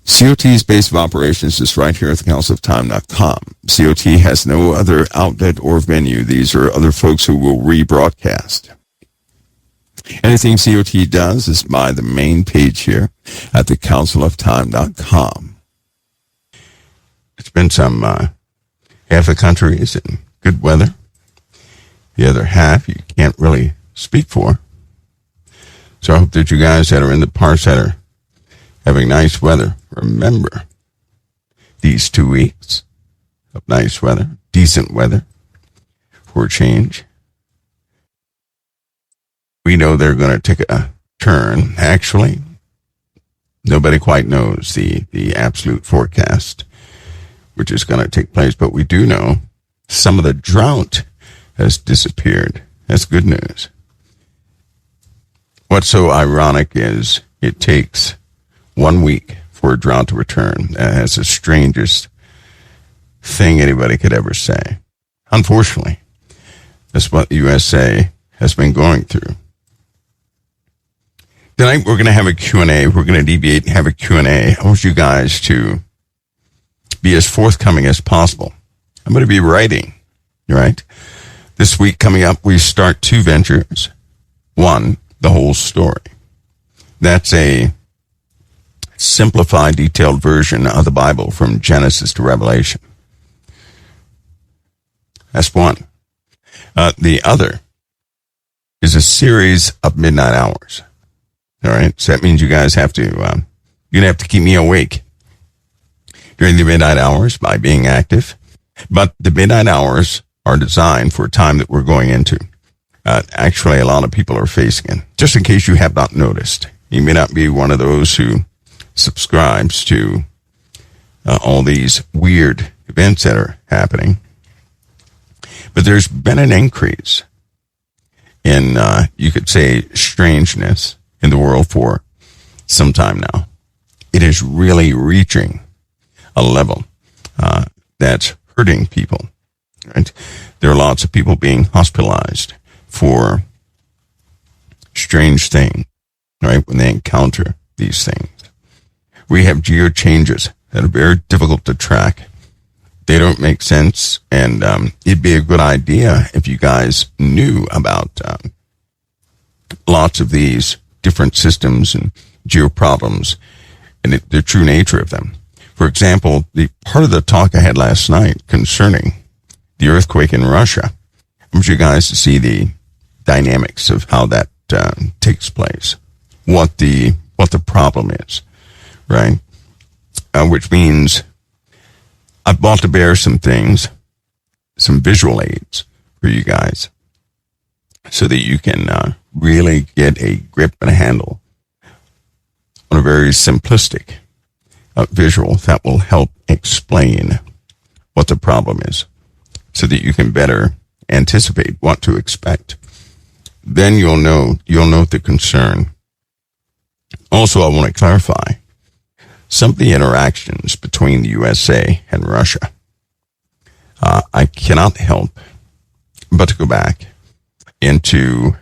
COT's base of operations is right here at thecouncilofTime.com. COT has no other outlet or venue. These are other folks who will rebroadcast. Anything COT does is by the main page here at thecouncilofTime.com. It's been some, half the country is in good weather. The other half you can't really speak for. So I hope that you guys that are in the parts that are having nice weather, remember these 2 weeks of nice weather, decent weather for a change. We know they're going to take a turn. Actually, nobody quite knows the absolute forecast, which is going to take place. But we do know some of the drought has disappeared. That's good news. What's so ironic is it takes 1 week for a drought to return. That's the strangest thing anybody could ever say. Unfortunately, that's what the USA has been going through. Tonight, we're going to have a Q&A. We're going to deviate and have a Q&A. I want you guys to be as forthcoming as possible. I'm going to be writing, right? This week coming up, we start 2 ventures. One, the whole story. That's a simplified, detailed version of the Bible from Genesis to Revelation. That's one. The other is a series of midnight hours. All right, so that means you guys have to, you're going to have to keep me awake during the midnight hours by being active. But the midnight hours are designed for a time that we're going into. Actually, a lot of people are facing it. Just in case you have not noticed, you may not be one of those who subscribes to all these weird events that are happening. But there's been an increase in, you could say, strangeness in the world for some time now. It is really reaching a level that's hurting people. Right? There are lots of people being hospitalized for strange things, right, when they encounter these things. We have geo changes that are very difficult to track. They don't make sense, and it'd be a good idea if you guys knew about lots of these different systems and geo problems and the true nature of them. For example, the part of the talk I had last night concerning the earthquake in Russia, I want you guys to see the dynamics of how that takes place, what the problem is, right? Which means I brought to bear some things, some visual aids for you guys, so that you can really get a grip and a handle on a very simplistic visual that will help explain what the problem is, so that you can better anticipate what to expect. Then you'll note the concern. Also, I want to clarify some of the interactions between the USA and Russia. I cannot help but to go back into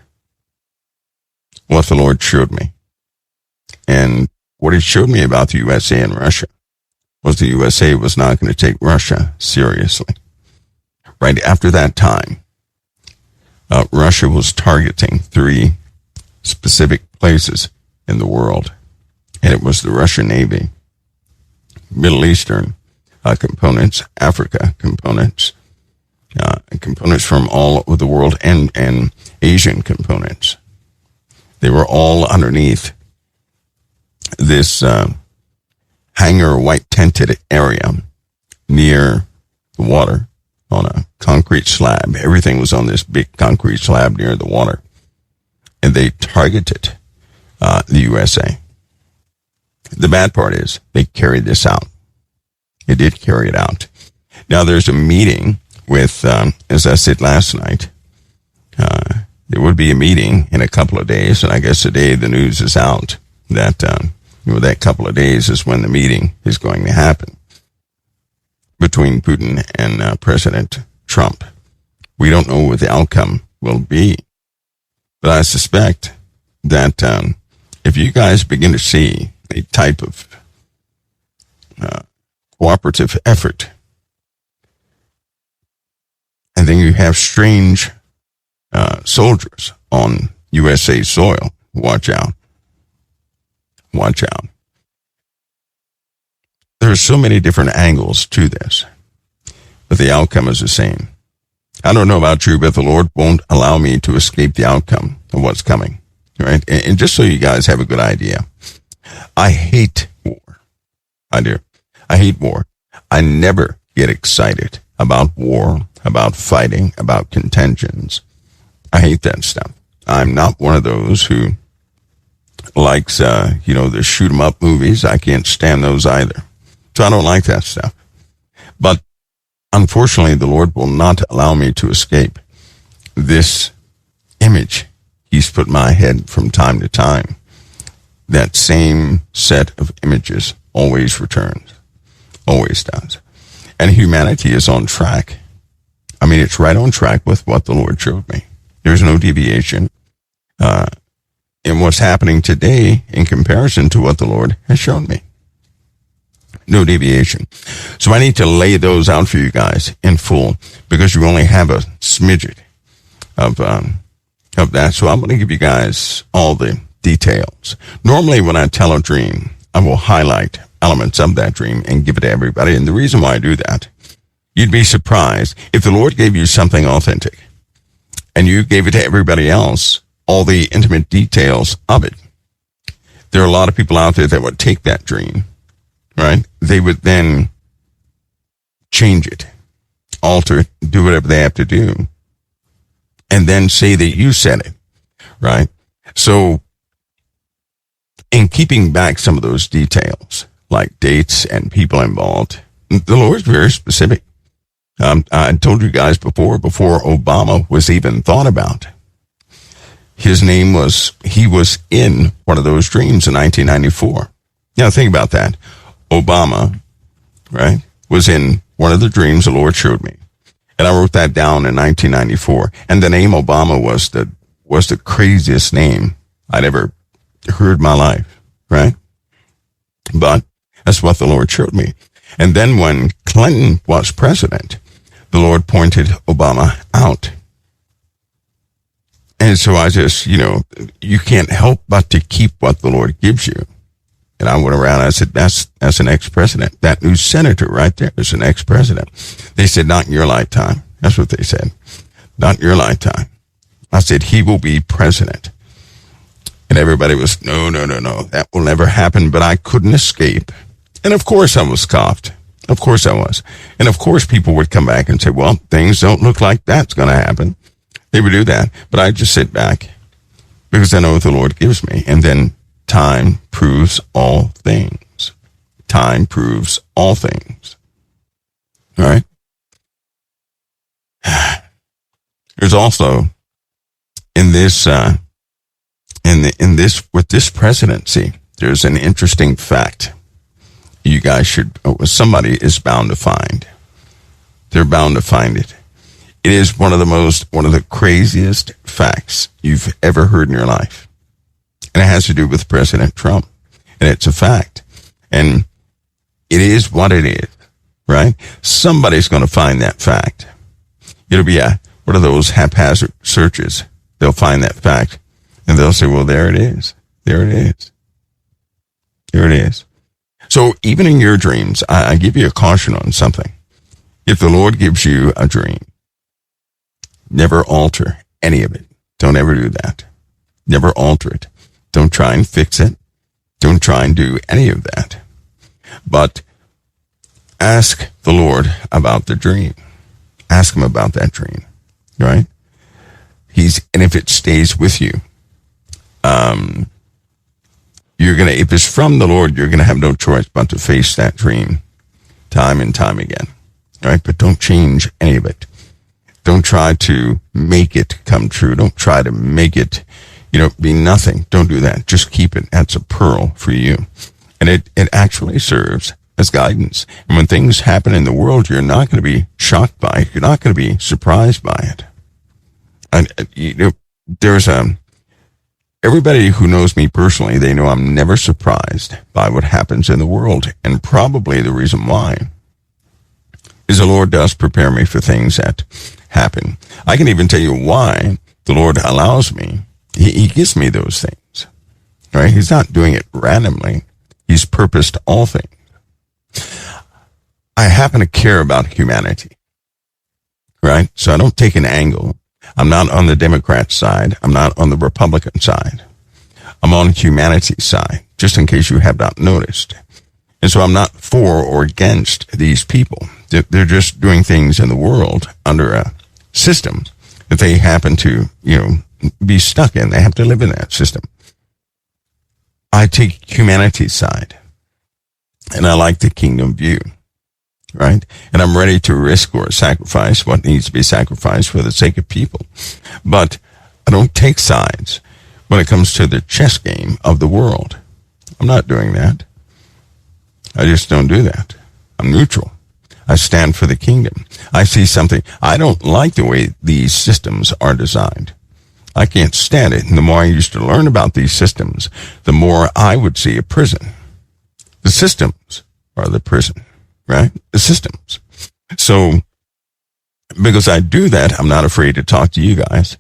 what the Lord showed me. And what he showed me about the USA and Russia was the USA was not going to take Russia seriously. Right after that time, Russia was targeting 3 specific places in the world. And it was the Russian Navy, Middle Eastern components, Africa components, components from all over the world, and Asian components. They were all underneath this hangar white tented area near the water on a concrete slab. Everything was on this big concrete slab near the water. And they targeted the USA. The bad part is they carried this out. They did carry it out. Now there's a meeting with, as I said last night, there would be a meeting in a couple of days, and I guess today the news is out that that couple of days is when the meeting is going to happen between Putin and President Trump. We don't know what the outcome will be, but I suspect that if you guys begin to see a type of cooperative effort. And then you have strange soldiers on USA soil. Watch out. Watch out. There are so many different angles to this, but the outcome is the same. I don't know about you, but the Lord won't allow me to escape the outcome of what's coming. Right? And just so you guys have a good idea, I hate war. I do. I hate war. I never get excited about war, about fighting, about contentions. I hate that stuff. I'm not one of those who likes, the shoot 'em up movies. I can't stand those either. So I don't like that stuff. But unfortunately, the Lord will not allow me to escape this image He's put in my head from time to time. That same set of images always returns. Always does. And humanity is on track. I mean, it's right on track with what the Lord showed me. There's no deviation in what's happening today in comparison to what the Lord has shown me. No deviation. So I need to lay those out for you guys in full because you only have a smidget of that. So I'm going to give you guys all the details. Normally when I tell a dream, I will highlight elements of that dream and give it to everybody. And the reason why I do that, you'd be surprised if the Lord gave you something authentic and you gave it to everybody else, all the intimate details of it. There are a lot of people out there that would take that dream, right? They would then change it, alter it, do whatever they have to do, and then say that you said it, right? So in keeping back some of those details, like dates and people involved, the Lord's very specific. I told you guys before Obama was even thought about. He was in one of those dreams in 1994. Now think about that. Obama, right, was in one of the dreams the Lord showed me. And I wrote that down in 1994. And the name Obama was the craziest name I'd ever heard in my life, right? But that's what the Lord showed me. And then when Clinton was president, the Lord pointed Obama out. And so I just, you can't help but to keep what the Lord gives you. And I went around, I said, that's an ex-president. That new senator right there is an ex-president. They said, not in your lifetime. That's what they said. Not in your lifetime. I said, he will be president. And everybody was, no, that will never happen. But I couldn't escape. And of course I was scoffed. Of course I was. And of course people would come back and say, well, things don't look like that's going to happen. They would do that. But I just sit back because I know what the Lord gives me. And then time proves all things. Time proves all things. All right. There's also in this, with this presidency, there's an interesting fact. You guys somebody is bound to find. They're bound to find it. It is one of the craziest facts you've ever heard in your life. And it has to do with President Trump. And it's a fact. And it is what it is, right? Somebody's going to find that fact. It'll be one of those haphazard searches. They'll find that fact. And they'll say, well, there it is. There it is. There it is. So even in your dreams, I give you a caution on something. If the Lord gives you a dream, never alter any of it. Don't ever do that. Never alter it. Don't try and fix it. Don't try and do any of that. But ask the Lord about the dream. Ask him about that dream, right? And if it stays with you, if it's from the Lord, you're going to have no choice but to face that dream time and time again, right? But don't change any of it. Don't try to make it come true. Don't try to make it, be nothing. Don't do that. Just keep it. That's a pearl for you. And it actually serves as guidance. And when things happen in the world, you're not going to be shocked by it. You're not going to be surprised by it. And, there's Everybody who knows me personally, they know I'm never surprised by what happens in the world. And probably the reason why is the Lord does prepare me for things that happen. I can even tell you why the Lord allows me. He gives me those things. Right? He's not doing it randomly. He's purposed all things. I happen to care about humanity. Right? So I don't take an angle. I'm not on the Democrat side. I'm not on the Republican side. I'm on humanity's side, just in case you have not noticed. And so I'm not for or against these people. They're just doing things in the world under a system that they happen to, be stuck in. They have to live in that system. I take humanity's side, and I like the kingdom view. Right? And I'm ready to risk or sacrifice what needs to be sacrificed for the sake of people. But I don't take sides when it comes to the chess game of the world. I'm not doing that. I just don't do that. I'm neutral. I stand for the kingdom. I see something. I don't like the way these systems are designed. I can't stand it. And the more I used to learn about these systems, the more I would see a prison. The systems are the prison. Right? The systems. So, because I do that, I'm not afraid to talk to you guys.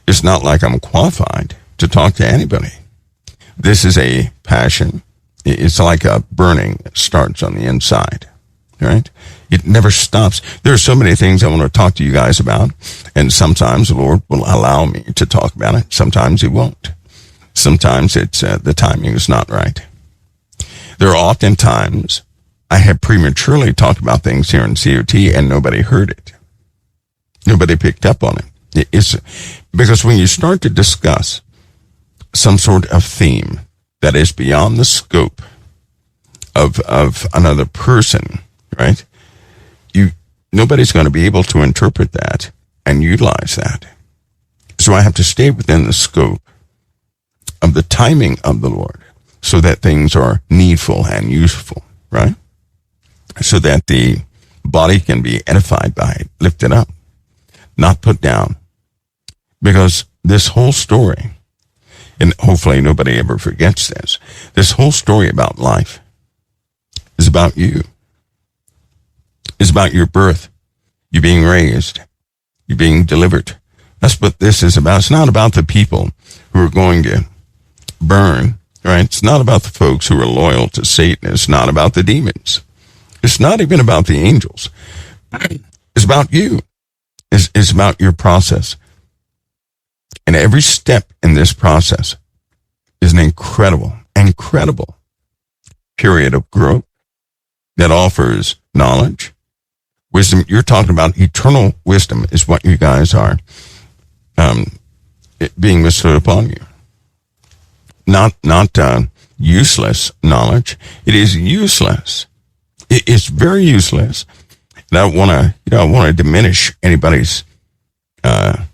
It's not like I'm qualified to talk to anybody. This is a passion. It's like a burning that starts on the inside. Right? It never stops. There are so many things I want to talk to you guys about, and sometimes the Lord will allow me to talk about it. Sometimes He won't. Sometimes it's the timing is not right. There are often times I have prematurely talked about things here in COT and nobody heard it. Nobody picked up on it. It's because when you start to discuss some sort of theme that is beyond the scope of another person, right? Nobody's going to be able to interpret that and utilize that. So I have to stay within the scope of the timing of the Lord so that things are needful and useful, right? So that the body can be edified by it, lifted up, not put down. Because this whole story, and hopefully nobody ever forgets this whole story about life is about you. It's about your birth, you being raised, you being delivered. That's what this is about. It's not about the people who are going to burn, right? It's not about the folks who are loyal to Satan. It's not about the demons. It's not even about the angels. It's about you. It's about your process. And every step in this process is an incredible period of growth that offers knowledge, wisdom. You're talking about eternal wisdom is what you guys are being bestowed upon you. Not useless knowledge. It is useless. It's very useless. And I don't want to diminish anybody's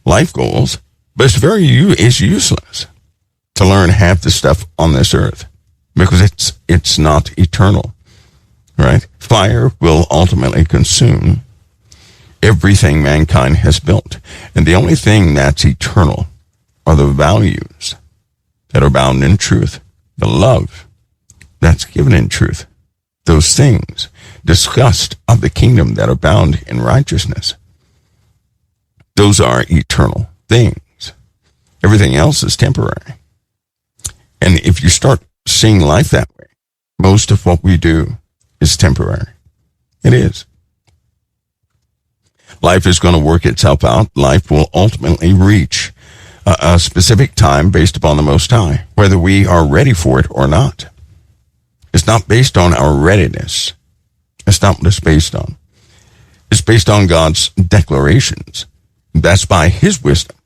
life goals, but it's useless to learn half the stuff on this earth because it's not eternal, right? Fire will ultimately consume everything mankind has built, and the only thing that's eternal are the values that are bound in truth, the love that's given in truth. Those things discussed of the kingdom that are bound in righteousness. Those are eternal things. Everything else is temporary. And if you start seeing life that way, most of what we do is temporary. It is. Life is going to work itself out. Life will ultimately reach a specific time based upon the Most High, whether we are ready for it or not. It's not based on our readiness. That's not what it's based on. It's based on God's declarations. That's by His wisdom.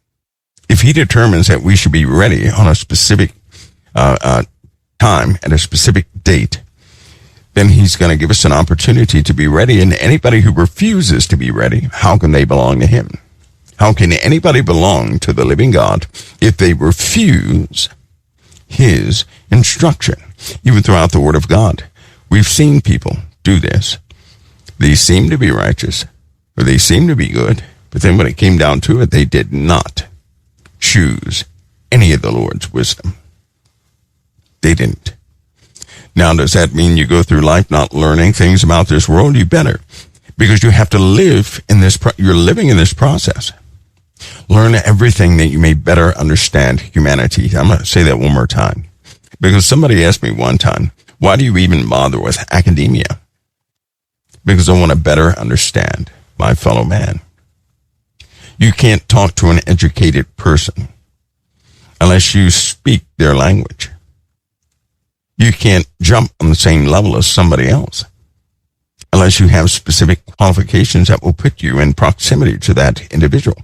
If He determines that we should be ready on a specific time at a specific date, then He's going to give us an opportunity to be ready. And anybody who refuses to be ready, how can they belong to Him? How can anybody belong to the living God if they refuse His instruction? Even throughout the Word of God, we've seen people do this. They seem to be righteous, or they seem to be good, but then when it came down to it, they did not choose any of the Lord's wisdom. They didn't. Now, does that mean you go through life not learning things about this world? You better, because you have to live in this, you're living in this process. Learn everything that you may better understand humanity. I'm going to say that one more time, because somebody asked me one time, why do you even bother with academia? Because I want to better understand my fellow man. You can't talk to an educated person unless you speak their language. You can't jump on the same level as somebody else unless you have specific qualifications that will put you in proximity to that individual.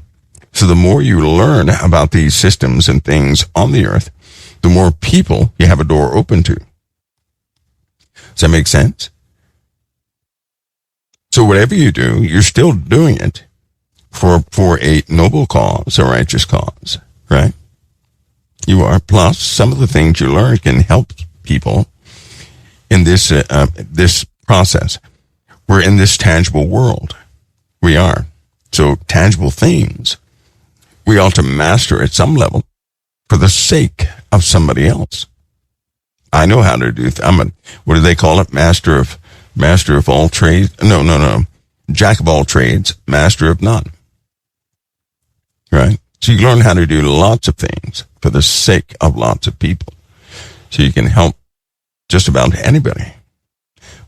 So the more you learn about these systems and things on the earth, the more people you have a door open to. Does that make sense? So whatever you do, you're still doing it for a noble cause, a righteous cause, right? You are. Plus, some of the things you learn can help people in this this process. We're in this tangible world. We are. So tangible things we ought to master at some level for the sake of somebody else. I know how to do. What do they call it? Master of all trades? No. Jack of all trades, master of none. Right? So you learn how to do lots of things for the sake of lots of people. So you can help just about anybody.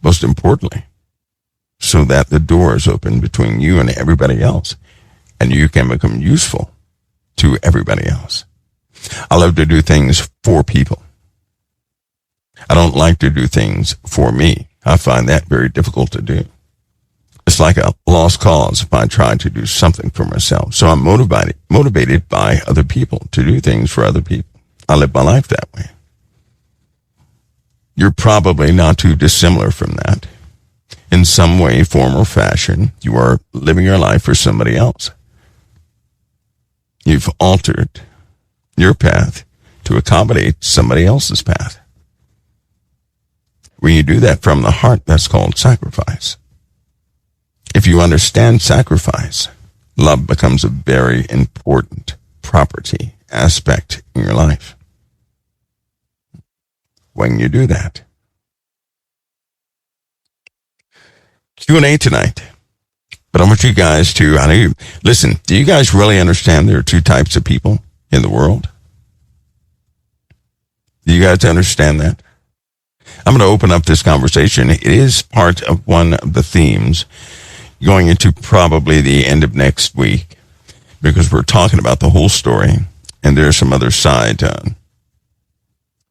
Most importantly, so that the door is open between you and everybody else, and you can become useful to everybody else. I love to do things for people. I don't like to do things for me. I find that very difficult to do. It's like a lost cause if I try to do something for myself. So I'm motivated by other people to do things for other people. I live my life that way. You're probably not too dissimilar from that. In some way, form, or fashion, you are living your life for somebody else. You've altered your path to accommodate somebody else's path. When you do that from the heart, that's called sacrifice. If you understand sacrifice, love becomes a very important property, aspect in your life. When you do that. Q&A tonight. But I want you guys to, listen, do you guys really understand there are two types of people in the world? Do you guys understand that? I'm going to open up this conversation. It is part of one of the themes going into probably the end of next week, because we're talking about the whole story, and there's some other side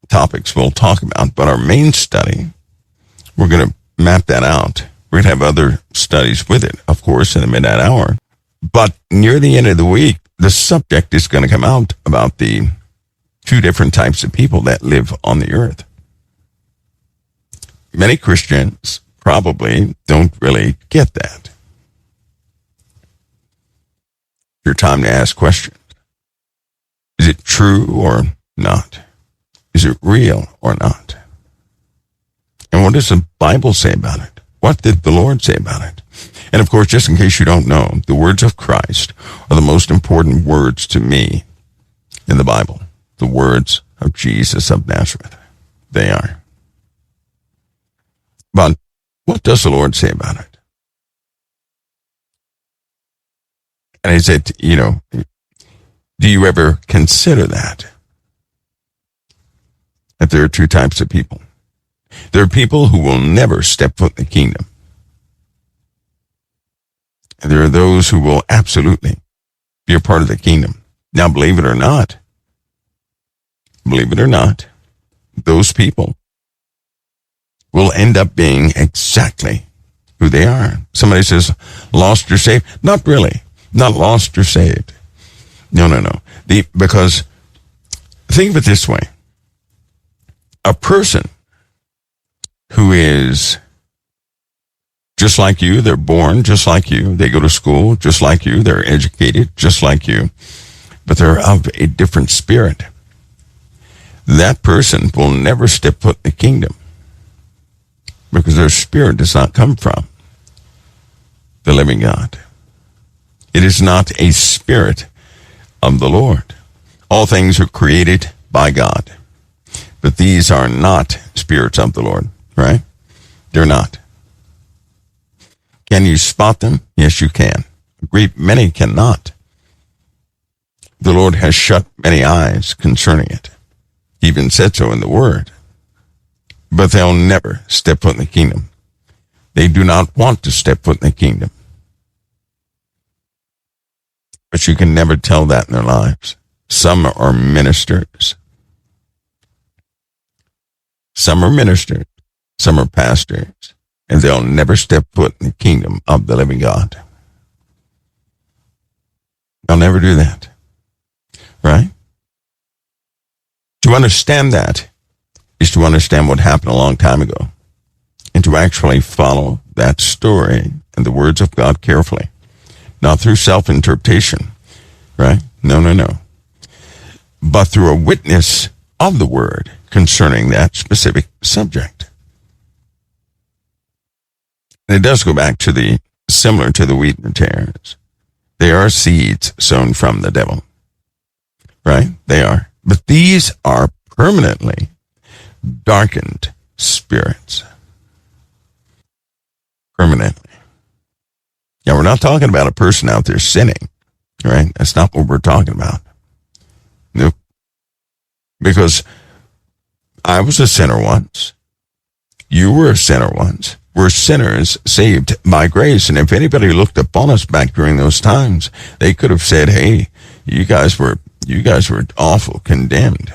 topics we'll talk about. But our main study, we're going to map that out. We're going to have other studies with it, of course, in the midnight hour. But near the end of the week, the subject is going to come out about the two different types of people that live on the earth. Many Christians probably don't really get that. Your time to ask questions. Is it true or not? Is it real or not? And what does the Bible say about it? What did the Lord say about it? And of course, just in case you don't know, the words of Christ are the most important words to me in the Bible. The words of Jesus of Nazareth. They are. But what does the Lord say about it? And he said, do you ever consider that? That there are two types of people. There are people who will never step foot in the kingdom. And there are those who will absolutely be a part of the kingdom. Now, believe it or not, those people will end up being exactly who they are. Somebody says, lost or saved? Not really. Not lost or saved. No. Because think of it this way. A person who is just like you, they're born just like you, they go to school just like you, they're educated just like you, but they're of a different spirit. That person will never step foot in the kingdom because their spirit does not come from the living God. It is not a spirit of the Lord. All things are created by God. But these are not spirits of the Lord, right? They're not. Can you spot them? Yes, you can. A great many cannot. The Lord has shut many eyes concerning it. He even said so in the Word. But they'll never step foot in the kingdom. They do not want to step foot in the kingdom. But you can never tell that in their lives. Some are ministers. Some are ministers. Some are pastors. And they'll never step foot in the kingdom of the living God. They'll never do that. Right? To understand that is to understand what happened a long time ago. And to actually follow that story and the words of God carefully. Not through self-interpretation. Right? No. But through a witness of the word concerning that specific subject. And it does go back to similar to the wheat and the tares. They are seeds sown from the devil. Right? They are. But these are permanently darkened spirits. Permanently. Now, we're not talking about a person out there sinning. Right? That's not what we're talking about. Nope. Because I was a sinner once. You were a sinner once. We're sinners saved by grace. And if anybody looked upon us back during those times, they could have said, hey, you guys were awful, condemned.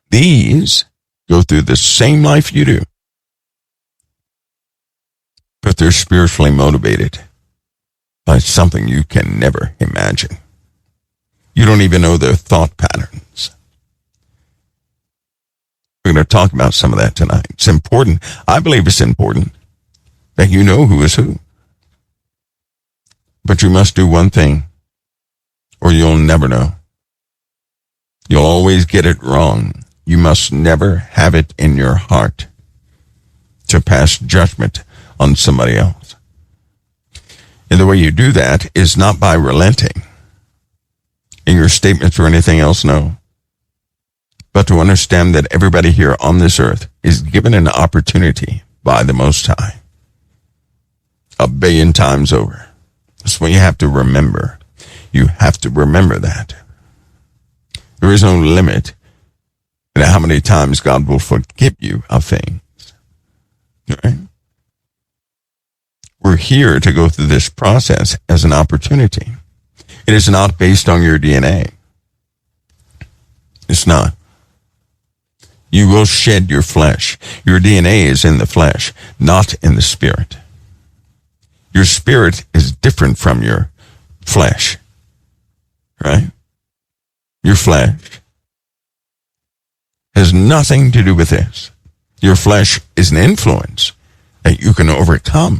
These go through the same life you do. But they're spiritually motivated by something you can never imagine. You don't even know their thought patterns. We're going to talk about some of that tonight. It's important. I believe it's important that you know who is who. But you must do one thing, or you'll never know. You'll always get it wrong. You must never have it in your heart to pass judgment on somebody else. And the way you do that is not by relenting in your statements or anything else, no. But to understand that everybody here on this earth is given an opportunity by the Most High. 1 billion times over. That's what you have to remember. You have to remember that. There is no limit to how many times God will forgive you of things. Right? We're here to go through this process as an opportunity. It is not based on your DNA. It's not. You will shed your flesh. Your DNA is in the flesh, not in the spirit. Your spirit is different from your flesh. Right? Your flesh has nothing to do with this. Your flesh is an influence that you can overcome.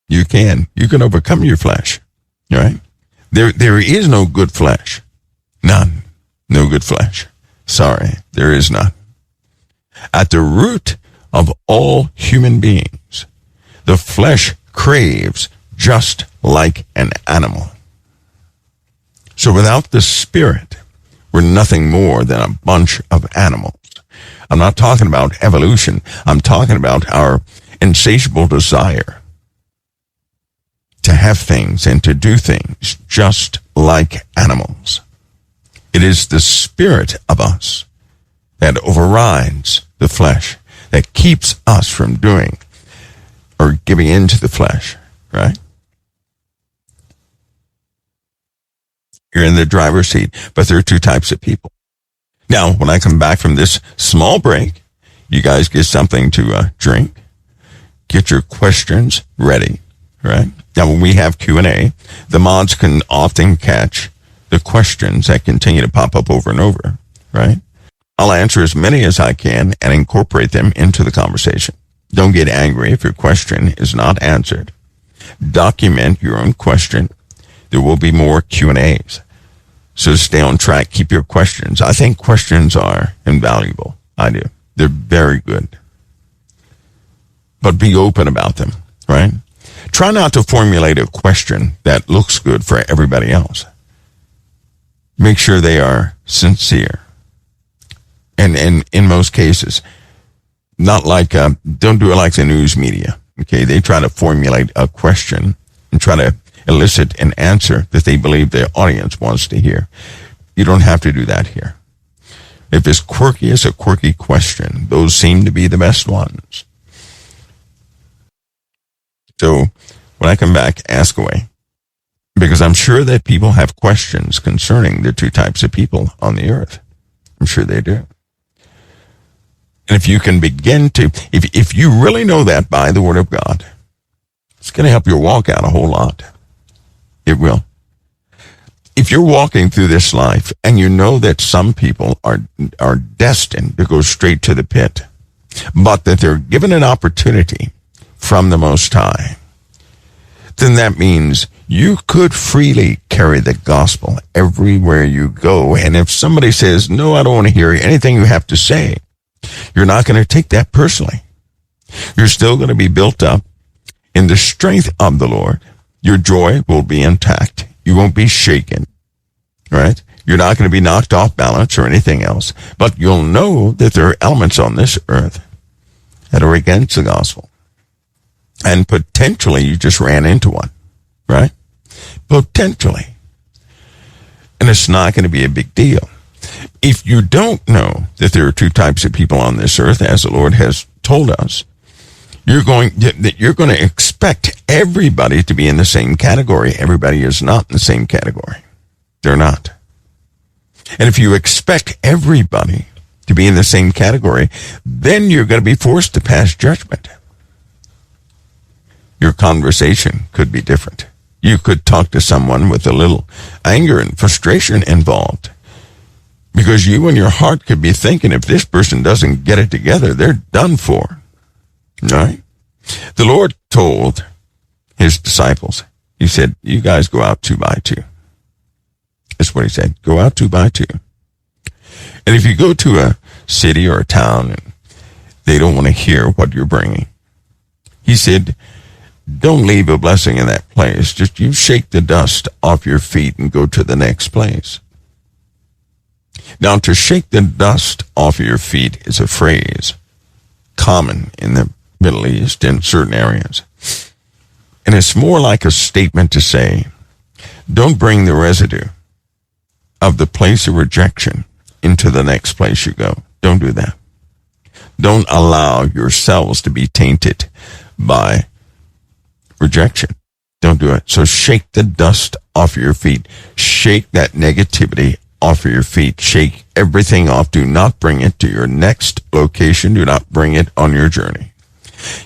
You can overcome your flesh. Right? There is no good flesh. None. No good flesh. Sorry, there is none. At the root of all human beings, the flesh craves just like an animal. So without the spirit, we're nothing more than a bunch of animals. I'm not talking about evolution. I'm talking about our insatiable desire to have things and to do things just like animals. It is the spirit of us that overrides the flesh, that keeps us from doing or giving into the flesh, right? You're in the driver's seat, but there are two types of people. Now, when I come back from this small break, you guys get something to drink, get your questions ready, right? Now, when we have Q&A, the mods can often catch the questions that continue to pop up over and over, right? I'll answer as many as I can and incorporate them into the conversation. Don't get angry if your question is not answered. Document your own question. There will be more Q&As. So stay on track. Keep your questions. I think questions are invaluable. I do. They're very good. But be open about them, right? Try not to formulate a question that looks good for everybody else. Make sure they are sincere. And in most cases, not like, don't do it like the news media. Okay, they try to formulate a question and try to elicit an answer that they believe their audience wants to hear. You don't have to do that here. If it's quirky, it's a quirky question. Those seem to be the best ones. So when I come back, ask away. Because I'm sure that people have questions concerning the two types of people on the earth. I'm sure they do. And if you can begin to, if you really know that by the Word of God, it's going to help your walk out a whole lot. It will. If you're walking through this life and you know that some people are destined to go straight to the pit, but that they're given an opportunity from the Most High, then that means you could freely carry the gospel everywhere you go. And if somebody says, no, I don't want to hear anything you have to say, you're not going to take that personally. You're still going to be built up in the strength of the Lord. Your joy will be intact. You won't be shaken, right? You're not going to be knocked off balance or anything else. But you'll know that there are elements on this earth that are against the gospel. And potentially you just ran into one, right? Potentially. And it's not going to be a big deal. If you don't know that there are two types of people on this earth, as the Lord has told us, you're going to expect everybody to be in the same category. Everybody is not in the same category. They're not. And if you expect everybody to be in the same category, then you're going to be forced to pass judgment. Your conversation could be different. You could talk to someone with a little anger and frustration involved. Because you in your heart could be thinking, if this person doesn't get it together, they're done for. Right? The Lord told his disciples, he said, you guys go out 2 by 2. That's what he said. Go out 2 by 2. And if you go to a city or a town and they don't want to hear what you're bringing, he said, don't leave a blessing in that place. Just you shake the dust off your feet and go to the next place. Now, to shake the dust off your feet is a phrase common in the Middle East in certain areas. And it's more like a statement to say, don't bring the residue of the place of rejection into the next place you go. Don't do that. Don't allow yourselves to be tainted by rejection. Don't do it. So shake the dust off your feet. Shake that negativity off of your feet. Shake everything off. Do not bring it to your next location. Do not bring it on your journey.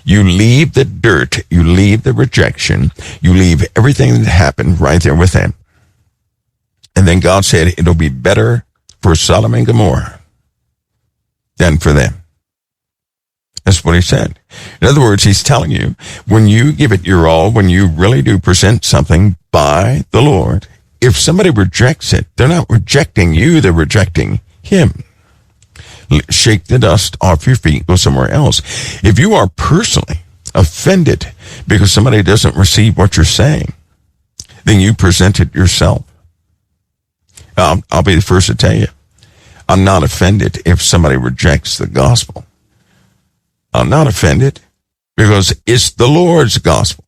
You leave the dirt. You leave the rejection. You leave everything that happened right there with them. And then God said, it'll be better for Sodom and Gomorrah than for them. That's what he said. In other words, he's telling you, when you give it your all, when you really do present something by the Lord, if somebody rejects it, they're not rejecting you, they're rejecting him. Shake the dust off your feet, go somewhere else. If you are personally offended because somebody doesn't receive what you're saying, then you present it yourself. I'll be the first to tell you, I'm not offended if somebody rejects the gospel. I'm not offended because it's the Lord's gospel.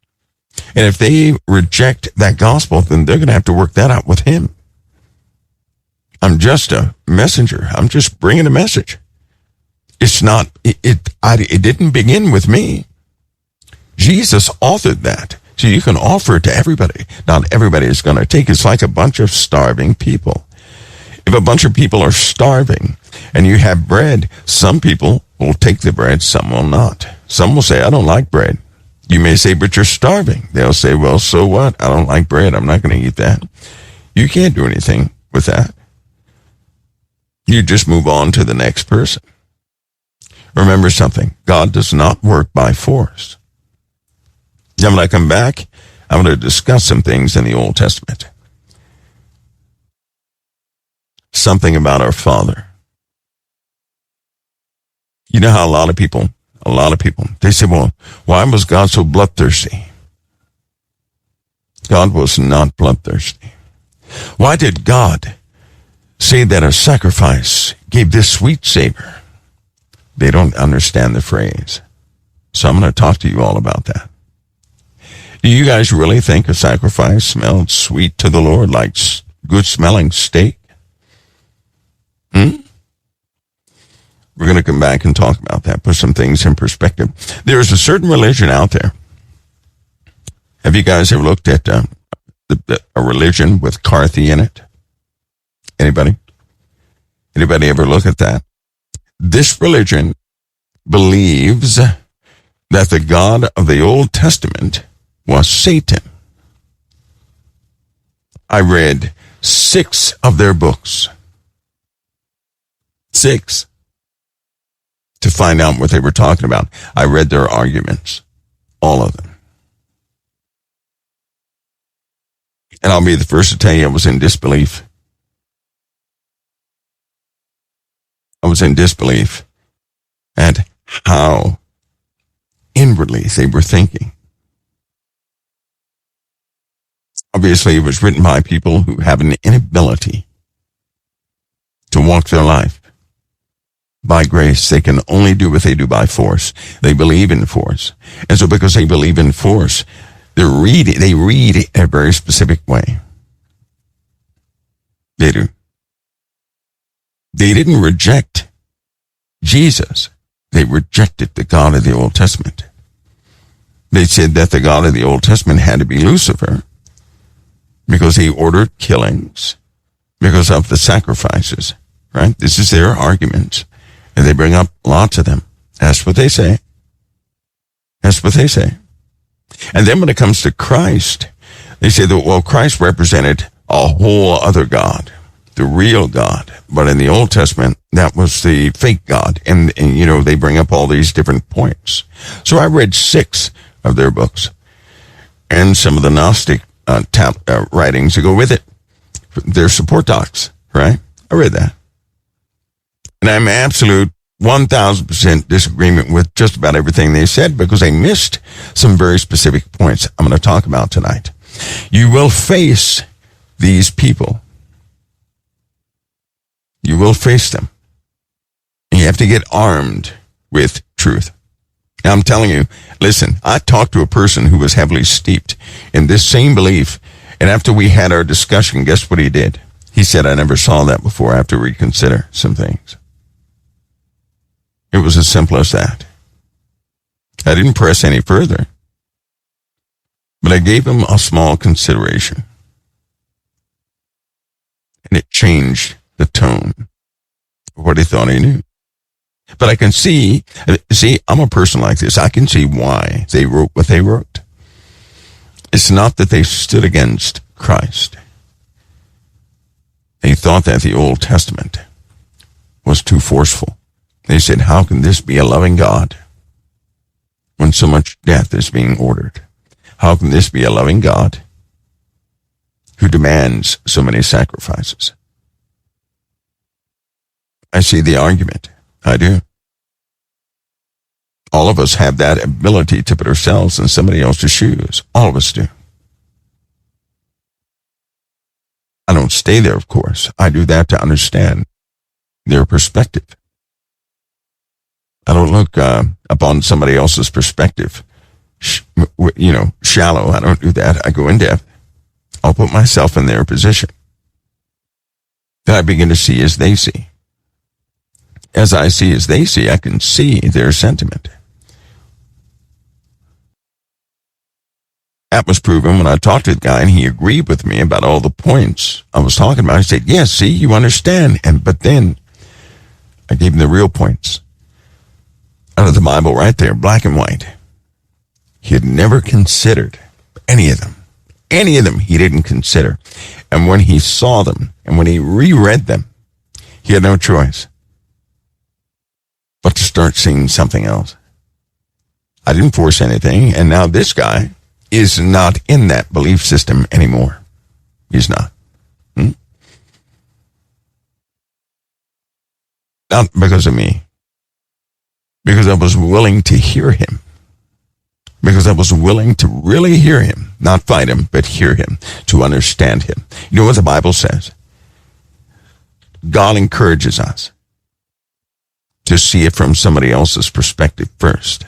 And if they reject that gospel, then they're going to have to work that out with him. I'm just a messenger. I'm just bringing a message. It's not, it didn't begin with me. Jesus authored that. So you can offer it to everybody. Not everybody is going to take it. It's like a bunch of starving people. If a bunch of people are starving and you have bread, some people will take the bread, some will not. Some will say, I don't like bread. You may say, but you're starving. They'll say, well, so what? I don't like bread. I'm not going to eat that. You can't do anything with that. You just move on to the next person. Remember something. God does not work by force. Then when I come back, I'm going to discuss some things in the Old Testament. Something about our Father. You know how a lot of people, they say, well, why was God so bloodthirsty? God was not bloodthirsty. Why did God say that a sacrifice gave this sweet savor? They don't understand the phrase. So I'm going to talk to you all about that. Do you guys really think a sacrifice smelled sweet to the Lord like good smelling steak? We're going to come back and talk about that, put some things in perspective. There is a certain religion out there. Have you guys ever looked at a religion with Carthy in it? Anybody? Anybody ever look at that? This religion believes that the God of the Old Testament was Satan. I read 6 of their books. 6. To find out what they were talking about. I read their arguments. All of them. And I'll be the first to tell you I was in disbelief. I was in disbelief at how inwardly they were thinking. Obviously, it was written by people who have an inability to walk their life by grace. They can only do what they do by force. They believe in force. And so because they believe in force, they read in a very specific way. They do. They didn't reject Jesus. They rejected the God of the Old Testament. They said that the God of the Old Testament had to be Lucifer because he ordered killings because of the sacrifices, right? This is their argument. And they bring up lots of them. That's what they say. That's what they say. And then when it comes to Christ, they say that, well, Christ represented a whole other God, the real God. But in the Old Testament, that was the fake God. And you know, they bring up all these different points. So I read 6 of their books and some of the Gnostic writings that go with it. Their support docs, right? I read that. And I'm absolute 1,000% disagreement with just about everything they said because they missed some very specific points I'm going to talk about tonight. You will face these people. You will face them. And you have to get armed with truth. Now, I'm telling you, listen, I talked to a person who was heavily steeped in this same belief. And after we had our discussion, guess what he did? He said, I never saw that before. I have to reconsider some things. It was as simple as that. I didn't press any further, but I gave him a small consideration. And it changed the tone of what he thought he knew. But I can see, I'm a person like this. I can see why they wrote what they wrote. It's not that they stood against Christ. They thought that the Old Testament was too forceful. They said, how can this be a loving God when so much death is being ordered? How can this be a loving God who demands so many sacrifices? I see the argument. I do. All of us have that ability to put ourselves in somebody else's shoes. All of us do. I don't stay there, of course. I do that to understand their perspective. I don't look upon somebody else's perspective, shallow. I don't do that. I go in depth. I'll put myself in their position. Then I begin to see as they see. As I see as they see, I can see their sentiment. That was proven when I talked to the guy and he agreed with me about all the points I was talking about. I said, yes, see, you understand. But then I gave him the real points. Out of the Bible right there, black and white. He had never considered any of them. Any of them he didn't consider. And when he saw them and when he reread them, he had no choice but to start seeing something else. I didn't force anything, and now this guy is not in that belief system anymore. He's not. Not because of me. Because I was willing to hear him. Because I was willing to really hear him. Not fight him, but hear him, to understand him. You know what the Bible says? God encourages us to see it from somebody else's perspective first.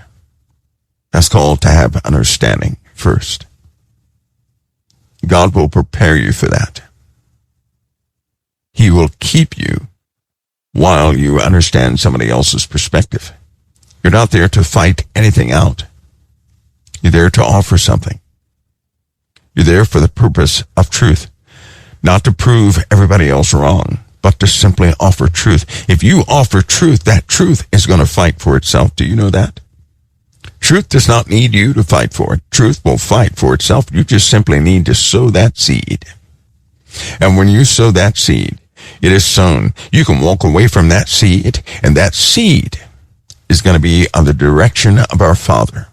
That's called to have understanding first. God will prepare you for that. He will keep you while you understand somebody else's perspective. You're not there to fight anything out. You're there to offer something. You're there for the purpose of truth, not to prove everybody else wrong, but to simply offer truth. If you offer truth, that truth is going to fight for itself. Do you know that? Truth does not need you to fight for it. Truth will fight for itself. You just simply need to sow that seed. And when you sow that seed, it is sown. You can walk away from that seed, and that seed is going to be on the direction of our Father.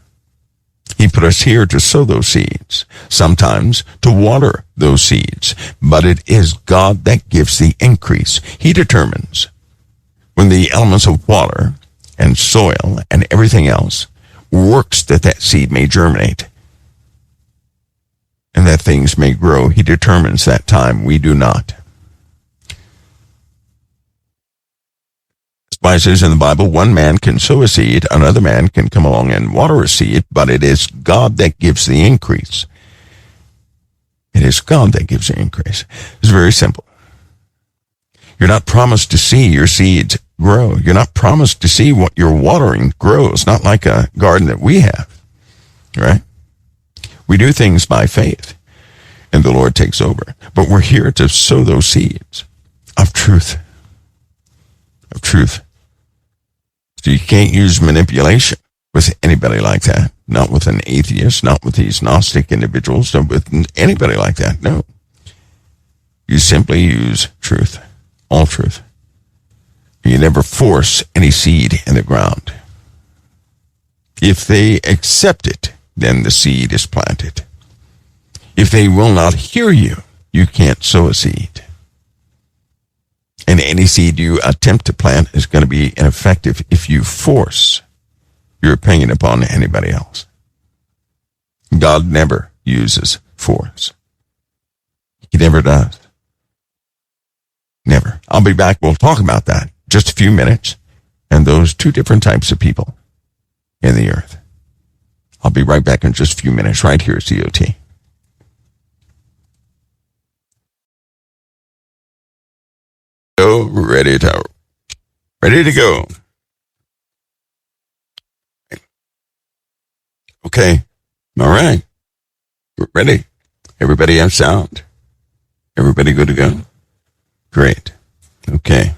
He put us here to sow those seeds, sometimes to water those seeds, but it is God that gives the increase. He determines when the elements of water and soil and everything else works that that seed may germinate and that things may grow. He determines that time. We do not. Why it says in the Bible, one man can sow a seed, another man can come along and water a seed, but it is God that gives the increase. It is God that gives the increase. It's very simple. You're not promised to see your seeds grow. You're not promised to see what you're watering grows. Not like a garden that we have, right? We do things by faith, and the Lord takes over. But we're here to sow those seeds of truth. Of truth. So you can't use manipulation with anybody like that. Not with an atheist, not with these Gnostic individuals, not with anybody like that. No. You simply use truth. All truth. You never force any seed in the ground. If they accept it, then the seed is planted. If they will not hear you, you can't sow a seed. And any seed you attempt to plant is going to be ineffective if you force your opinion upon anybody else. God never uses force. He never does. Never. I'll be back. We'll talk about that. Just a few minutes. And those two different types of people in the earth. I'll be right back in just a few minutes right here at COT. So ready to go. Okay. All right. We're ready. Everybody have sound? Everybody good to go? Great. Okay.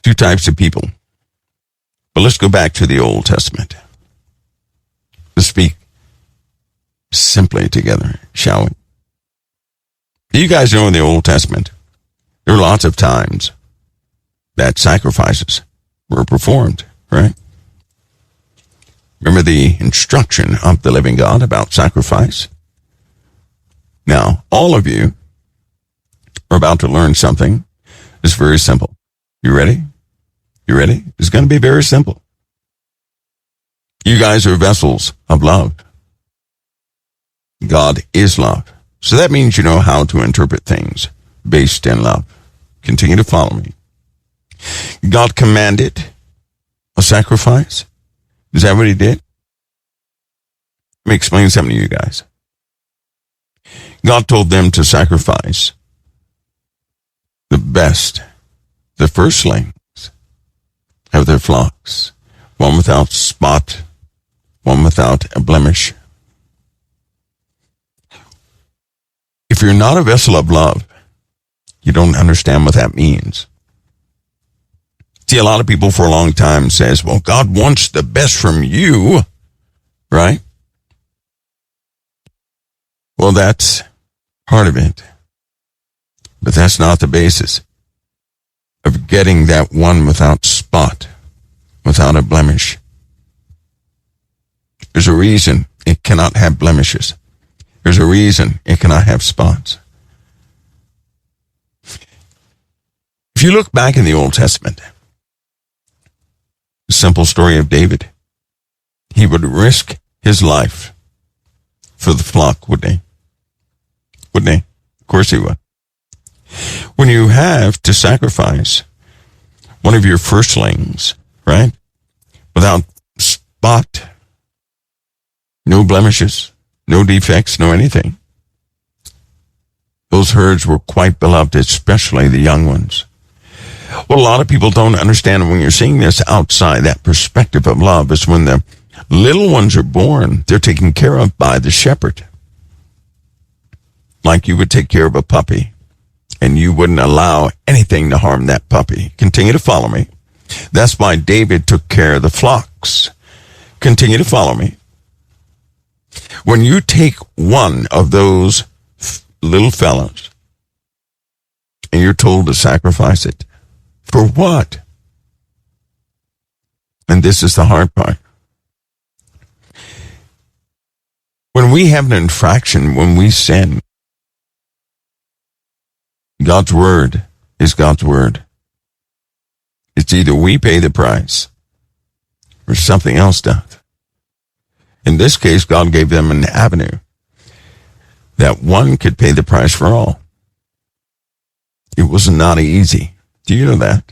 Two types of people. But let's go back to the Old Testament. Let's speak simply together, shall we? You guys know in the Old Testament, there were lots of times that sacrifices were performed, right? Remember the instruction of the living God about sacrifice? Now, all of you are about to learn something. It's very simple. You ready? You ready? It's going to be very simple. You guys are vessels of love. God is love. So that means you know how to interpret things based in love. Continue to follow me. God commanded a sacrifice. Is that what he did? Let me explain something to you guys. God told them to sacrifice the best, the firstlings of their flocks, one without spot, one without a blemish. If you're not a vessel of love, you don't understand what that means. See, a lot of people for a long time says, well, God wants the best from you, right? Well, that's part of it. But that's not the basis of getting that one without spot, without a blemish. There's a reason it cannot have blemishes. There's a reason it cannot have spots. If you look back in the Old Testament, the simple story of David. he would risk his life for the flock, wouldn't he? Wouldn't he? Of course he would. When you have to sacrifice one of your firstlings, right? Without spot, no blemishes, no defects, no anything. Those herds were quite beloved, especially the young ones. What a lot of people don't understand when you're seeing this outside that perspective of love is when the little ones are born, they're taken care of by the shepherd. Like you would take care of a puppy, and you wouldn't allow anything to harm that puppy. Continue to follow me. That's why David took care of the flocks. Continue to follow me. When you take one of those little fellows, and you're told to sacrifice it, for what? And this is the hard part. When we have an infraction, when we sin, God's word is God's word. It's either we pay the price or something else does. In this case, God gave them an avenue that one could pay the price for all. It was not easy. Do you know that?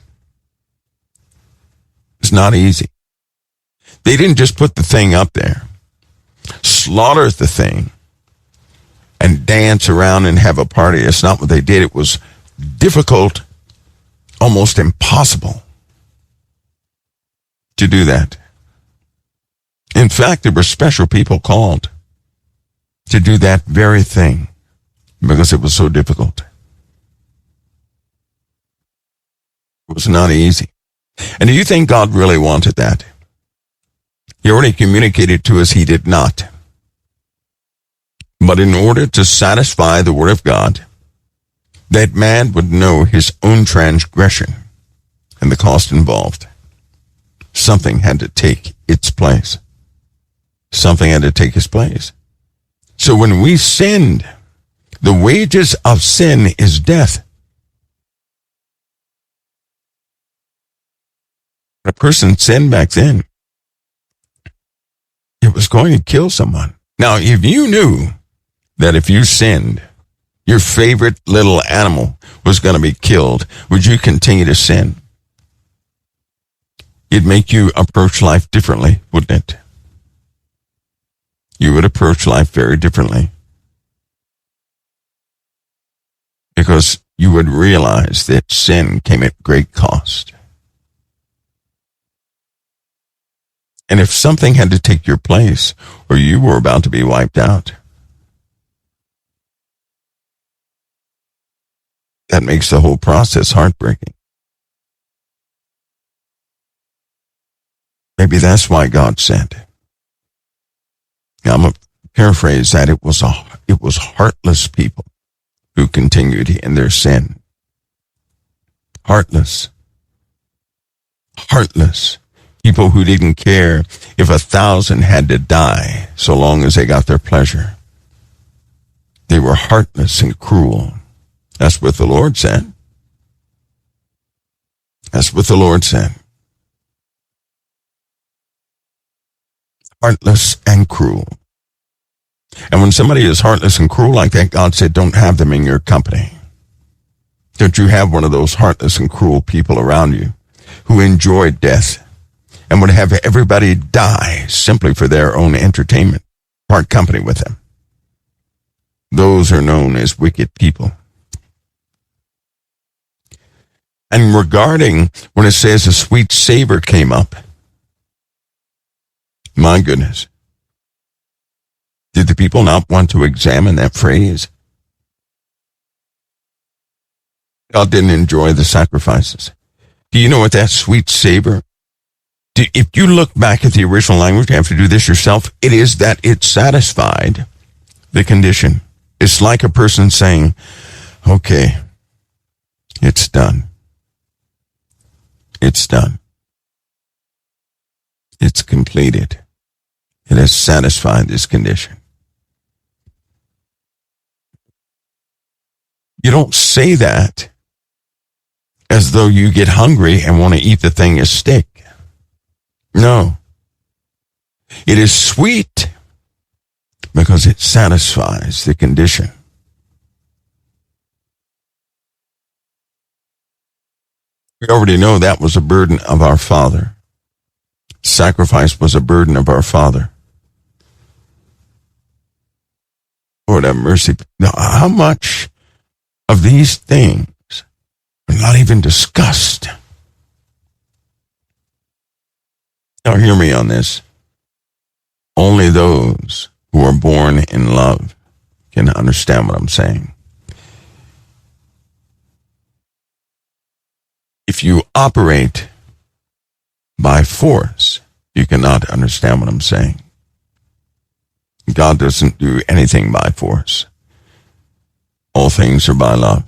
It's not easy. They didn't just put the thing up there, slaughter the thing, and dance around and have a party. It's not what they did. It was difficult, almost impossible to do that. In fact, there were special people called to do that very thing because it was so difficult. It was not easy. And do you think God really wanted that? He already communicated to us he did not. But in order to satisfy the word of God, that man would know his own transgression and the cost involved, something had to take its place. Something had to take its place. So when we sinned, the wages of sin is death. A person sinned back then, it was going to kill someone. Now, if you knew that if you sinned, your favorite little animal was going to be killed, would you continue to sin? It'd make you approach life differently, wouldn't it? You would approach life very differently. Because you would realize that sin came at great cost. And if something had to take your place, or you were about to be wiped out, that makes the whole process heartbreaking. Maybe that's why God said. Now, I'm going to paraphrase that. It was heartless people who continued in their sin. Heartless. People who didn't care if 1,000 had to die so long as they got their pleasure. They were heartless and cruel. That's what the Lord said. That's what the Lord said. Heartless and cruel. And when somebody is heartless and cruel like that, God said, don't have them in your company. Don't you have one of those heartless and cruel people around you who enjoy death and would have everybody die simply for their own entertainment. Part company with them. Those are known as wicked people. And regarding when it says a sweet savor came up, my goodness. Did the people not want to examine that phrase? God didn't enjoy the sacrifices. Do you know what that sweet savor? If you look back at the original language, you have to do this yourself. It is that it satisfied the condition. It's like a person saying, okay, it's done. It's done. It's completed. It has satisfied this condition. You don't say that as though you get hungry and want to eat the thing as steak. No. It is sweet because it satisfies the condition. We already know that was a burden of our Father. Sacrifice was a burden of our Father. Lord have mercy. Now, how much of these things are not even discussed? Now, hear me on this. Only those who are born in love can understand what I'm saying. If you operate by force, you cannot understand what I'm saying. God doesn't do anything by force. All things are by love.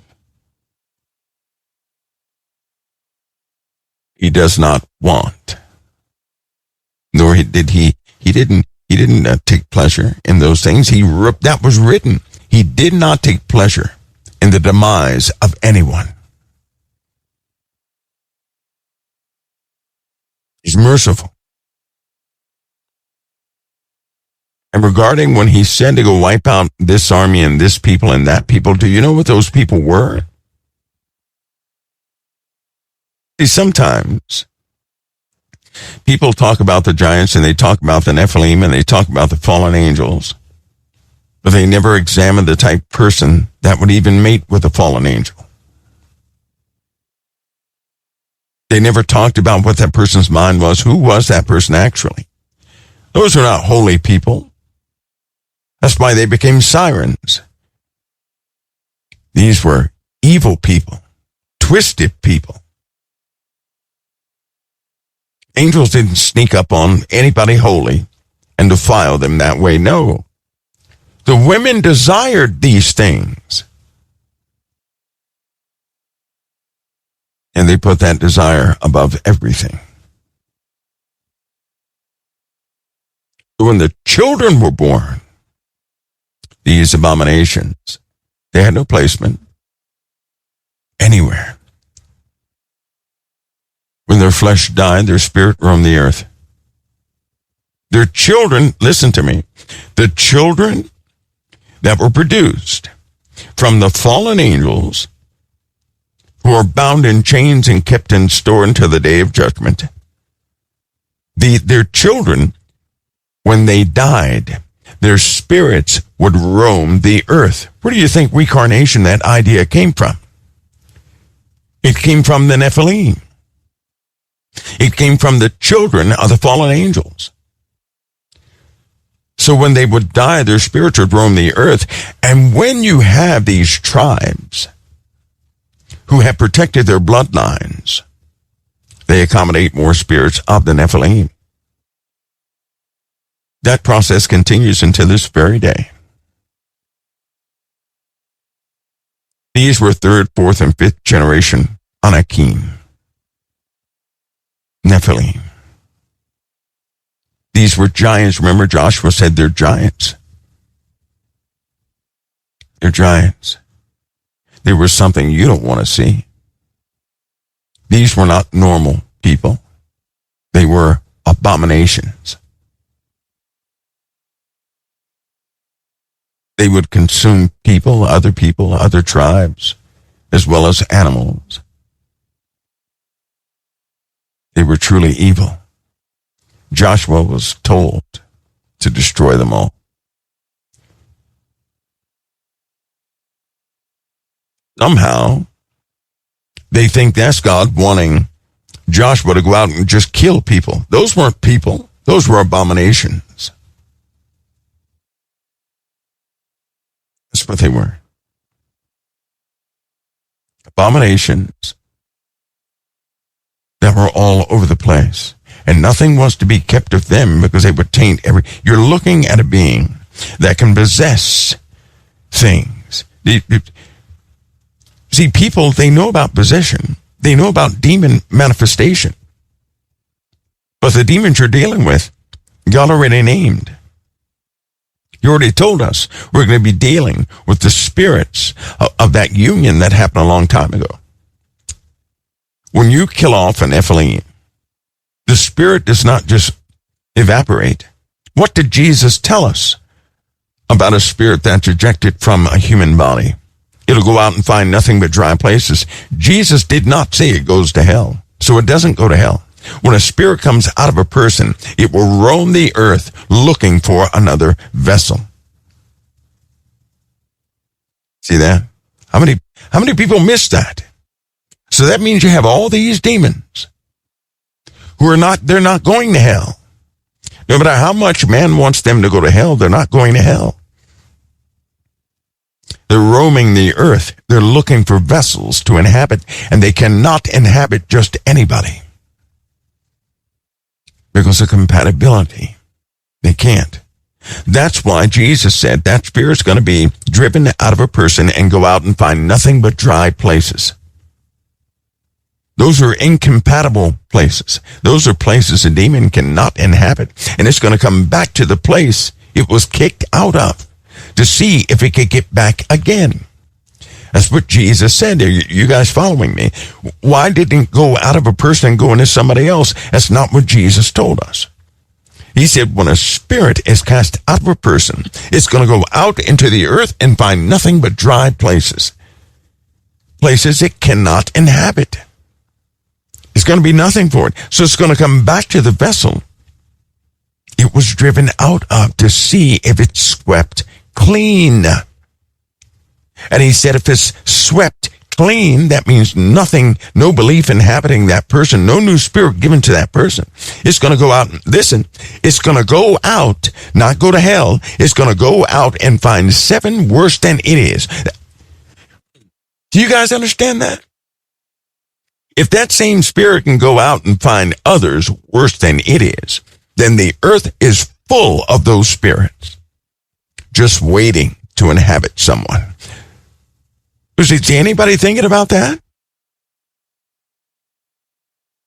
He does not want, nor did he didn't take pleasure in those things. That was written. He did not take pleasure in the demise of anyone. He's merciful. And regarding when he said to go wipe out this army and this people and that people, do you know what those people were? See, sometimes people talk about the giants and they talk about the Nephilim and they talk about the fallen angels, but they never examine the type of person that would even mate with a fallen angel. They never talked about what that person's mind was. Who was that person actually? Those are not holy people. That's why they became sirens. These were evil people, twisted people. Angels didn't sneak up on anybody holy and defile them that way. No. The women desired these things. And they put that desire above everything. When the children were born, these abominations, they had no placement anywhere. When their flesh died, their spirit roamed the earth. Their children, listen to me, the children that were produced from the fallen angels who are bound in chains and kept in store until the day of judgment, their children, when they died, their spirits would roam the earth. Where do you think reincarnation, that idea, came from? It came from the Nephilim. It came from the children of the fallen angels. So when they would die, their spirits would roam the earth. And when you have these tribes who have protected their bloodlines, they accommodate more spirits of the Nephilim. That process continues until this very day. These were third, fourth, and fifth generation Anakim, Nephilim. These were giants. Remember, Joshua said they're giants. They're giants. They were something you don't want to see. These were not normal people. They were abominations. They would consume people, other tribes, as well as animals. They were truly evil. Joshua was told to destroy them all. Somehow, they think that's God wanting Joshua to go out and just kill people. Those weren't people. Those were abominations. That's what they were. Abominations that were all over the place. And nothing was to be kept of them because they would taint every... You're looking at a being that can possess things. See, people, they know about possession. They know about demon manifestation. But the demons you're dealing with, God already named. You already told us we're going to be dealing with the spirits of that union that happened a long time ago. When you kill off an Nephilim, the spirit does not just evaporate. What did Jesus tell us about a spirit that's ejected from a human body? It'll go out and find nothing but dry places. Jesus did not say it goes to hell, so it doesn't go to hell. When a spirit comes out of a person, it will roam the earth looking for another vessel. See that? How many people miss that? So that means you have all these demons who they're not going to hell. No matter how much man wants them to go to hell, they're not going to hell. They're roaming the earth. They're looking for vessels to inhabit, and they cannot inhabit just anybody. Because of compatibility. They can't. That's why Jesus said that spirit's going to be driven out of a person and go out and find nothing but dry places. Those are incompatible places. Those are places a demon cannot inhabit. And it's going to come back to the place it was kicked out of to see if it could get back again. That's what Jesus said. Are you guys following me? Why didn't it go out of a person and go into somebody else? That's not what Jesus told us. He said when a spirit is cast out of a person, it's going to go out into the earth and find nothing but dry places. Places it cannot inhabit. It's going to be nothing for it. So it's going to come back to the vessel it was driven out of to see if it's swept clean. And he said if it's swept clean, that means nothing, no belief inhabiting that person, no new spirit given to that person. It's going to go out, listen, it's going to go out, not go to hell. It's going to go out and find 7 worse than it is. Do you guys understand that? If that same spirit can go out and find others worse than it is, then the earth is full of those spirits just waiting to inhabit someone. Is anybody thinking about that?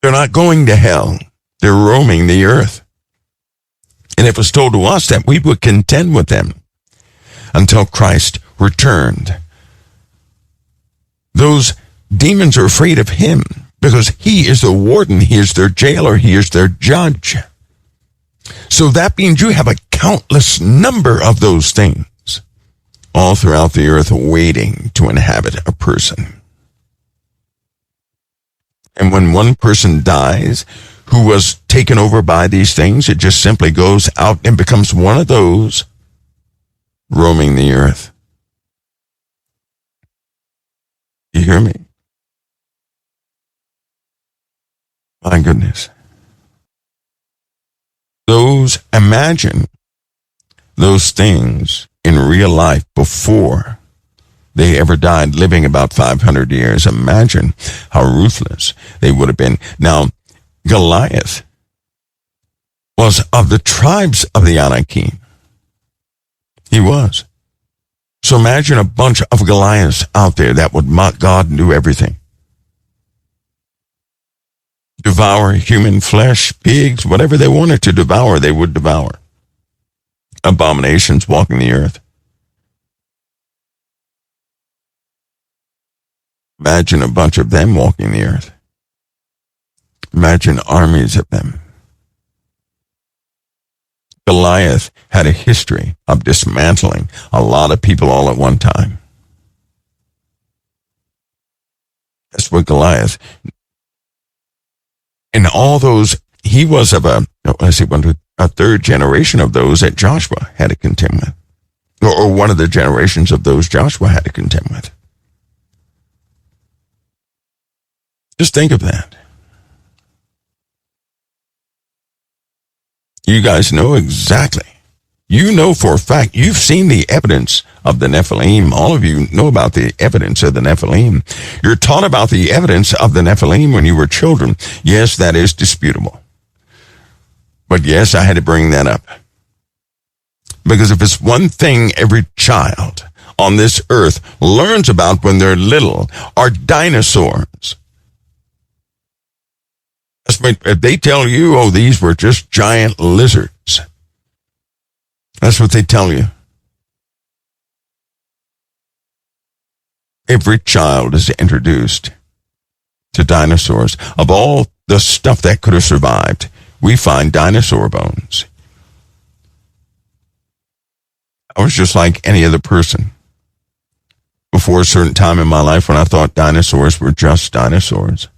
They're not going to hell. They're roaming the earth. And it was told to us that we would contend with them until Christ returned. Those demons are afraid of him because he is the warden, he is their jailer, he is their judge. So that means you have a countless number of those things all throughout the earth waiting to inhabit a person. And when one person dies who was taken over by these things, it just simply goes out and becomes one of those roaming the earth. You hear me? My goodness. Imagine those things in real life before they ever died, living about 500 years. Imagine how ruthless they would have been. Now, Goliath was of the tribes of the Anakim. He was. So imagine a bunch of Goliaths out there that would mock God and do everything. Devour human flesh, pigs, whatever they wanted to devour, they would devour. Abominations walking the earth. Imagine a bunch of them walking the earth. Imagine armies of them. Goliath had a history of dismantling a lot of people all at one time. That's what Goliath. And all those, he was of a third generation of those that Joshua had to contend with. Or one of the generations of those Joshua had to contend with. Just think of that. You guys know exactly. You know for a fact, you've seen the evidence of the Nephilim. All of you know about the evidence of the Nephilim. You're taught about the evidence of the Nephilim when you were children. Yes, that is disputable. But yes, I had to bring that up. Because if it's one thing every child on this earth learns about when they're little, are dinosaurs. If they tell you, oh, these were just giant lizards, that's what they tell you. Every child is introduced to dinosaurs. Of all the stuff that could have survived, we find dinosaur bones. I was just like any other person. Before a certain time in my life when I thought dinosaurs were just dinosaurs.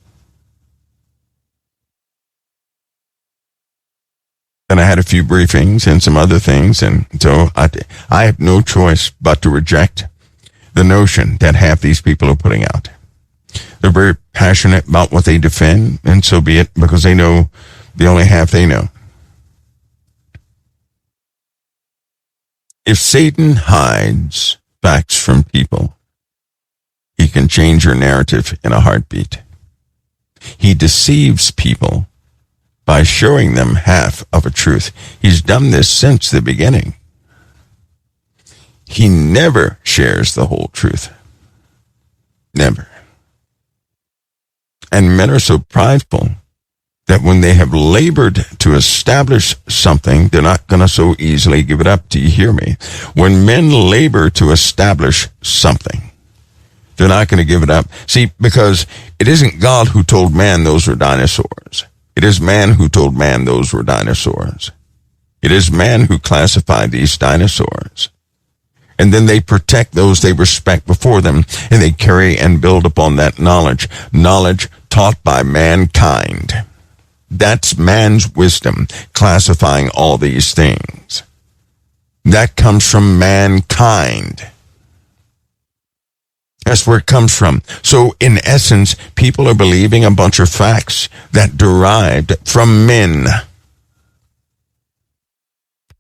Then I had a few briefings and some other things, and so I have no choice but to reject the notion that half these people are putting out. They're very passionate about what they defend, and so be it, because they know the only half they know. If Satan hides facts from people, he can change your narrative in a heartbeat. He deceives people by showing them half of a truth. He's done this since the beginning. He never shares the whole truth. Never. And men are so prideful that when they have labored to establish something, they're not going to so easily give it up. Do you hear me? When men labor to establish something, they're not going to give it up. See, because it isn't God who told man those were dinosaurs. It is man who told man those were dinosaurs. It is man who classified these dinosaurs. And then they protect those they respect before them, and they carry and build upon that knowledge. Knowledge taught by mankind. That's man's wisdom, classifying all these things. That comes from mankind. That's where it comes from. So, in essence, people are believing a bunch of facts that derived from men.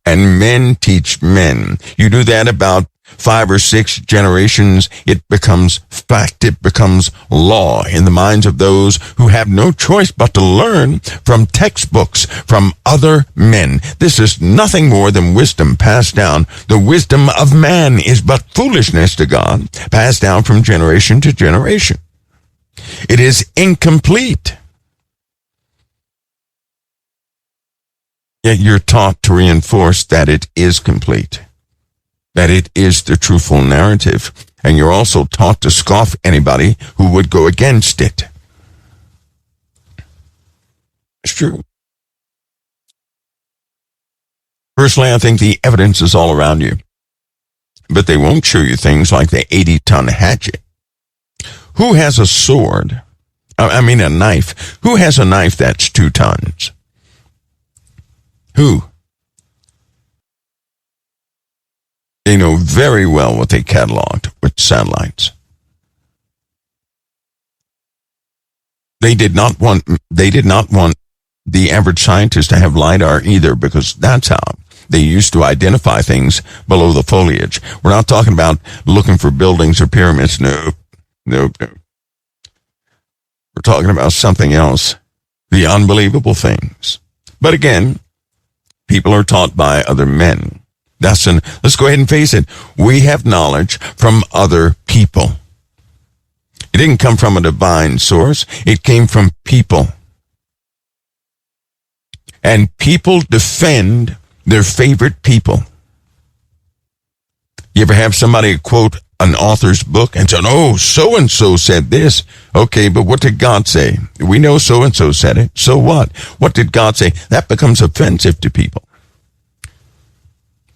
And men teach men. You do that about 5 or 6 generations, it becomes fact, it becomes law in the minds of those who have no choice but to learn from textbooks, from other men. This is nothing more than wisdom passed down. The wisdom of man is but foolishness to God, passed down from generation to generation. It is incomplete. Yet you're taught to reinforce that it is complete, that it is the truthful narrative, and you're also taught to scoff anybody who would go against it. It's true. Personally, I think the evidence is all around you, but they won't show you things like the 80-ton hatchet. Who has a sword? A knife. Who has a knife that's 2 tons? Who? They know very well what they cataloged with satellites. They did not want the average scientist to have LiDAR either, because that's how they used to identify things below the foliage. We're not talking about looking for buildings or pyramids. No. We're talking about something else. The unbelievable things. But again, people are taught by other men. Let's go ahead and face it. We have knowledge from other people. It didn't come from a divine source. It came from people. And people defend their favorite people. You ever have somebody quote an author's book and say, oh, so-and-so said this. Okay, but what did God say? We know so-and-so said it. So what? What did God say? That becomes offensive to people,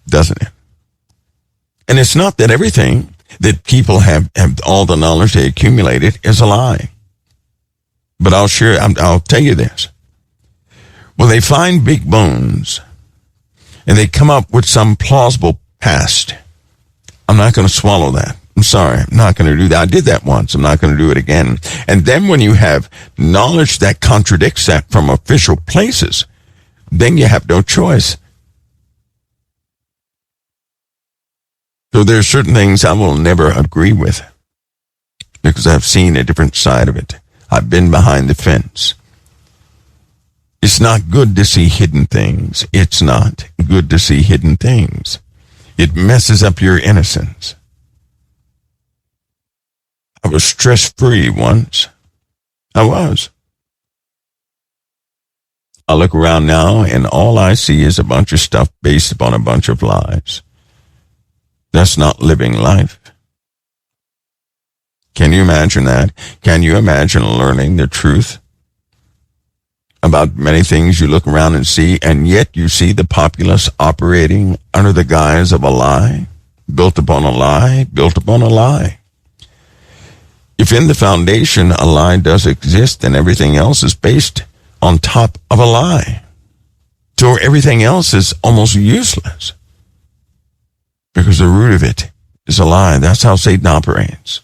doesn't it? And it's not that everything that people have all the knowledge they accumulated is a lie. But I'll tell you this. When they find big bones and they come up with some plausible past, I'm not going to swallow that. I'm sorry. I'm not going to do that. I did that once. I'm not going to do it again. And then when you have knowledge that contradicts that from official places, then you have no choice. So there are certain things I will never agree with because I've seen a different side of it. I've been behind the fence. It's not good to see hidden things. It's not good to see hidden things. It messes up your innocence. I was stress-free once. I was. I look around now and all I see is a bunch of stuff based upon a bunch of lies. That's not living life. Can you imagine that? Can you imagine learning the truth about many things you look around and see, and yet you see the populace operating under the guise of a lie? built upon a lie, built upon a lie. If in the foundation a lie does exist, then everything else is based on top of a lie. So everything else is almost useless because the root of it is a lie. That's how Satan operates.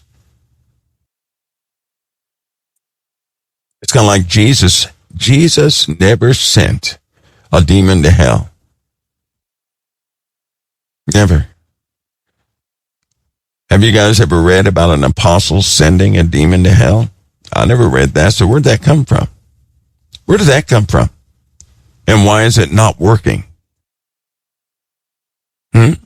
It's kind of like Jesus. Jesus never sent a demon to hell. Never. Have you guys ever read about an apostle sending a demon to hell? I never read that. So where'd that come from? Where did that come from? And why is it not working? And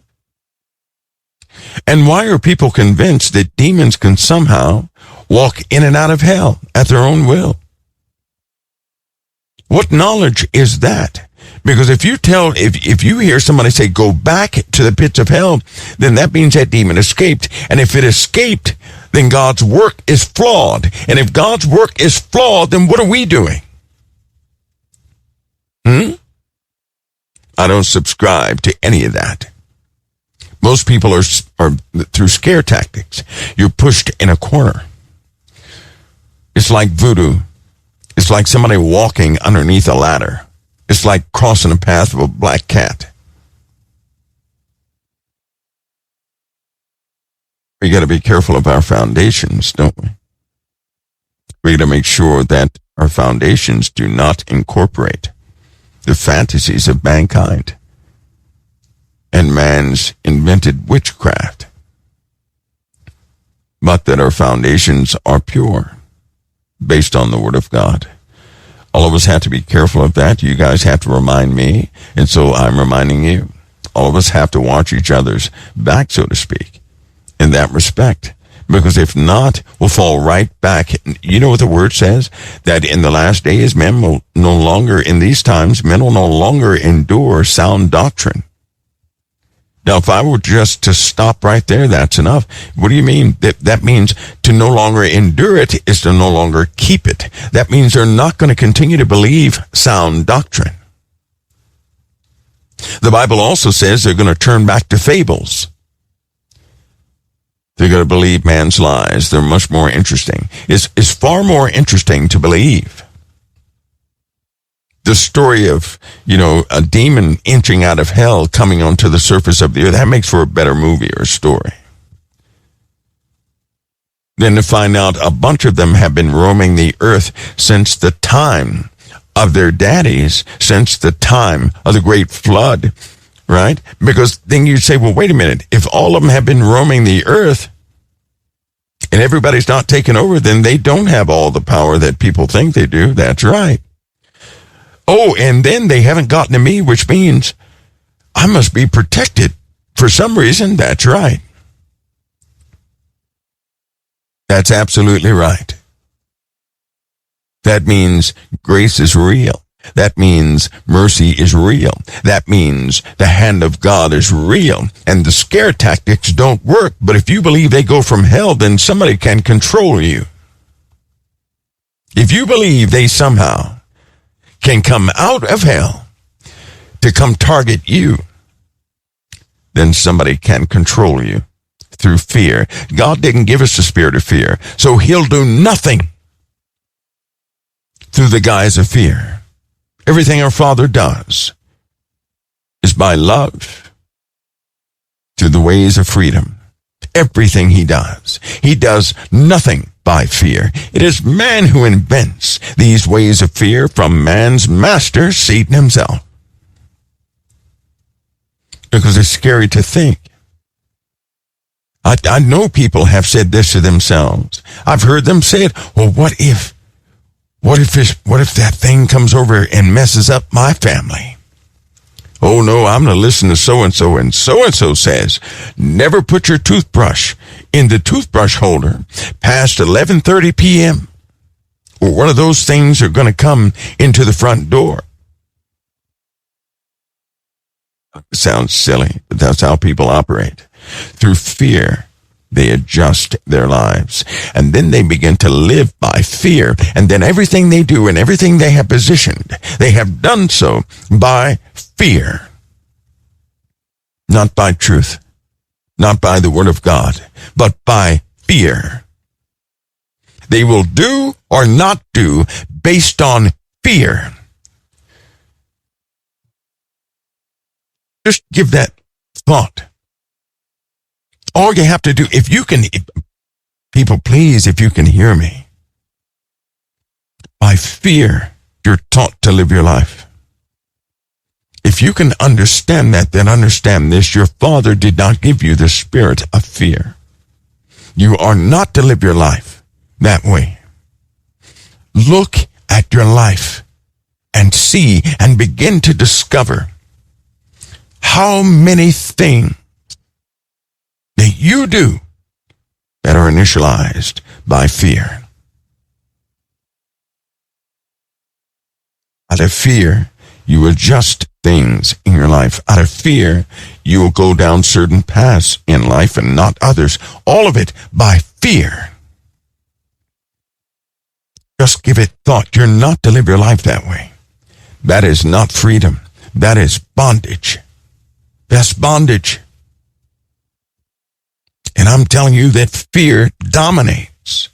why are people convinced that demons can somehow walk in and out of hell at their own will? What knowledge is that? Because if you hear somebody say, go back to the pits of hell, then that means that demon escaped. And if it escaped, then God's work is flawed. And if God's work is flawed, then what are we doing? I don't subscribe to any of that. Most people are through scare tactics. You're pushed in a corner. It's like voodoo. It's like somebody walking underneath a ladder. It's like crossing the path of a black cat. We got to be careful of our foundations, don't we? We got to make sure that our foundations do not incorporate the fantasies of mankind and man's invented witchcraft, but that our foundations are pure, based on the Word of God. All of us have to be careful of that. You guys have to remind me, and so I'm reminding you. All of us have to watch each other's back, so to speak, in that respect. Because if not, we'll fall right back. You know what the Word says? That in the last days, men will no longer endure sound doctrine. Now, if I were just to stop right there, that's enough. What do you mean? That means to no longer endure it is to no longer keep it. That means they're not going to continue to believe sound doctrine. The Bible also says they're going to turn back to fables. They're going to believe man's lies. They're much more interesting. It's far more interesting to believe the story of, a demon inching out of hell coming onto the surface of the earth. That makes for a better movie or story. Then to find out a bunch of them have been roaming the earth since the time of their daddies, since the time of the great flood, right? Because then you say, well, wait a minute. If all of them have been roaming the earth and everybody's not taken over, then they don't have all the power that people think they do. That's right. Oh, and then they haven't gotten to me, which means I must be protected for some reason. That's right. That's absolutely right. That means grace is real. That means mercy is real. That means the hand of God is real. And the scare tactics don't work. But if you believe they go from hell, then somebody can control you. If you believe they somehow can come out of hell to come target you, then somebody can control you through fear. God didn't give us the spirit of fear, so he'll do nothing through the guise of fear. Everything our Father does is by love, through the ways of freedom. Everything he does nothing by fear. It is man who invents these ways of fear from man's master, Satan himself. Because it's scary to think. I know people have said this to themselves. I've heard them say it. Well, what if that thing comes over and messes up my family? Oh no, I'm going to listen to so-and-so, and so-and-so says, never put your toothbrush in the toothbrush holder past 11:30 p.m. or one of those things are going to come into the front door. It sounds silly, but that's how people operate. Through fear, they adjust their lives, and then they begin to live by fear, and then everything they do and everything they have positioned, they have done so by fear, not by truth. not by the word of God, but by fear. They will do or not do based on fear. Just give that thought. All you have to do, people, please, if you can hear me, by fear, you're taught to live your life. If you can understand that, then understand this. Your Father did not give you the spirit of fear. You are not to live your life that way. Look at your life and see and begin to discover how many things that you do that are initialized by fear. Out of fear, you adjust things in your life. Out of fear, you will go down certain paths in life and not others. All of it by fear. Just give it thought. You're not to live your life that way. That is not freedom. That is bondage. That's bondage. And I'm telling you that fear dominates.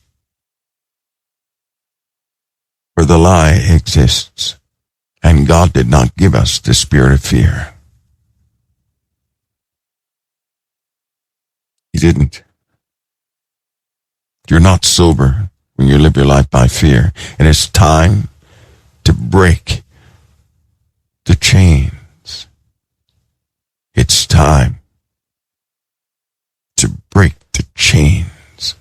For the lie exists. And God did not give us the spirit of fear. He didn't. You're not sober when you live your life by fear. And it's time to break the chains. It's time to break the chains.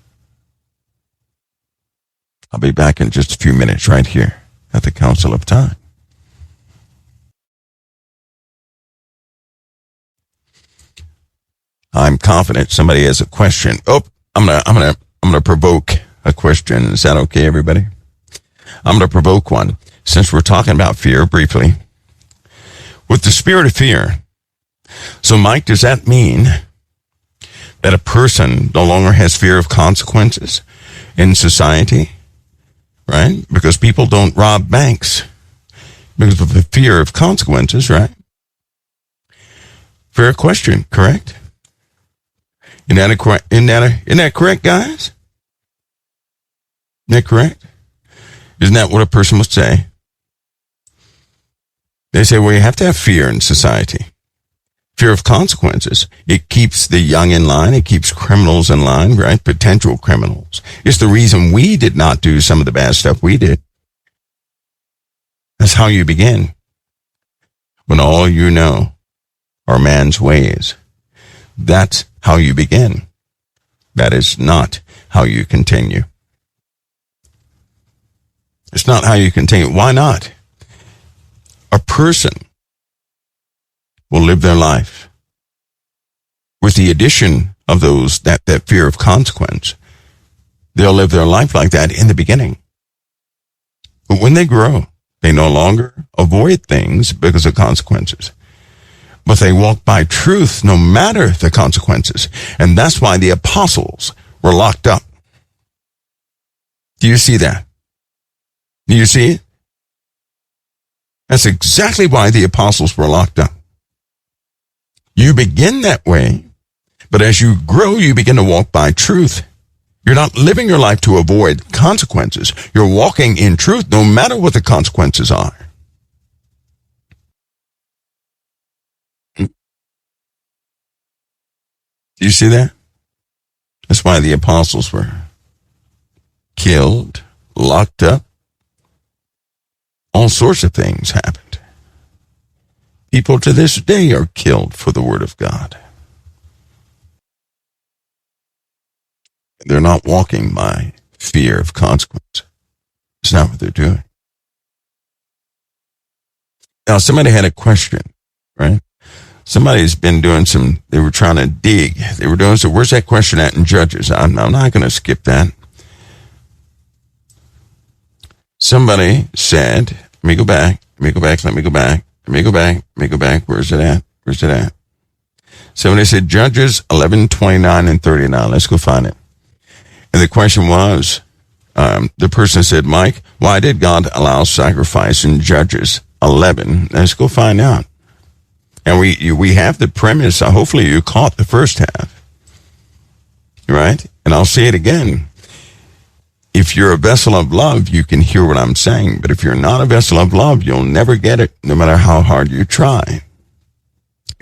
I'll be back in just a few minutes right here at the Council of Time. I'm confident somebody has a question. Oh, I'm gonna provoke a question. Is that okay, everybody? I'm gonna provoke one. Since we're talking about fear briefly, with the spirit of fear. So, Mike, does that mean that a person no longer has fear of consequences in society? Right? Because people don't rob banks because of the fear of consequences, right? Fair question, correct? Isn't that correct, guys? Isn't that correct? Isn't that what a person would say? They say, well, you have to have fear in society. Fear of consequences. It keeps the young in line. It keeps criminals in line, right? Potential criminals. It's the reason we did not do some of the bad stuff we did. That's how you begin. When all you know are man's ways. That's how you begin. That is not how you continue. It's not how you continue. Why not? A person will live their life with the addition of those that fear of consequence. They'll live their life like that in the beginning. But when they grow, they no longer avoid things because of consequences. But they walk by truth no matter the consequences. And that's why the apostles were locked up. Do you see that? Do you see it? That's exactly why the apostles were locked up. You begin that way, but as you grow, you begin to walk by truth. You're not living your life to avoid consequences. You're walking in truth no matter what the consequences are. Do you see that? That's why the apostles were killed, locked up. All sorts of things happened. People to this day are killed for the word of God. They're not walking by fear of consequence. It's not what they're doing. Now, somebody had a question, right? Somebody's been doing they were trying to dig. They were doing, so where's that question at in Judges? I'm not going to skip that. Somebody said, let me go back. Where's it at? Somebody said Judges 11, 29, and 39. Let's go find it. And the question was, the person said, Mike, why did God allow sacrifice in Judges 11? Let's go find out. And we have the premise. Hopefully you caught the first half. right? And I'll say it again. If you're a vessel of love, you can hear what I'm saying. But if you're not a vessel of love, you'll never get it, no matter how hard you try.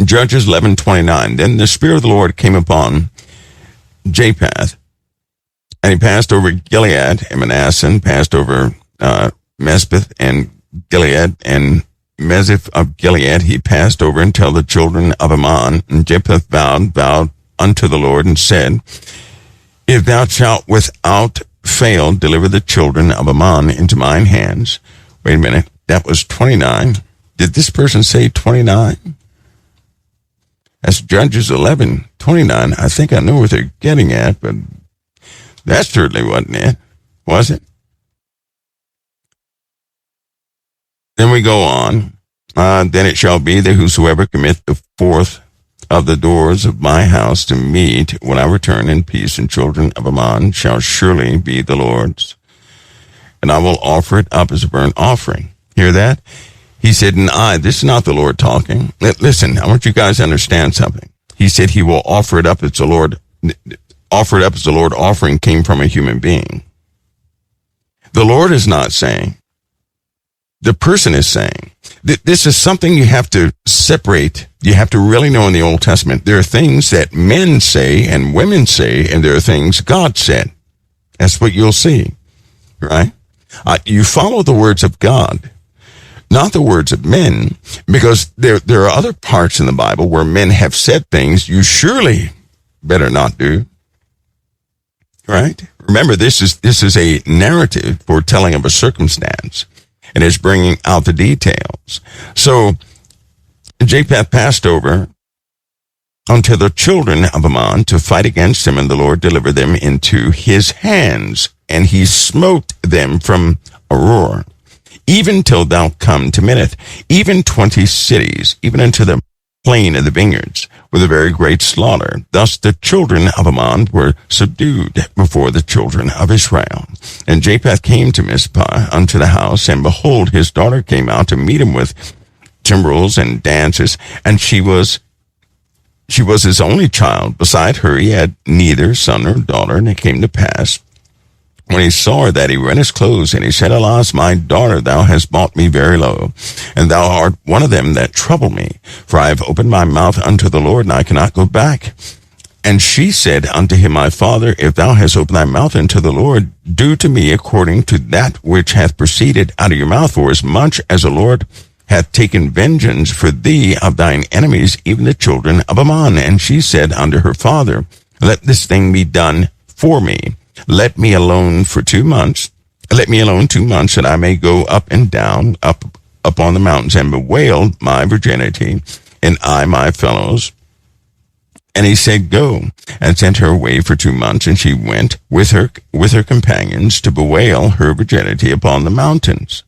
Judges 11:29. Then the Spirit of the Lord came upon Japheth, and he passed over Gilead and Manasseh, and passed over Mespeth and Gilead, and Meziph of Gilead he passed over until the children of Ammon. And Japheth vowed unto the Lord and said, if thou shalt without fail deliver the children of Ammon into mine hands. Wait a minute, that was 29. Did this person say 29? That's Judges 11:29. I think I know what they're getting at, but that certainly wasn't it, was it? Then we go on. Then it shall be that whosoever commit the fourth of the doors of my house to me when I return in peace, and children of Ammon shall surely be the Lord's, and I will offer it up as a burnt offering. Hear that? He said, this is not the Lord talking. Listen, I want you guys to understand something. He said he will offer it up as the Lord, offering came from a human being. The Lord is not saying. The person is saying. This is something you have to separate. You have to really know in the Old Testament. There are things that men say and women say, and there are things God said. That's what you'll see, right? You follow the words of God, not the words of men, because there are other parts in the Bible where men have said things you surely better not do, right? Remember, this is a narrative foretelling of a circumstance, and is bringing out the details. So Japheth passed over unto the children of Ammon to fight against him, and the Lord delivered them into his hands, and he smote them from Aroer, even till thou come to Minnith, even 20 cities, even unto the plain of the vineyards, with a very great slaughter. Thus the children of Ammon were subdued before the children of Israel. And Japheth came to Mizpah unto the house, and behold, his daughter came out to meet him with timbrels and dances, and she was his only child. Beside her he had neither son nor daughter. And it came to pass, when he saw her, that he rent his clothes, and he said, Alas, my daughter, thou hast bought me very low, and thou art one of them that trouble me. For I have opened my mouth unto the Lord, and I cannot go back. And she said unto him, My father, if thou hast opened thy mouth unto the Lord, do to me according to that which hath proceeded out of your mouth, for as much as the Lord hath taken vengeance for thee of thine enemies, even the children of Ammon. And she said unto her father, Let this thing be done for me. Let me alone for 2 months. Let me alone 2 months, that I may go up and down, up on the mountains, and bewail my virginity, and I my fellows. And he said, Go, and sent her away for 2 months, and she went with her companions to bewail her virginity upon the mountains.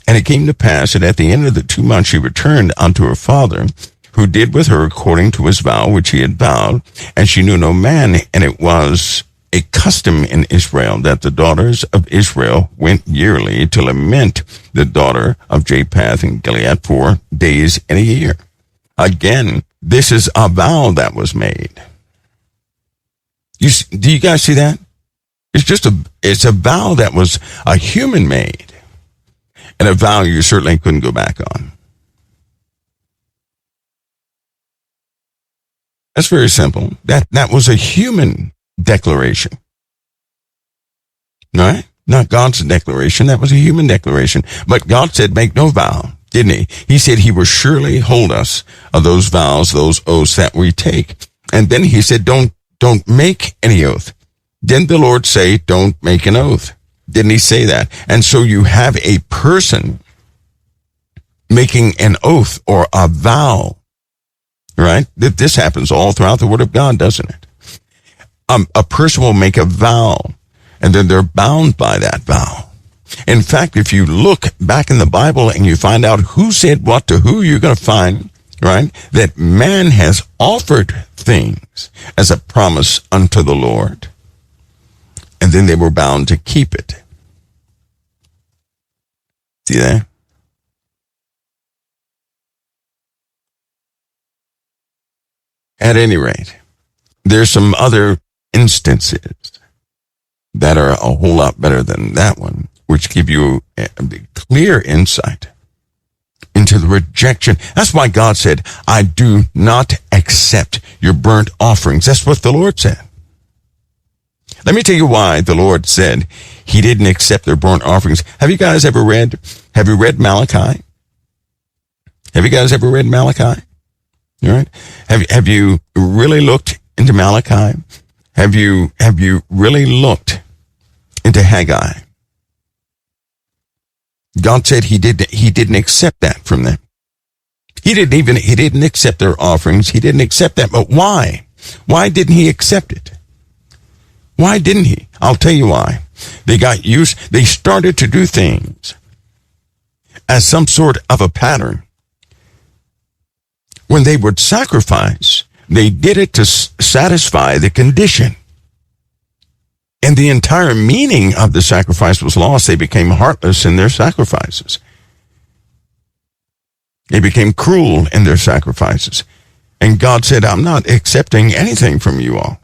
And it came to pass that at the end of the 2 months she returned unto her father, who did with her according to his vow which he had vowed, and she knew no man. And it was a custom in Israel that the daughters of Israel went yearly to lament the daughter of Japheth in Gilead 4 days in a year. Again, this is a vow that was made. Do you guys see that? It's a vow that was a human made, and a vow you certainly couldn't go back on. That's very simple. That was a human declaration. Right? Not God's declaration. That was a human declaration. But God said, make no vow, didn't he? He said he will surely hold us of those vows, those oaths that we take. And then he said, don't make any oath. Didn't the Lord say, don't make an oath? Didn't he say that? And so you have a person making an oath or a vow. Right? This happens all throughout the Word of God, doesn't it? A person will make a vow, and then they're bound by that vow. In fact, if you look back in the Bible and you find out who said what to who, you're going to find, right, that man has offered things as a promise unto the Lord, and then they were bound to keep it. See that? At any rate, There's some other instances that are a whole lot better than that one, which give you a clear insight into the rejection. That's why God said, I do not accept your burnt offerings. That's what the Lord said. Let me tell you why the Lord said he didn't accept their burnt offerings. Have you guys ever read Malachi? Have you guys ever read Malachi? All right. Have you really looked into Malachi? Have you really looked into Haggai? God said he didn't accept that from them. He didn't accept their offerings. He didn't accept that. But why? Why didn't he accept it? Why didn't he? I'll tell you why. They started to do things as some sort of a pattern. When they would sacrifice, they did it to satisfy the condition. And the entire meaning of the sacrifice was lost. They became heartless in their sacrifices. They became cruel in their sacrifices. And God said, I'm not accepting anything from you all.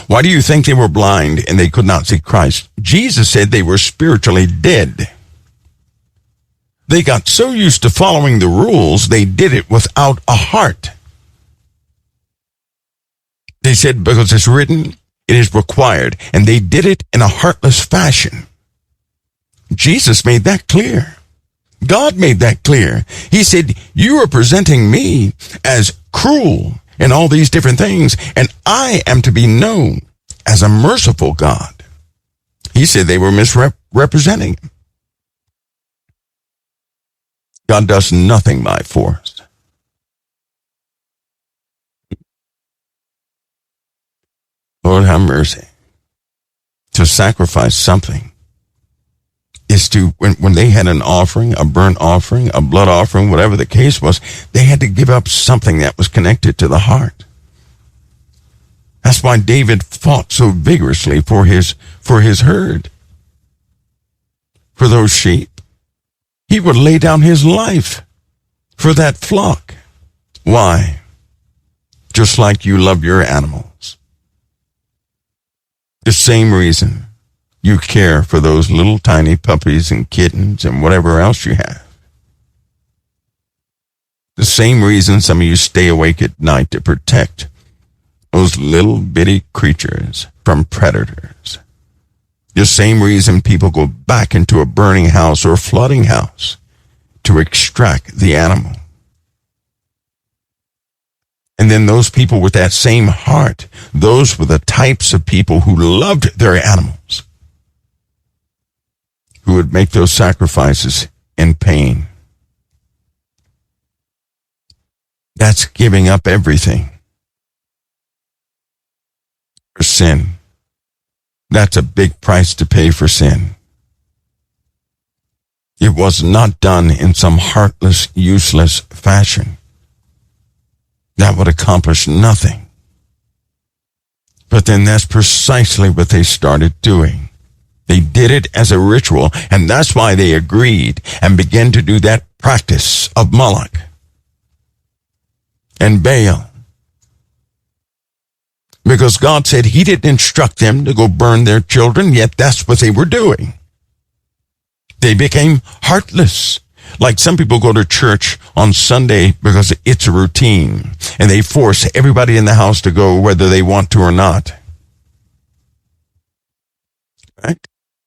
Why do you think they were blind and they could not see Christ? Jesus said they were spiritually dead. They got so used to following the rules, they did it without a heart. They said, because it's written, it is required. And they did it in a heartless fashion. Jesus made that clear. God made that clear. He said, you are presenting me as cruel and all these different things, and I am to be known as a merciful God. He said they were misrepresenting him. God does nothing by force. Lord have mercy. To sacrifice something is to, when they had an offering, a burnt offering, a blood offering, whatever the case was, they had to give up something that was connected to the heart. That's why David fought so vigorously for his herd, for those sheep. He would lay down his life for that flock. Why? Just like you love your animals. The same reason you care for those little tiny puppies and kittens and whatever else you have. The same reason some of you stay awake at night to protect those little bitty creatures from predators. The same reason people go back into a burning house or a flooding house to extract the animal. And then those people with that same heart, those were the types of people who loved their animals, who would make those sacrifices in pain. That's giving up everything for sin. That's a big price to pay for sin. It was not done in some heartless, useless fashion. That would accomplish nothing. But then that's precisely what they started doing. They did it as a ritual, and that's why they agreed and began to do that practice of Moloch and Baal. Because God said he didn't instruct them to go burn their children, yet that's what they were doing. They became heartless. Like some people go to church on Sunday because it's a routine, and they force everybody in the house to go whether they want to or not. Right?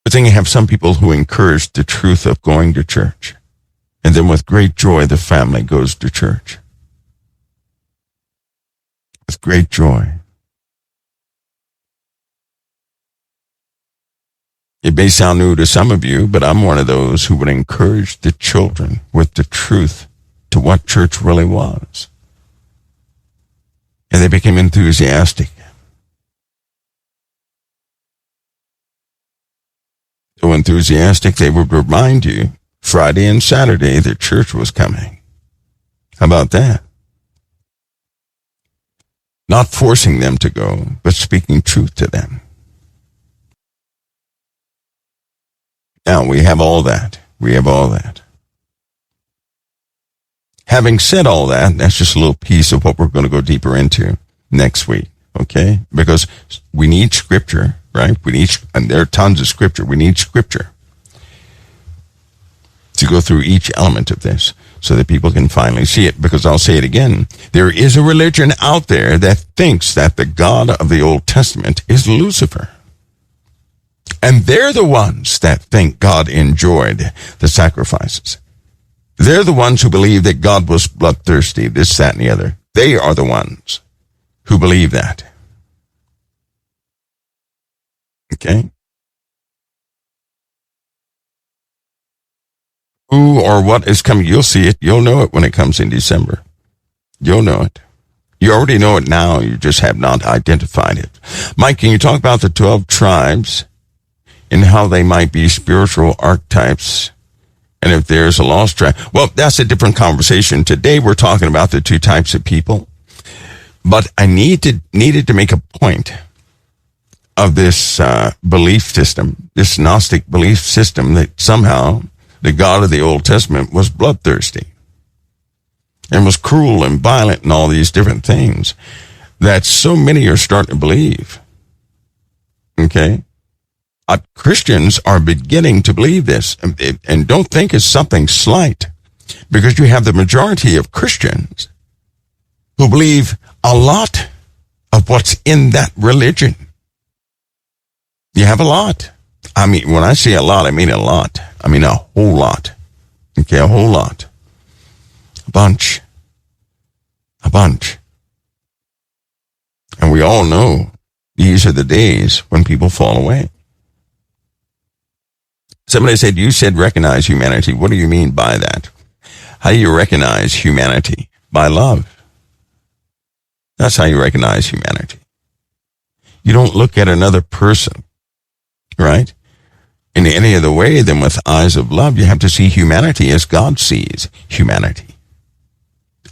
But then you have some people who encourage the truth of going to church. And then with great joy, the family goes to church. With great joy. It may sound new to some of you, but I'm one of those who would encourage the children with the truth to what church really was. And they became enthusiastic. So enthusiastic, they would remind you Friday and Saturday that church was coming. How about that? Not forcing them to go, but speaking truth to them. Now, we have all that. We have all that. Having said all that, that's just a little piece of what we're going to go deeper into. next week, okay? Because we need scripture, right? And there are tons of scripture. We need scripture to go through each element of this so that people can finally see it. Because I'll say it again, there is a religion out there that thinks that the God of the Old Testament is Lucifer. And they're the ones that think God enjoyed the sacrifices. They're the ones who believe that God was bloodthirsty, this, that, and the other. They are the ones who believe that. Okay? Who or what is coming, you'll see it. You'll know it when it comes in December. You'll know it. You already know it now. You just have not identified it. Mike, can you talk about the 12 tribes and how they might be spiritual archetypes? And if there's a lost tribe, well, that's a different conversation. Today we're talking about the two types of people. But I needed to make a point of this belief system, this Gnostic belief system, that somehow the God of the Old Testament was bloodthirsty and was cruel and violent and all these different things that so many are starting to believe. Okay? Christians are beginning to believe this, and don't think it's something slight, because you have the majority of Christians who believe a lot of what's in that religion. You have a lot. I mean, when I say a lot, I mean a lot. I mean a whole lot. Okay, a whole lot. A bunch. And we all know these are the days when people fall away. Somebody said, you said recognize humanity. What do you mean by that? How do you recognize humanity? By love. That's how you recognize humanity. You don't look at another person, right, in any other way than with eyes of love. You have to see humanity as God sees humanity.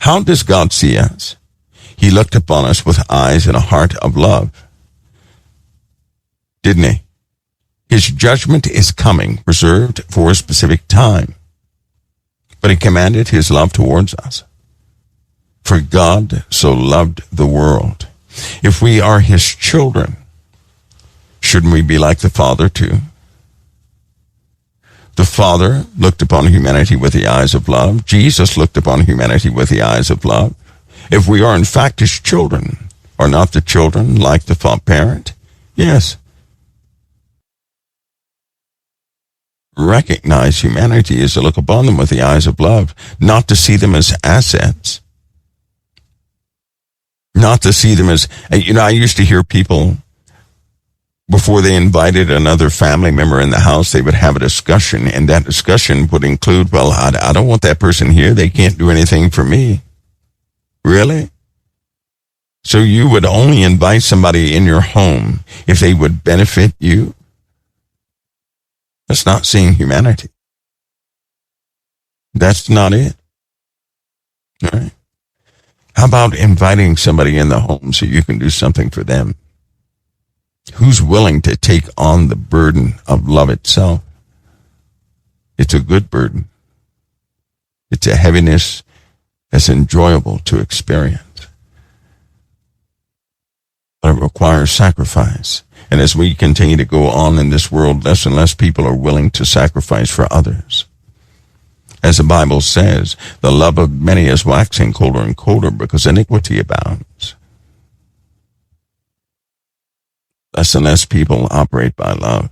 How does God see us? He looked upon us with eyes and a heart of love, didn't he? His judgment is coming, reserved for a specific time. But he commanded his love towards us. For God so loved the world. If we are his children, shouldn't we be like the Father too? The Father looked upon humanity with the eyes of love. Jesus looked upon humanity with the eyes of love. If we are in fact his children, are not the children like the parent? Yes. Recognize humanity is to look upon them with the eyes of love, not to see them as assets. Not to see them as, I used to hear people, before they invited another family member in the house, they would have a discussion, and that discussion would include, well, I don't want that person here. They can't do anything for me. Really? So you would only invite somebody in your home if they would benefit you? That's not seeing humanity. That's not it. All right. How about inviting somebody in the home so you can do something for them? Who's willing to take on the burden of love itself? It's a good burden. It's a heaviness that's enjoyable to experience. But it requires sacrifice. And as we continue to go on in this world, less and less people are willing to sacrifice for others. As the Bible says, the love of many is waxing colder and colder because iniquity abounds. Less and less people operate by love.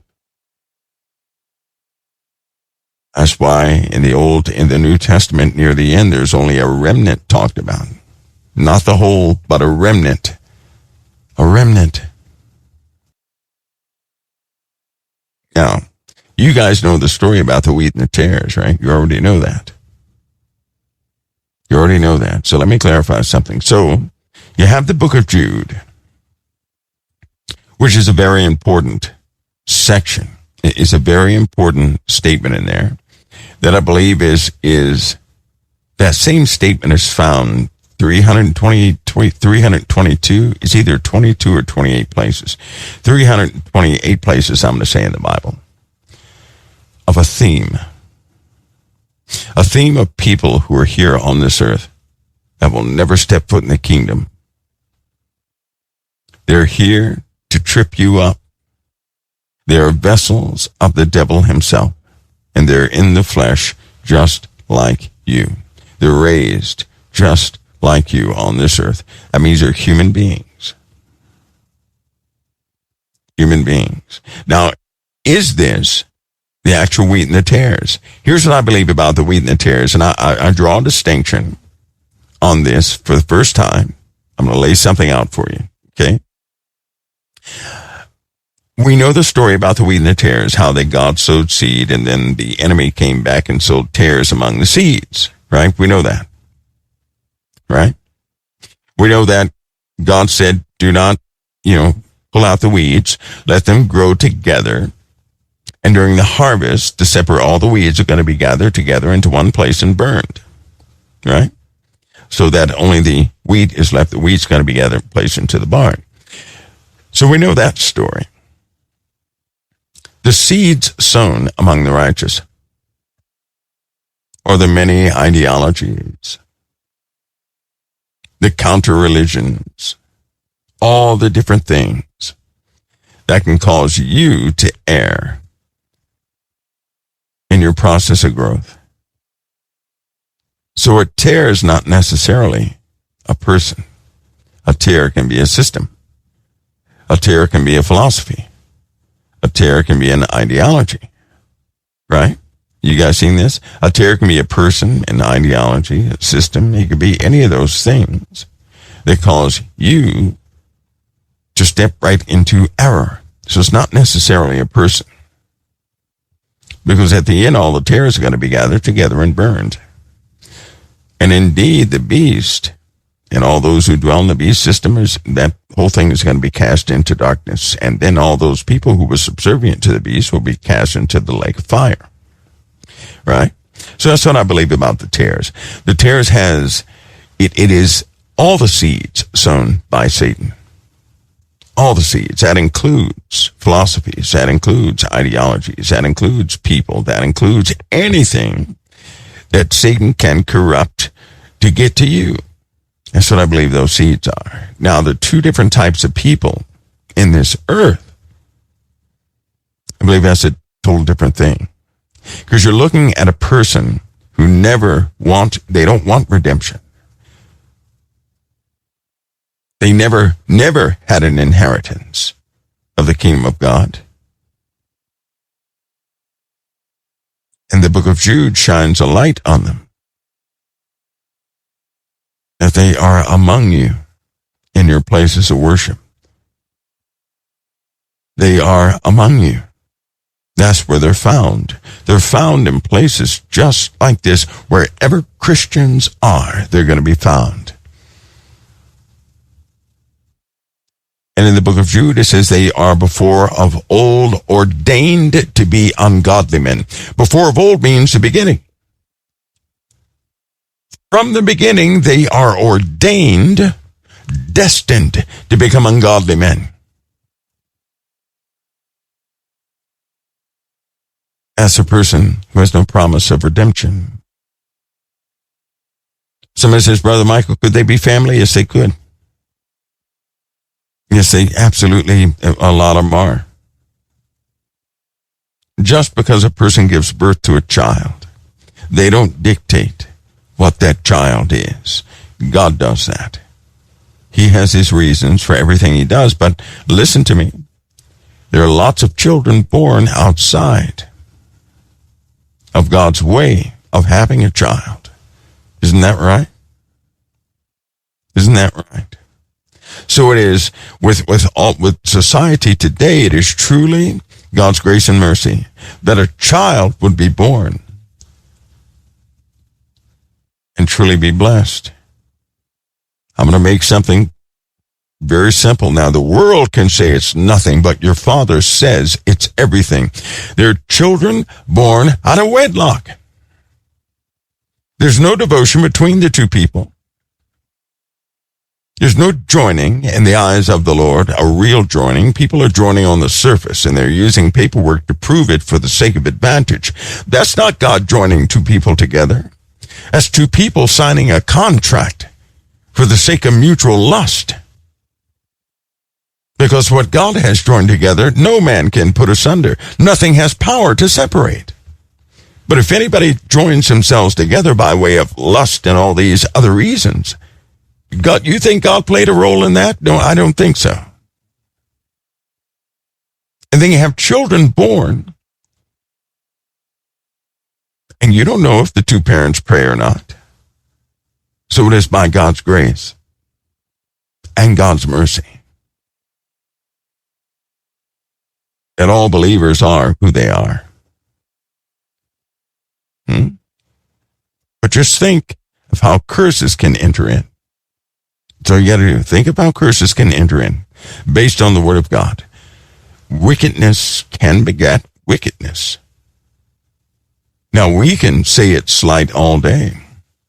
That's why in the New Testament, near the end, there's only a remnant talked about. Not the whole, but a remnant. A remnant. Now, you guys know the story about the wheat and the tares, right? You already know that. You already know that. So let me clarify something. So you have the book of Jude, which is a very important section. It's a very important statement in there that I believe is that same statement is found 322, it's either 22 or 28 places. 328 places, I'm going to say, in the Bible, of a theme of people who are here on this earth that will never step foot in the kingdom They're here to trip you up. They are vessels of the devil himself, and they're in the flesh just like you. They're raised just like you on this earth. That means they're human beings. Human beings. Now, is this the actual wheat and the tares? Here's what I believe about the wheat and the tares, and I draw a distinction on this for the first time. I'm going to lay something out for you, okay? We know the story about the wheat and the tares, how that God sowed seed, and then the enemy came back and sowed tares among the seeds, right? We know that, right? We know that God said, do not, pull out the weeds, let them grow together. And during the harvest, to separate all the weeds are going to be gathered together into one place and burned, right? So that only the wheat is left. The wheat's going to be gathered and placed into the barn. So we know that story. The seeds sown among the righteous, or the many ideologies, the counter-religions, all the different things that can cause you to err in your process of growth. So a tare is not necessarily a person. A tare can be a system. A tare can be a philosophy. A tare can be an ideology, right? You guys seen this? A tare can be a person, an ideology, a system. It could be any of those things that cause you to step right into error. So it's not necessarily a person. Because at the end, all the tares are going to be gathered together and burned. And indeed, the beast and all those who dwell in the beast system, that whole thing is going to be cast into darkness. And then all those people who were subservient to the beast will be cast into the lake of fire. Right? So that's what I believe about the tares. The tares it is all the seeds sown by Satan. All the seeds. That includes philosophies. That includes ideologies. That includes people. That includes anything that Satan can corrupt to get to you. That's what I believe those seeds are. Now, the two different types of people in this earth, I believe that's a total different thing. Because you're looking at a person who they don't want redemption. They never had an inheritance of the kingdom of God. And the book of Jude shines a light on them. That they are among you in your places of worship. They are among you. That's where they're found. They're found in places just like this. Wherever Christians are, they're going to be found. And in the book of Jude, it says they are before of old ordained to be ungodly men. Before of old means the beginning. From the beginning, they are ordained, destined to become ungodly men. As a person who has no promise of redemption. Somebody says, Brother Michael, could they be family? Yes, they could. Yes, they absolutely, a lot of them are. Just because a person gives birth to a child, they don't dictate what that child is. God does that. He has his reasons for everything he does, but listen to me. There are lots of children born outside of God's way of having a child. Isn't that right? Isn't that right? So it is with society today, it is truly God's grace and mercy that a child would be born and truly be blessed. I'm going to make something very simple. Now, the world can say it's nothing, but your Father says it's everything. There are children born out of wedlock. There's no devotion between the two people. There's no joining in the eyes of the Lord, a real joining. People are joining on the surface, and they're using paperwork to prove it for the sake of advantage. That's not God joining two people together. That's two people signing a contract for the sake of mutual lust. Because what God has joined together, no man can put asunder. Nothing has power to separate. But if anybody joins themselves together by way of lust and all these other reasons, God, you think God played a role in that? No, I don't think so. And then you have children born, and you don't know if the two parents pray or not. So it is by God's grace and God's mercy that all believers are who they are. But just think of how curses can enter in. So you got to think of how curses can enter in based on the Word of God. Wickedness can beget wickedness. Now we can say it's slight all day.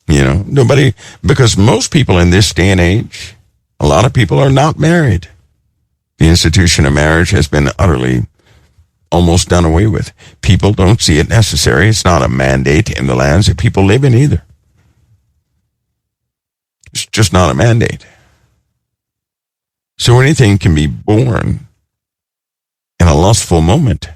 Nobody, because most people in this day and age, a lot of people are not married. The institution of marriage has been utterly almost done away with. People don't see it necessary. It's not a mandate in the lands that people live in either. It's just not a mandate. So anything can be born in a lustful moment.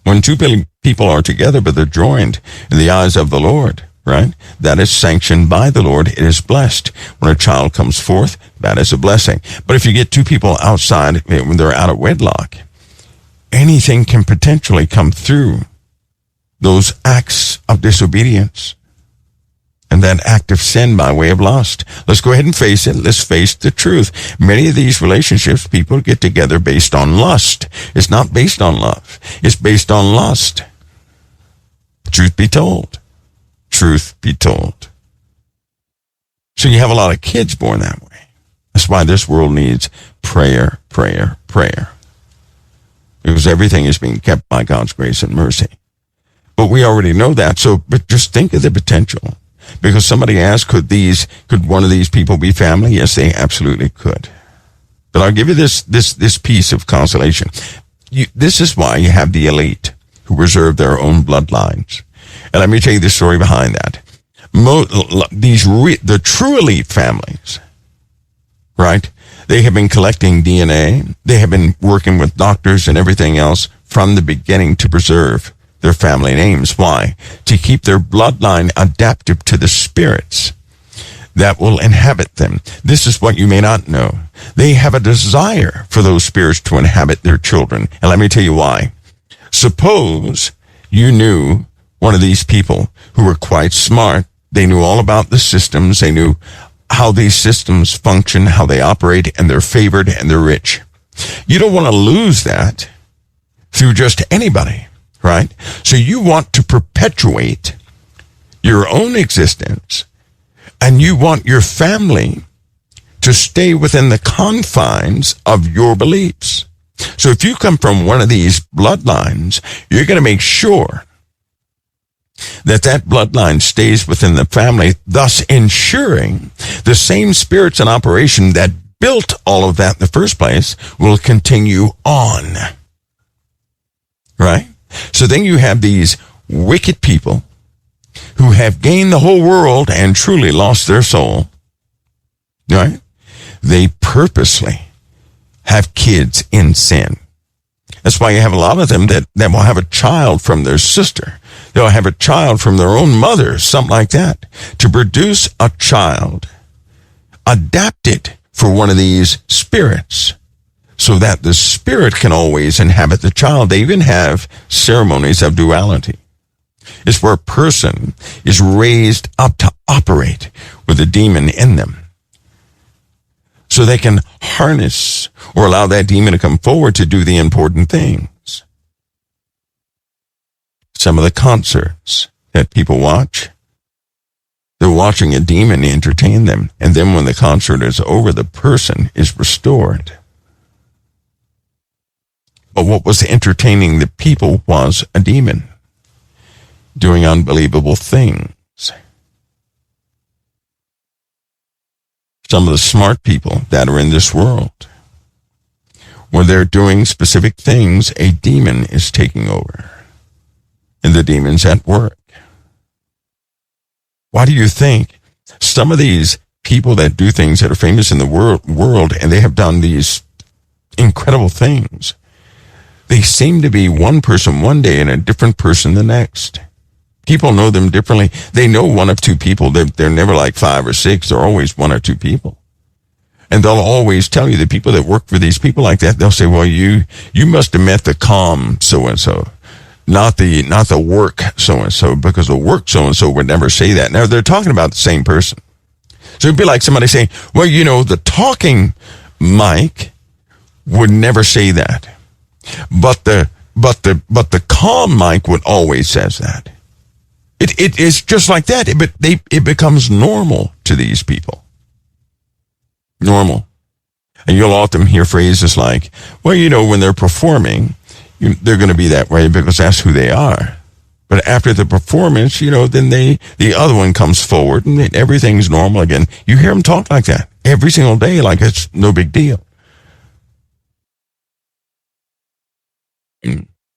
When two people are together, but they're joined in the eyes of the Lord, right? That is sanctioned by the Lord. It is blessed. When a child comes forth, that is a blessing. But if you get two people outside, when they're out of wedlock, anything can potentially come through those acts of disobedience and that act of sin by way of lust. Let's go ahead and face it. Let's face the truth. Many of these relationships, people get together based on lust. It's not based on love. It's based on lust. Truth be told. Truth be told. So you have a lot of kids born that way. That's why this world needs prayer, prayer, prayer. Because everything is being kept by God's grace and mercy. But we already know that. But just think of the potential. Because somebody asked, could one of these people be family? Yes, they absolutely could. But I'll give you this piece of consolation. This is why you have the elite who reserve their own bloodlines. And let me tell you the story behind that. The true elite families, right? They have been collecting DNA. They have been working with doctors and everything else from the beginning to preserve their family names. Why? To keep their bloodline adaptive to the spirits that will inhabit them. This is what you may not know. They have a desire for those spirits to inhabit their children. And let me tell you why. Suppose you knew one of these people who were quite smart. They knew all about the systems. They knew how these systems function, how they operate, and they're favored and they're rich. You don't want to lose that through just anybody. Right? So you want to perpetuate your own existence, and you want your family to stay within the confines of your beliefs. So if you come from one of these bloodlines, you're going to make sure that bloodline stays within the family, thus ensuring the same spirits in operation that built all of that in the first place will continue on. Right? So then you have these wicked people who have gained the whole world and truly lost their soul. Right? They purposely have kids in sin. That's why you have a lot of them that will have a child from their sister. They'll have a child from their own mother, something like that, to produce a child adapted for one of these spirits, so that the spirit can always inhabit the child. They even have ceremonies of duality. It's where a person is raised up to operate with a demon in them, so they can harness or allow that demon to come forward to do the important things. Some of the concerts that people watch, they're watching a demon entertain them, and then when the concert is over, the person is restored. But what was entertaining the people was a demon doing unbelievable things. Some of the smart people that are in this world, when they're doing specific things, a demon is taking over. And the demon's at work. Why do you think some of these people that do things that are famous in the world, and they have done these incredible things. They seem to be one person one day and a different person the next. People know them differently. They know one of two people. They're never like five or six. They're always one or two people. And they'll always tell you, the people that work for these people like that, they'll say, well, you must have met the calm so-and-so, not the work so-and-so, because the work so-and-so would never say that. Now, they're talking about the same person. So it'd be like somebody saying, well, the talking Mike would never say that. But the calm Mike would always says that. It is just like that. It becomes normal to these people. Normal. And you'll often hear phrases like, well, when they're performing, they're going to be that way because that's who they are. But after the performance, then the other one comes forward and everything's normal again. You hear them talk like that every single day, like it's no big deal.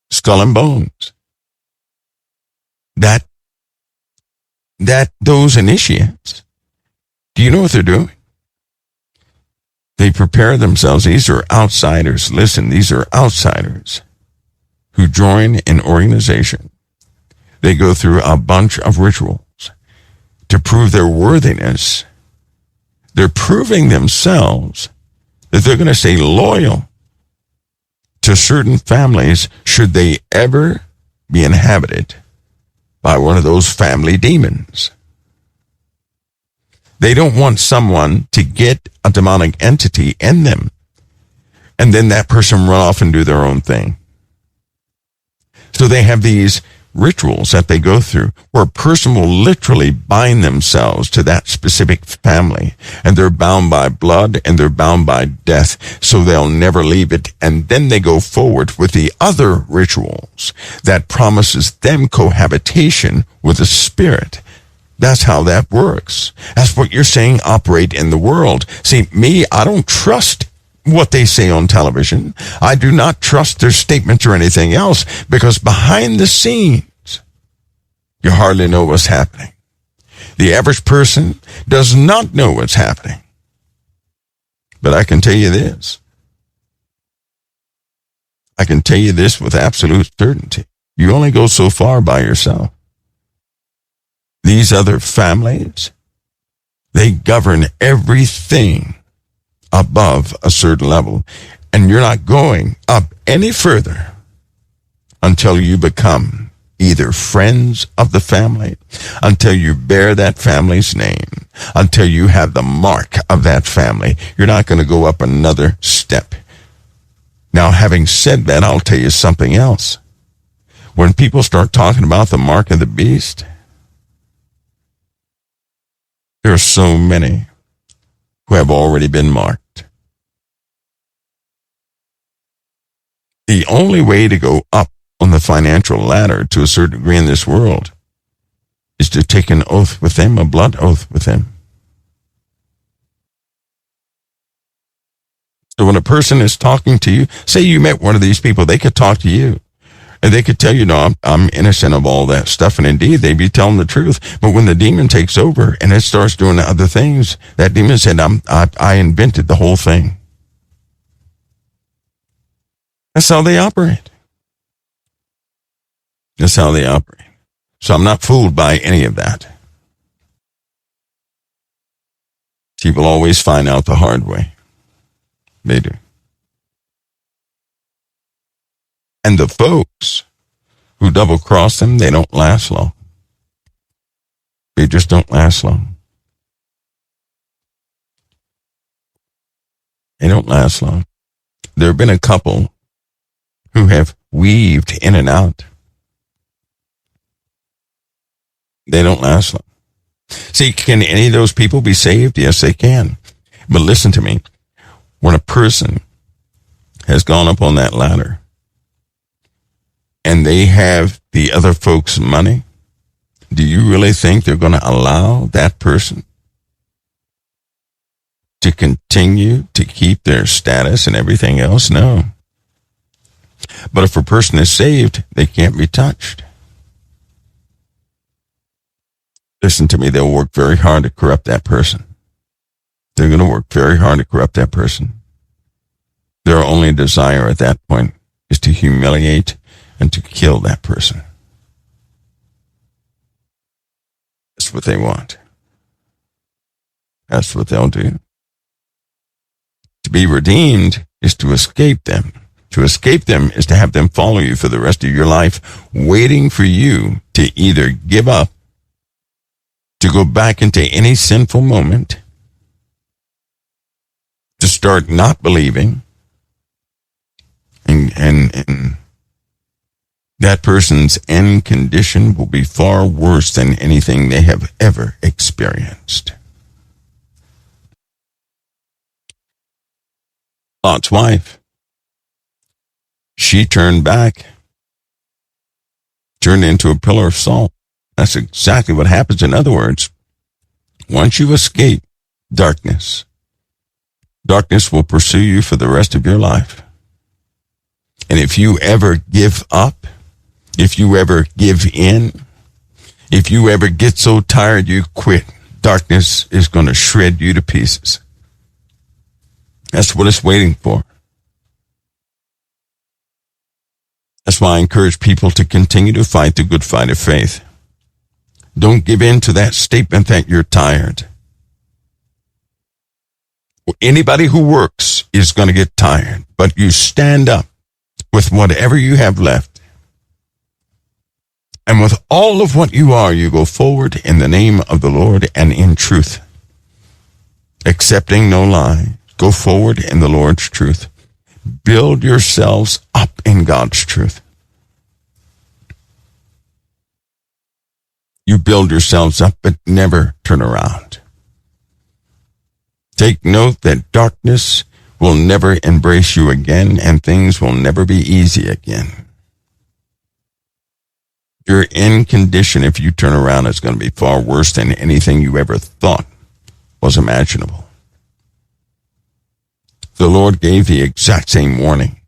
Skull and bones. Those initiates, do you know what they're doing? They prepare themselves. These are outsiders. Listen, these are outsiders who join an organization. They go through a bunch of rituals to prove their worthiness. They're proving themselves that they're going to stay loyal to certain families should they ever be inhabited by one of those family demons. They don't want someone to get a demonic entity in them and then that person run off and do their own thing. So they have these rituals that they go through where a person will literally bind themselves to that specific family, and they're bound by blood and they're bound by death, so they'll never leave it. And then they go forward with the other rituals that promises them cohabitation with the spirit. That's how that works. That's what you're saying operate in the world. See, me, I don't trust what they say on television. I do not trust their statements or anything else, because behind the scenes, you hardly know what's happening. The average person does not know what's happening. But I can tell you this. I can tell you this with absolute certainty. You only go so far by yourself. These other families, they govern everything above a certain level, and you're not going up any further until you become either friends of the family, until you bear that family's name, until you have the mark of that family. You're not going to go up another step. Now, having said that, I'll tell you something else. When people start talking about the mark of the beast, there are so many who have already been marked. The only way to go up on the financial ladder to a certain degree in this world is to take an oath with them, a blood oath with them. So when a person is talking to you, say you met one of these people, they could talk to you. And they could tell you, no, I'm innocent of all that stuff. And indeed, they'd be telling the truth. But when the demon takes over and it starts doing other things, that demon said, I invented the whole thing. That's how they operate. That's how they operate. So I'm not fooled by any of that. People always find out the hard way. They do. And the folks who double-cross them, they don't last long. They just don't last long. They don't last long. There have been a couple who have weaved in and out. They don't last long. See, can any of those people be saved? Yes, they can. But listen to me. When a person has gone up on that ladder, and they have the other folks' money, do you really think they're going to allow that person to continue to keep their status and everything else? No. But if a person is saved, they can't be touched. Listen to me, they'll work very hard to corrupt that person. They're going to work very hard to corrupt that person. Their only desire at that point is to humiliate and to kill that person. That's what they want. That's what they'll do. To be redeemed is to escape them. To escape them is to have them follow you for the rest of your life, waiting for you to either give up, to go back into any sinful moment, to start not believing, and that person's end condition will be far worse than anything they have ever experienced. Lot's wife, she turned back, turned into a pillar of salt. That's exactly what happens. In other words, once you escape darkness, darkness will pursue you for the rest of your life. And if you ever give up, if you ever give in, if you ever get so tired you quit, darkness is going to shred you to pieces. That's what it's waiting for. That's why I encourage people to continue to fight the good fight of faith. Don't give in to that statement that you're tired. Anybody who works is going to get tired, but you stand up with whatever you have left. And with all of what you are, you go forward in the name of the Lord and in truth, accepting no lie. Go forward in the Lord's truth. Build yourselves up in God's truth. You build yourselves up, but never turn around. Take note that darkness will never embrace you again, and things will never be easy again. Your end condition, if you turn around, is going to be far worse than anything you ever thought was imaginable. The Lord gave the exact same warning.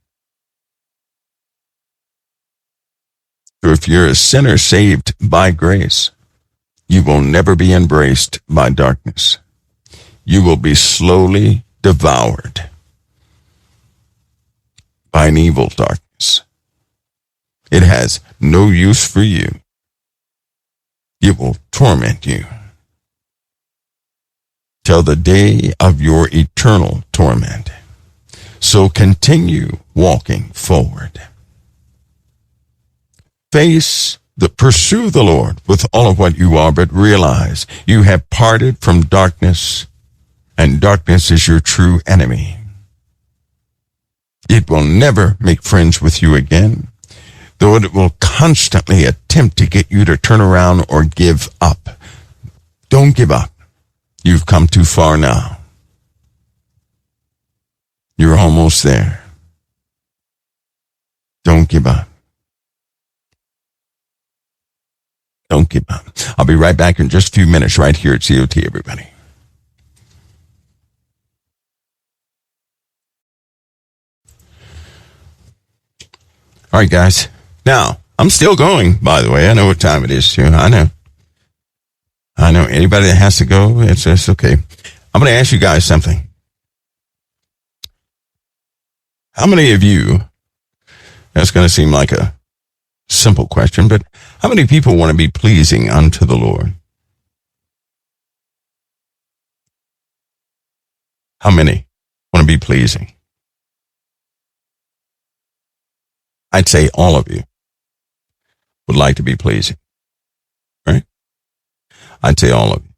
So if you're a sinner saved by grace, you will never be embraced by darkness. You will be slowly devoured by an evil darkness. It has no use for you. It will torment you till the day of your eternal torment. So continue walking forward. Pursue the Lord with all of what you are, but realize you have parted from darkness, and darkness is your true enemy. It will never make friends with you again, though it will constantly attempt to get you to turn around or give up. Don't give up. You've come too far now. You're almost there. Don't give up. Don't give up. I'll be right back in just a few minutes right here at COT, everybody. All right, guys. Now, I'm still going, by the way. I know what time it is, too. I know. Anybody that has to go, it's okay. I'm going to ask you guys something. How many of you, that's going to seem like a simple question, but how many people want to be pleasing unto the Lord? How many want to be pleasing? I'd say all of you would like to be pleasing, right? I'd say all of you.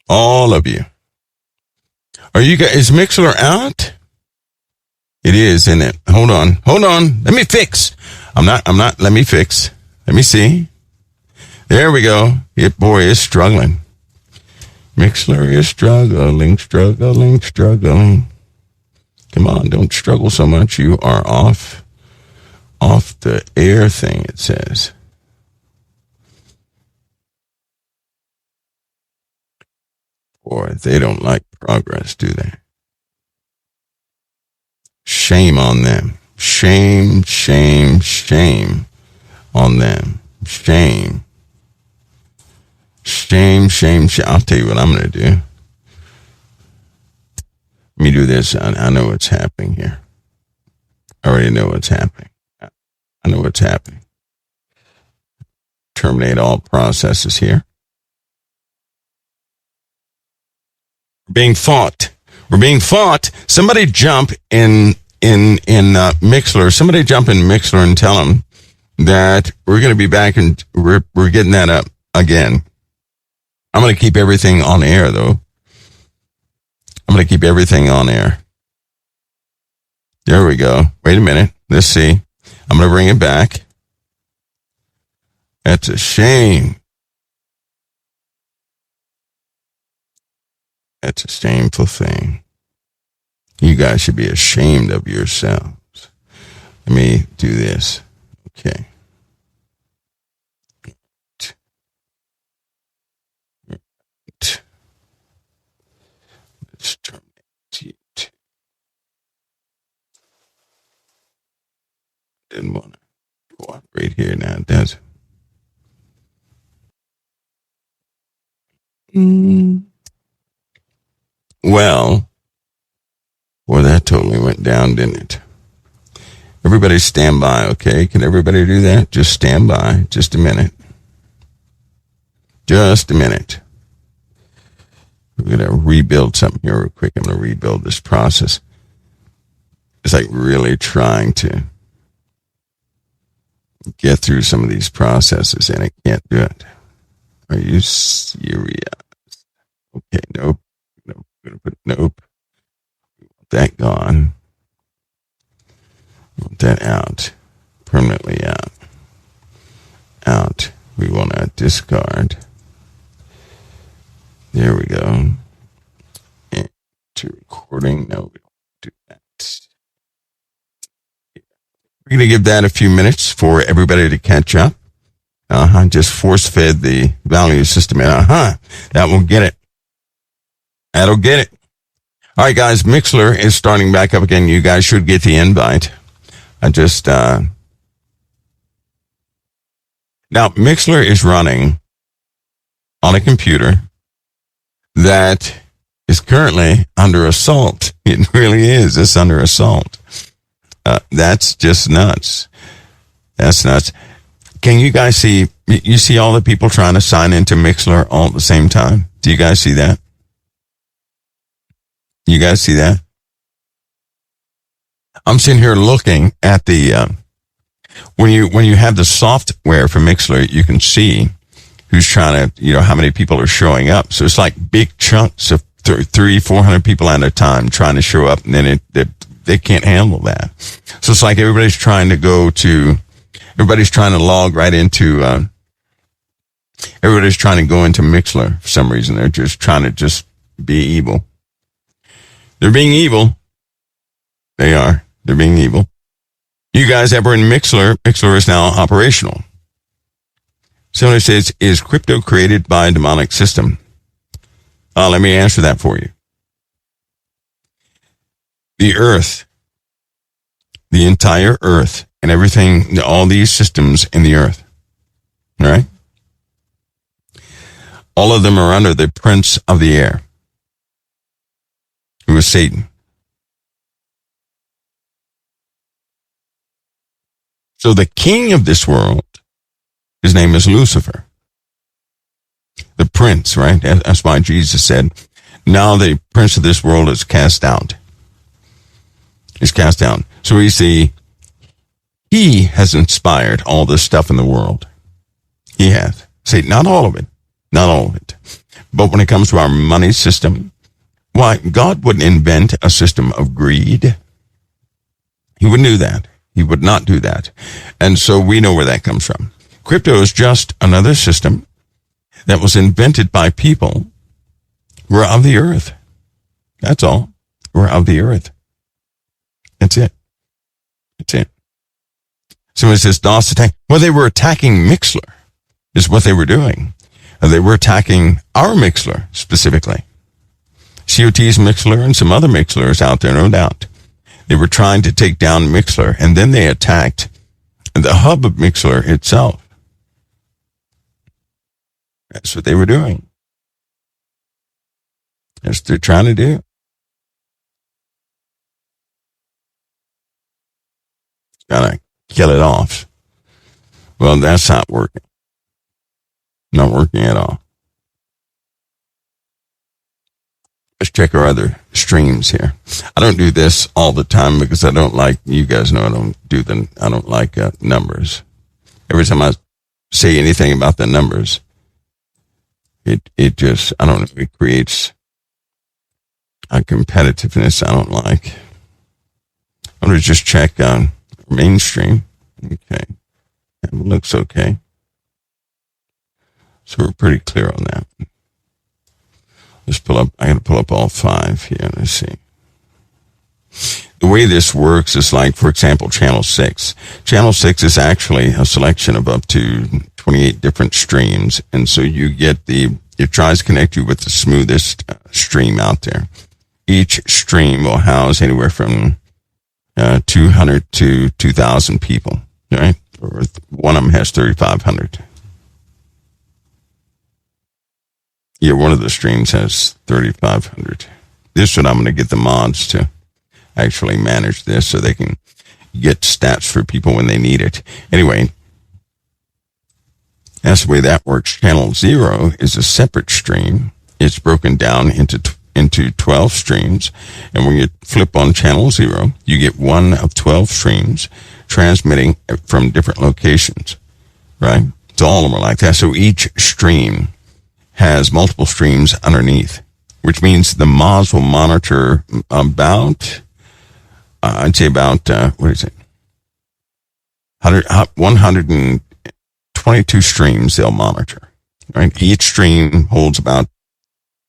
All of you. Are you guys, is Mixler out? It is, isn't it? Hold on. Let me fix. Let me fix. Let me see. There we go. It, boy, is struggling. Mixler is struggling. Come on, don't struggle so much. You are off the air thing, it says. Boy, they don't like progress, do they? Shame on them. Shame on them. Shame. Shame, shame, shame. I'll tell you what I'm going to do. Let me do this. I know what's happening here. I already know what's happening. I know what's happening. Terminate all processes here. We're being fought. We're being fought. Somebody jump in Mixler. Somebody jump in Mixler and tell them that we're going to be back and we're getting that up again. I'm going to keep everything on air, though. I'm going to keep everything on air. There we go. Wait a minute. Let's see. I'm going to bring it back. That's a shame. That's a shameful thing. You guys should be ashamed of yourselves. Let me do this. Okay. Let's terminate it. Didn't want to cooperate here now, does it? Well, boy, that totally went down, didn't it? Everybody stand by, okay? Can everybody do that? Just stand by. Just a minute. Just a minute. We're going to rebuild something here real quick. I'm going to rebuild this process. It's like really trying to get through some of these processes, and I can't do it. Are you serious? Okay, nope. Nope. I'm going to put nope. We want that gone. We want that out. Permanently out. Out. We want to discard. There we go. And to recording. No, we don't do that. We're going to give that a few minutes for everybody to catch up. Just force-fed the value system. That will get it. That'll get it. All right, guys, Mixler is starting back up again. You guys should get the invite. Now, Mixler is running on a computer that is currently under assault. It really is. It's under assault. That's just nuts. That's nuts. Can you guys see? You see all the people trying to sign into Mixler all at the same time? Do you guys see that? You guys see that? I'm sitting here looking at the when you have the software for Mixler, you can see who's trying to, how many people are showing up. So it's like big chunks of 300-400 people at a time trying to show up, and then they can't handle that. So it's like everybody's trying to log right into, everybody's trying to go into Mixler for some reason. They're just trying to be evil. They're being evil. They are. They're being evil. You guys ever in Mixler? Mixler is now operational. Somebody says, is crypto created by a demonic system? Let me answer that for you. The earth, the entire earth, and everything, all these systems in the earth, all right? All of them are under the prince of the air, who is Satan. So the king of this world, his name is Lucifer. The prince, right? That's why Jesus said, now the prince of this world is cast out. He's cast out. So he has inspired all this stuff in the world. He has. See, not all of it. Not all of it. But when it comes to our money system, why, God wouldn't invent a system of greed. He wouldn't do that. He would not do that. And so we know where that comes from. Crypto is just another system that was invented by people who are of the earth. That's all. We're of the earth. That's it. That's it. Somebody says DOS attack. Well, they were attacking Mixler is what they were doing. They were attacking our Mixler specifically. COT's Mixler and some other Mixlers out there, no doubt. They were trying to take down Mixler, and then they attacked the hub of Mixler itself. That's what they were doing. That's what they're trying to do. Gotta kill it off. Well, that's not working. Not working at all. Let's check our other streams here. I don't do this all the time because I don't like, you guys know I don't like numbers. Every time I say anything about the numbers, it just, I don't know, it creates a competitiveness I don't like. I'm going to just check on mainstream. Okay. It looks okay. So we're pretty clear on that. Let's pull up, I got to pull up all 5 here. Let's see. The way this works is like, for example, channel 6. Channel 6 is actually a selection of up to 28 different streams. And so you get it tries to connect you with the smoothest stream out there. Each stream will house anywhere from 200 to 2,000 people, right? Or one of them has 3,500. Yeah, one of the streams has 3,500. This is what I'm going to get the mods to actually manage this so they can get stats for people when they need it. Anyway, that's the way that works. Channel 0 is a separate stream. It's broken down into 12 streams. And when you flip on channel 0, you get one of 12 streams transmitting from different locations, right? So all of them are like that. So each stream has multiple streams underneath, which means the mods will monitor about, I'd say about, 122 streams they'll monitor, right? Each stream holds about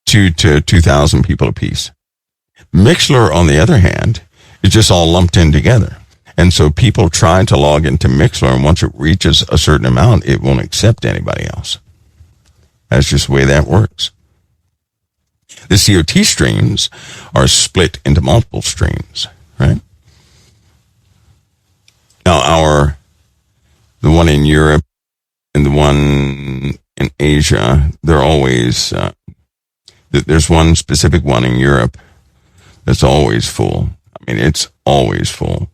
2 to 2,000 people apiece. Mixlr, on the other hand, is just all lumped in together. And so people try to log into Mixlr, and once it reaches a certain amount, it won't accept anybody else. That's just the way that works. The COT streams are split into multiple streams, right? Now, the one in Europe and the one in Asia, they're always, there's one specific one in Europe that's always full. I mean, it's always full.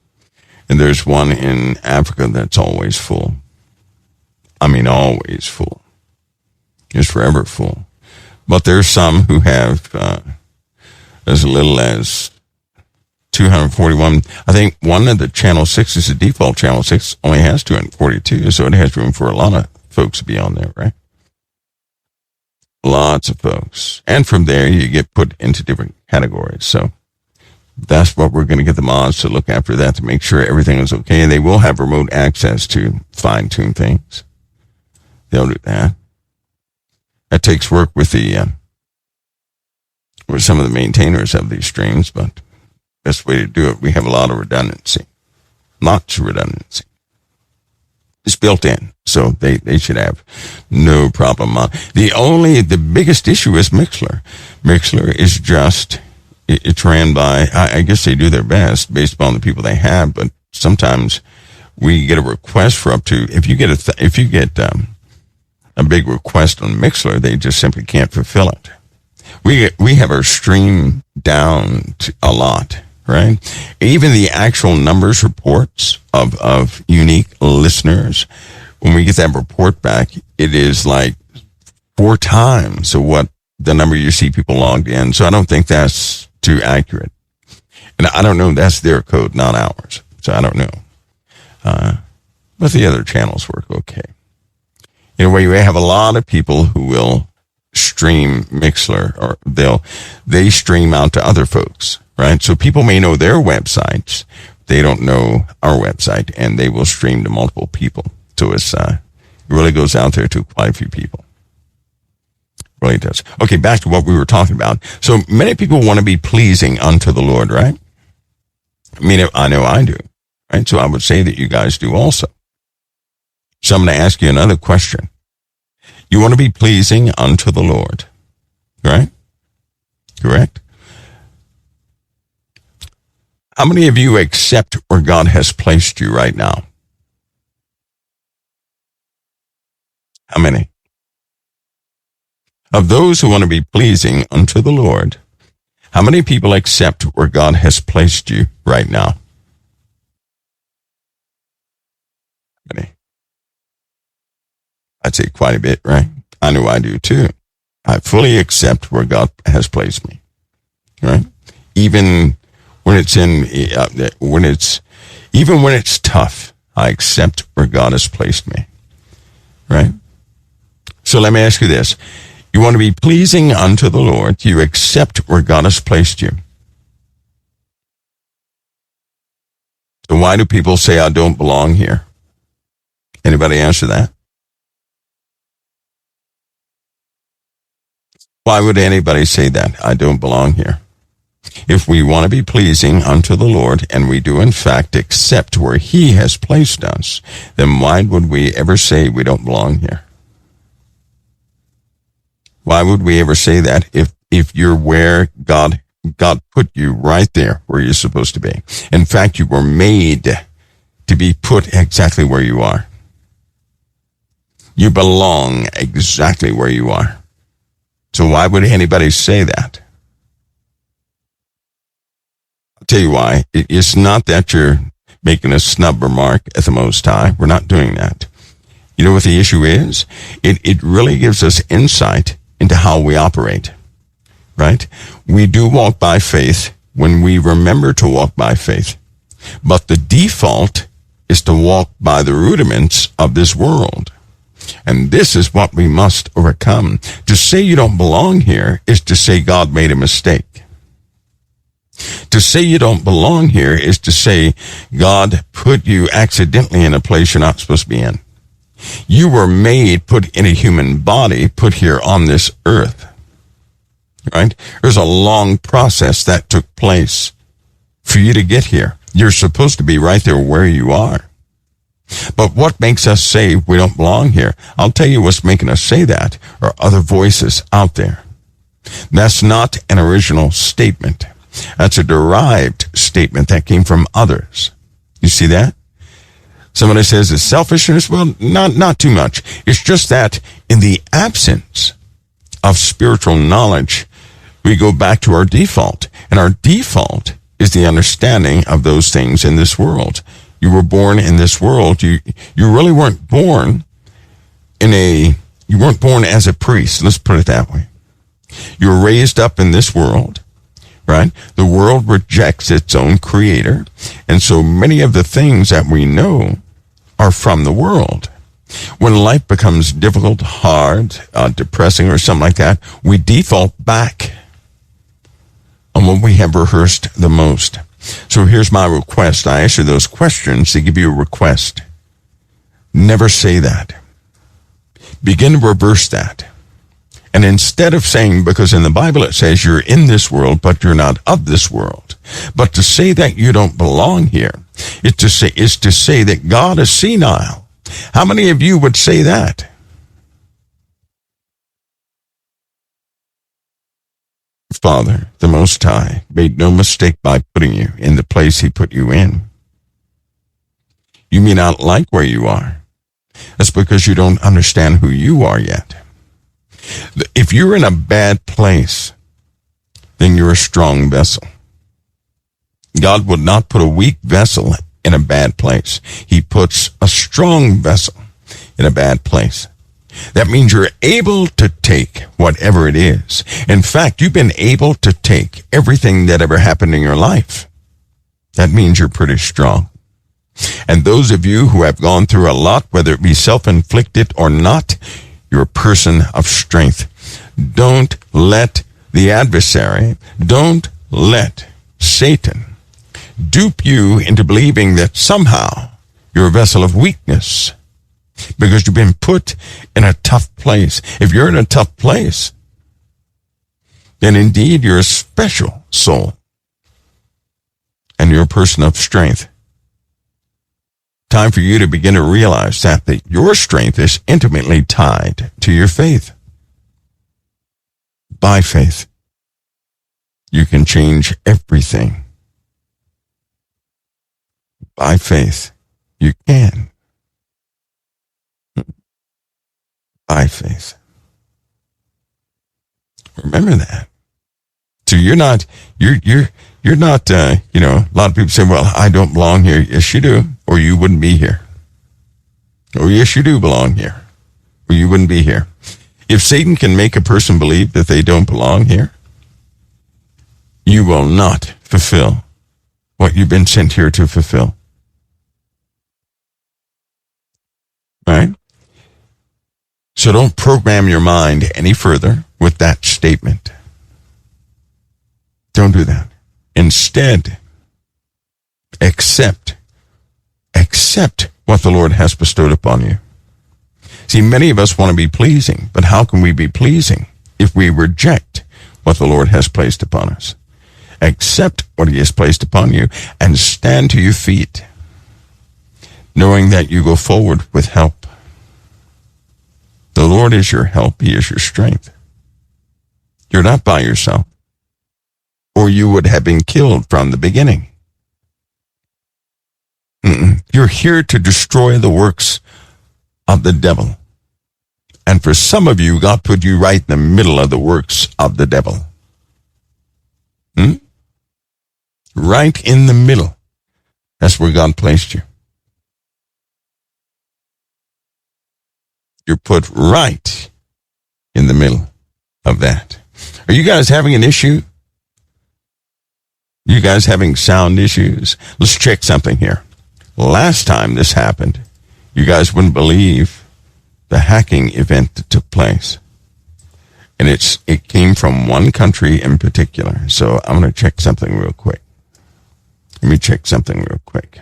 And there's one in Africa that's always full. I mean, always full. It's forever full. But there's some who have as little as 241. I think one of the channel 6 is the default channel 6 only has 242, so it has room for a lot of folks to be on there, right? Lots of folks. And from there, you get put into different categories. So that's what we're going to get the mods to look after that to make sure everything is okay. And they will have remote access to fine-tune things. They'll do that. That takes work with some of the maintainers of these streams, but best way to do it, we have a lot of redundancy. Lots of redundancy. It's built in, so they should have no problem. The biggest issue is Mixlr. Mixlr is just, it's ran by, I guess they do their best based upon the people they have, but sometimes we get a request for up to, if you get a big request on Mixlr, they just simply can't fulfill it. We have our stream down to a lot, right? Even the actual numbers reports of unique listeners, when we get that report back, it is like 4 times of what the number you see people logged in. So I don't think that's too accurate. And I don't know, that's their code, not ours. So I don't know. But the other channels work okay. Anyway, we have a lot of people who will stream Mixlr, or they stream out to other folks, right? So people may know their websites. They don't know our website, and they will stream to multiple people. So it really goes out there to quite a few people. It really does. Okay, back to what we were talking about. So many people want to be pleasing unto the Lord, right? I mean, I know I do, right? So I would say that you guys do also. So I'm going to ask you another question. You want to be pleasing unto the Lord, right? Correct? How many of you accept where God has placed you right now? How many? Of those who want to be pleasing unto the Lord, how many people accept where God has placed you right now? Many. I'd say quite a bit, right? I know I do too. I fully accept where God has placed me, right? Even when it's even when it's tough, I accept where God has placed me, right? So let me ask you this. You want to be pleasing unto the Lord. You accept where God has placed you. So why do people say I don't belong here? Anybody answer that? Why would anybody say that? I don't belong here. If we want to be pleasing unto the Lord, and we do in fact accept where He has placed us, then why would we ever say we don't belong here? Why would we ever say that if you're where God put you right there where you're supposed to be? In fact, you were made to be put exactly where you are. You belong exactly where you are. So why would anybody say that? I'll tell you why. It's not that you're making a snub remark at the Most High. We're not doing that. You know what the issue is? It really gives us insight into how we operate, right? We do walk by faith when we remember to walk by faith. But the default is to walk by the rudiments of this world. And this is what we must overcome. To say you don't belong here is to say God made a mistake. To say you don't belong here is to say God put you accidentally in a place you're not supposed to be in. You were made, put in a human body, put here on this earth. Right? There's a long process that took place for you to get here. You're supposed to be right there where you are. But what makes us say we don't belong here? I'll tell you what's making us say that are other voices out there. That's not an original statement. That's a derived statement that came from others. You see that? Somebody says it's selfishness. Well, not too much. It's just that in the absence of spiritual knowledge, we go back to our default. And our default is the understanding of those things in this world. You were born in this world. You really weren't born you weren't born as a priest. Let's put it that way. You were raised up in this world, right? The world rejects its own creator. And so many of the things that we know are from the world. When life becomes difficult, hard, depressing, or something like that, we default back on what we have rehearsed the most. So here's my request. I ask you those questions to give you a request. Never say that. Begin to reverse that. And instead of saying, because in the Bible it says you're in this world, but you're not of this world. But to say that you don't belong here is to say that God is senile. How many of you would say that? Father, the Most High, made no mistake by putting you in the place He put you in. You may not like where you are. That's because you don't understand who you are yet. If you're in a bad place, then you're a strong vessel. God would not put a weak vessel in a bad place. He puts a strong vessel in a bad place. That means you're able to take whatever it is. In fact, you've been able to take everything that ever happened in your life. That means you're pretty strong. And those of you who have gone through a lot, whether it be self-inflicted or not, you're a person of strength. Don't let the adversary, don't let Satan dupe you into believing that somehow you're a vessel of weakness because you've been put in a tough place. If you're in a tough place, then indeed you're a special soul and you're a person of strength. Time for you to begin to realize that your strength is intimately tied to your faith. By faith, you can change everything. By faith, you can. By faith. Remember that. So you're not, a lot of people say, well, I don't belong here. Yes, you do, or you wouldn't be here. Or yes, you do belong here, or you wouldn't be here. If Satan can make a person believe that they don't belong here, you will not fulfill what you've been sent here to fulfill. Right? So don't program your mind any further with that statement. Don't do that. Instead, accept what the Lord has bestowed upon you. See, many of us want to be pleasing, but how can we be pleasing if we reject what the Lord has placed upon us? Accept what he has placed upon you and stand to your feet, knowing that you go forward with help. The Lord is your help. He is your strength. You're not by yourself, or you would have been killed from the beginning. You're here to destroy the works of the devil. And for some of you, God put you right in the middle of the works of the devil. Right in the middle. That's where God placed you. You're put right in the middle of that. Are you guys having an issue? You guys having sound issues? Let's check something here. Last time this happened, you guys wouldn't believe the hacking event that took place. And it came from one country in particular. So I'm going to check something real quick. Let me check something real quick.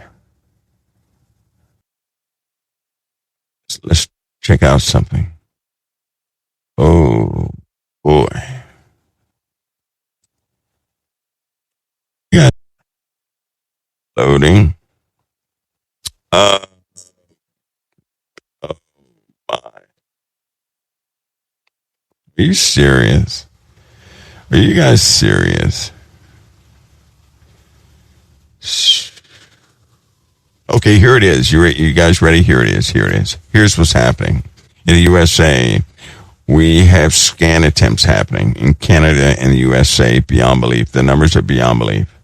Let's check out something. Oh, boy. Yeah. Loading. Oh, my. Are you serious? Are you guys serious? Okay, here it is. You guys ready? Here it is. Here it is. Here's what's happening. In the USA, we have scan attempts happening. In Canada and the USA, beyond belief. The numbers are beyond belief.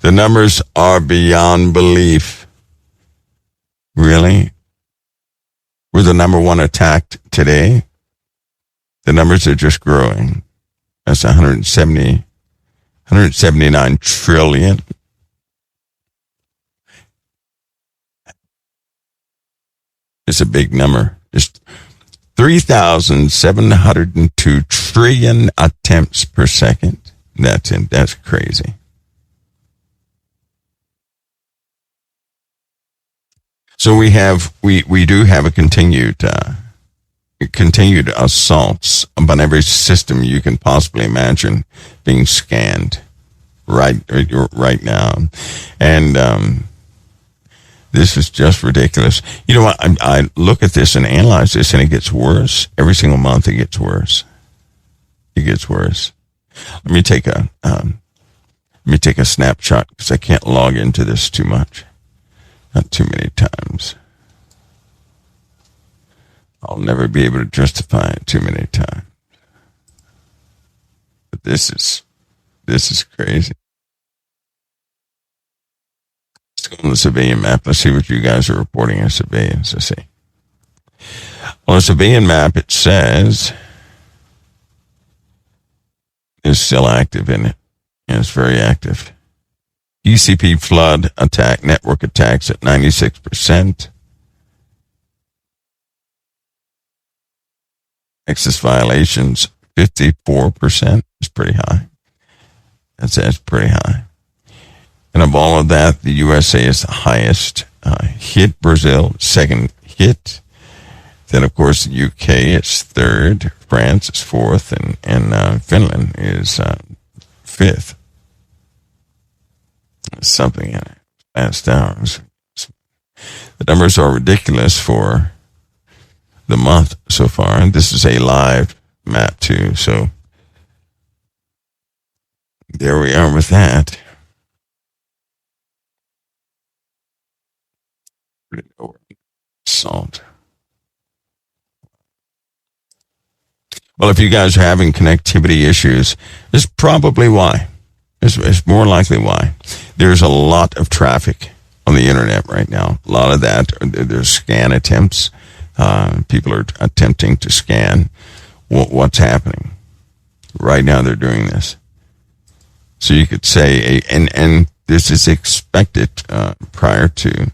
The numbers are beyond belief. Really? We're the number one attacked today. The numbers are just growing. That's 179 trillion. It's a big number. Just 3,702 trillion attempts per second. That's crazy. So we do have a continued assaults upon every system you can possibly imagine being scanned right now, and this is just ridiculous. You know what? I look at this and analyze this, and it gets worse every single month. It gets worse. It gets worse. Let me take a snapshot because I can't log into this too much. Not too many times. I'll never be able to justify it too many times. But this is crazy. Let's go on the civilian map. Let's see what you guys are reporting as civilians. Let's see. On the civilian map, it says it's still active in it. And it's very active. ECP flood attack, network attacks at 96%. Access violations, 54%. It's pretty high. That's pretty high. And of all of that, the USA is the highest hit. Brazil, second hit. Then, of course, the UK is third. France is fourth. And Finland is fifth. Something in it. Last hours. The numbers are ridiculous for the month so far. And this is a live map, too. So there we are with that. Salt. Well, if you guys are having connectivity issues, it's probably why. It's more likely why. There's a lot of traffic on the internet right now. A lot of that, there's scan attempts. People are attempting to scan what's happening. Right now they're doing this. So you could say, and this is expected prior to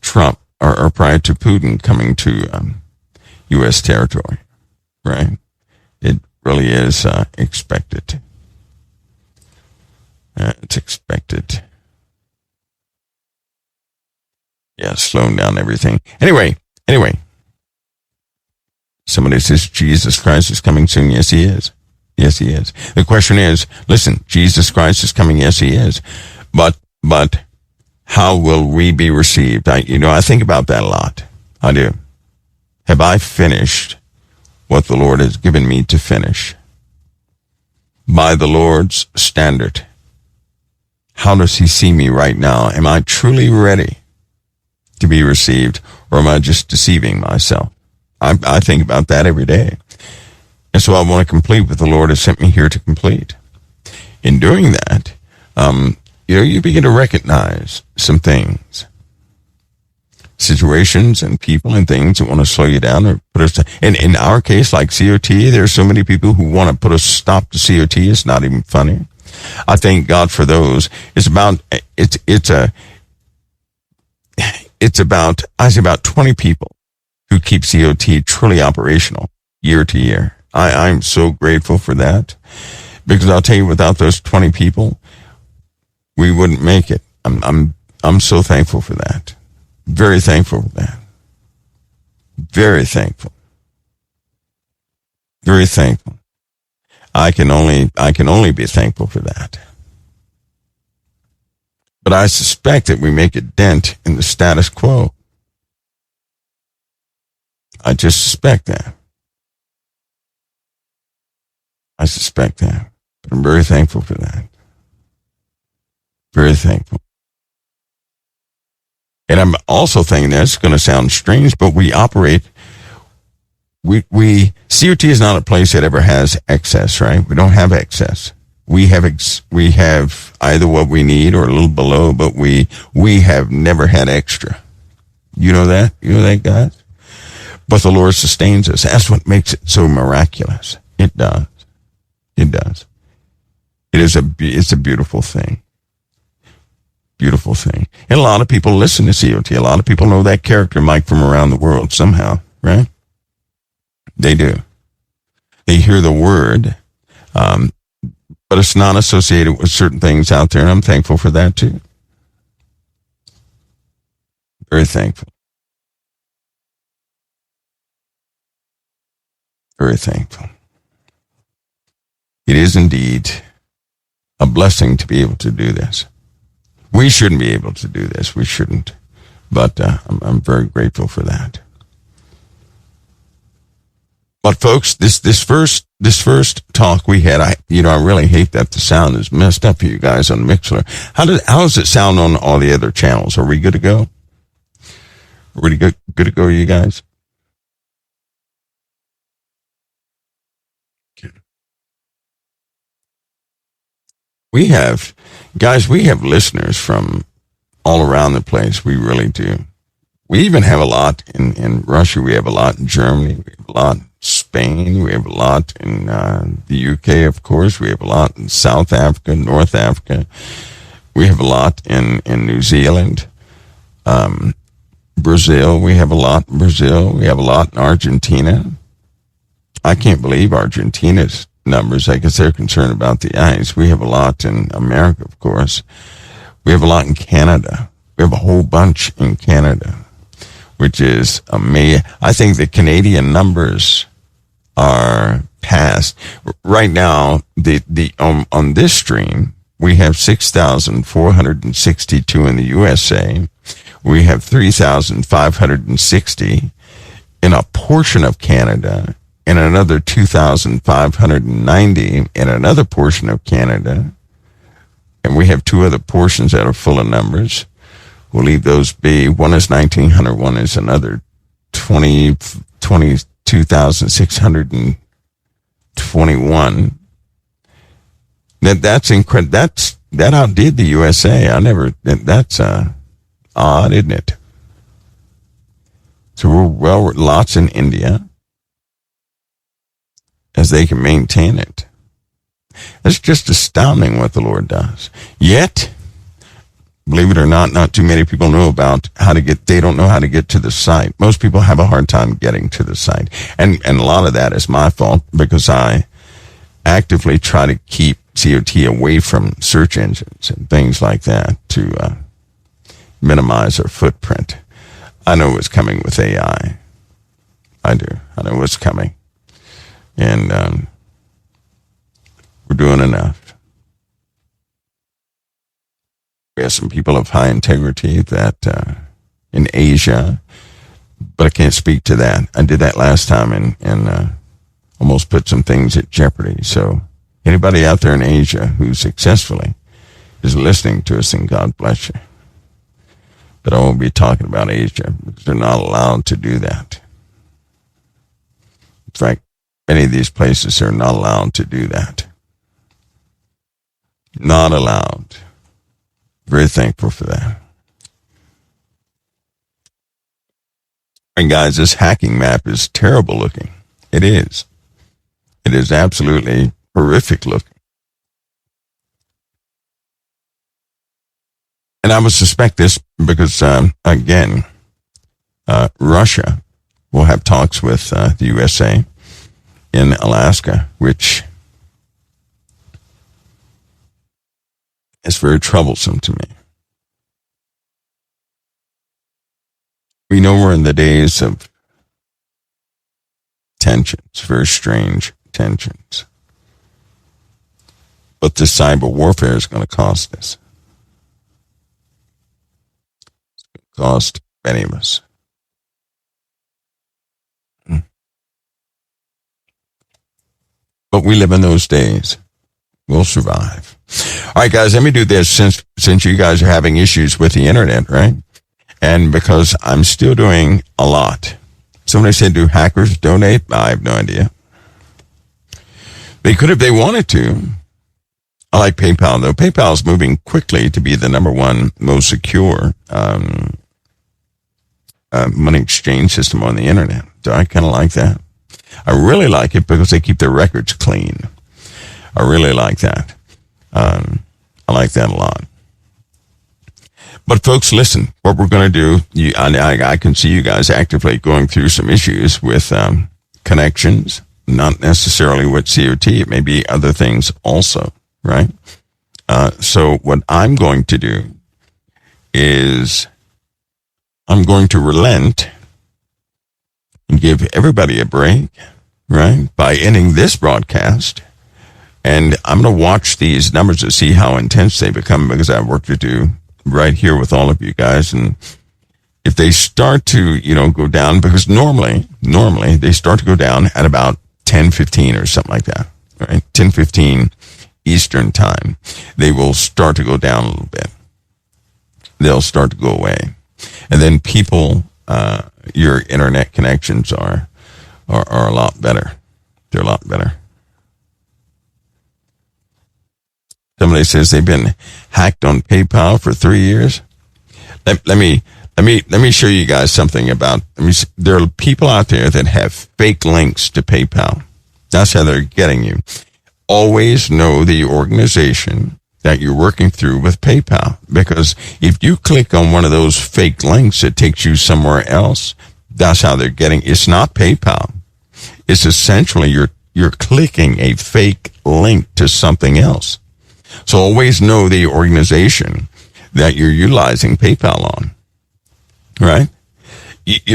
Trump, or prior to Putin coming to U.S. territory, right? It really is expected. It's expected. Yeah, slowing down everything. Anyway. Somebody says Jesus Christ is coming soon. Yes, he is. Yes, he is. The question is, listen, Jesus Christ is coming. Yes, he is. But how will we be received? I think about that a lot. I do. Have I finished what the Lord has given me to finish? By the Lord's standard. How does he see me right now? Am I truly ready to be received, or am I just deceiving myself? I think about that every day. And so I want to complete what the Lord has sent me here to complete. In doing that, you begin to recognize some things, situations and people and things that want to slow you down or put us down. And in our case, like COT, there are so many people who want to put a stop to COT. It's not even funny. I thank God for those. It's about 20 people who keep COT truly operational year to year. I'm so grateful for that, because I'll tell you, without those 20 people, we wouldn't make it. I'm so thankful for that. Very thankful for that. Very thankful. Very thankful. I can only be thankful for that. But I suspect that we make a dent in the status quo. I just suspect that. I suspect that. But I'm very thankful for that. Very thankful. And I'm also thinking that's going to sound strange, but we operate, COT is not a place that ever has excess, right? We don't have excess. We have either what we need or a little below, but we have never had extra. You know that? You know that, guys? But the Lord sustains us. That's what makes it so miraculous. It does. It does. It's a beautiful thing. Beautiful thing. And a lot of people listen to COT. A lot of people know that character, Mike, from around the world somehow, right? They do. They hear the word, but it's not associated with certain things out there, and I'm thankful for that too. Very thankful. Very thankful. It is indeed a blessing to be able to do this. We shouldn't be able to do this. We shouldn't. But I'm very grateful for that. But folks, this first talk we had, I really hate that the sound is messed up for you guys on Mixler. How does it sound on all the other channels? Are we good to go? Are we good to go, you guys? We have listeners from all around the place. We really do. We even have a lot in Russia. We have a lot in Germany. We have a lot in Spain. We have a lot in the UK, of course. We have a lot in South Africa, North Africa. We have a lot in New Zealand, Brazil. We have a lot in Brazil. We have a lot in Argentina. I can't believe Argentina's numbers. I guess they're concerned about the ice. We have a lot in America, of course. We have a lot in Canada. We have a whole bunch in Canada, which is amazing. I think the Canadian numbers are past. Right now, on this stream, we have 6,462 in the USA. We have 3,560 in a portion of Canada, and another 2,590 in another portion of Canada. And we have two other portions that are full of numbers. We'll leave those be. One is 1,900, one is another 20 2,621. That's incredible. That outdid the USA. That's odd, isn't it? So we're lots in India as they can maintain it. It's just astounding what the Lord does. Yet, believe it or not too many people know about they don't know how to get to the site. Most people have a hard time getting to the site. And a lot of that is my fault because I actively try to keep COT away from search engines and things like that to minimize our footprint. I know what's coming with AI. I do. I know what's coming. And we're doing enough. We have some people of high integrity that in Asia, but I can't speak to that. I did that last time and almost put some things at jeopardy. So anybody out there in Asia who successfully is listening to us, and God bless you. But I won't be talking about Asia because they're not allowed to do that. In fact, many of these places are not allowed to do that. Not allowed. Very thankful for that. And guys, this hacking map is terrible looking. It is. It is absolutely horrific looking. And I would suspect this because, again, Russia will have talks with the USA in Alaska, which is very troublesome to me. We know we're in the days of tensions, very strange tensions. But this cyber warfare is going to cost us. It's going to cost many of us. But we live in those days. We'll survive. All right, guys, let me do this since you guys are having issues with the internet, right? And because I'm still doing a lot. Somebody said, do hackers donate? I have no idea. They could if they wanted to. I like PayPal, though. PayPal is moving quickly to be the number one most secure money exchange system on the internet. So I kind of like that. I really like it because they keep their records clean. I really like that. I like that a lot. But folks, listen, what we're going to do, I can see you guys actively going through some issues with connections, not necessarily with COT. It may be other things also, right? So what I'm going to do is I'm going to relent and give everybody a break, right, by ending this broadcast. And I'm going to watch these numbers to see how intense they become because I have work to do right here with all of you guys. And if they start to, go down, because normally they start to go down at about 10:15 or something like that, right? 10:15 Eastern time. They will start to go down a little bit. They'll start to go away. And then people, your internet connections are a lot better. They're a lot better. Somebody says they've been hacked on PayPal for 3 years. Let me show you guys something about. There are people out there that have fake links to PayPal. That's how they're getting you. Always know the organization that you're working through with PayPal, because if you click on one of those fake links, it takes you somewhere else. That's how they're getting. It's not PayPal. It's essentially you're clicking a fake link to something else. So always know the organization that you're utilizing PayPal on, right?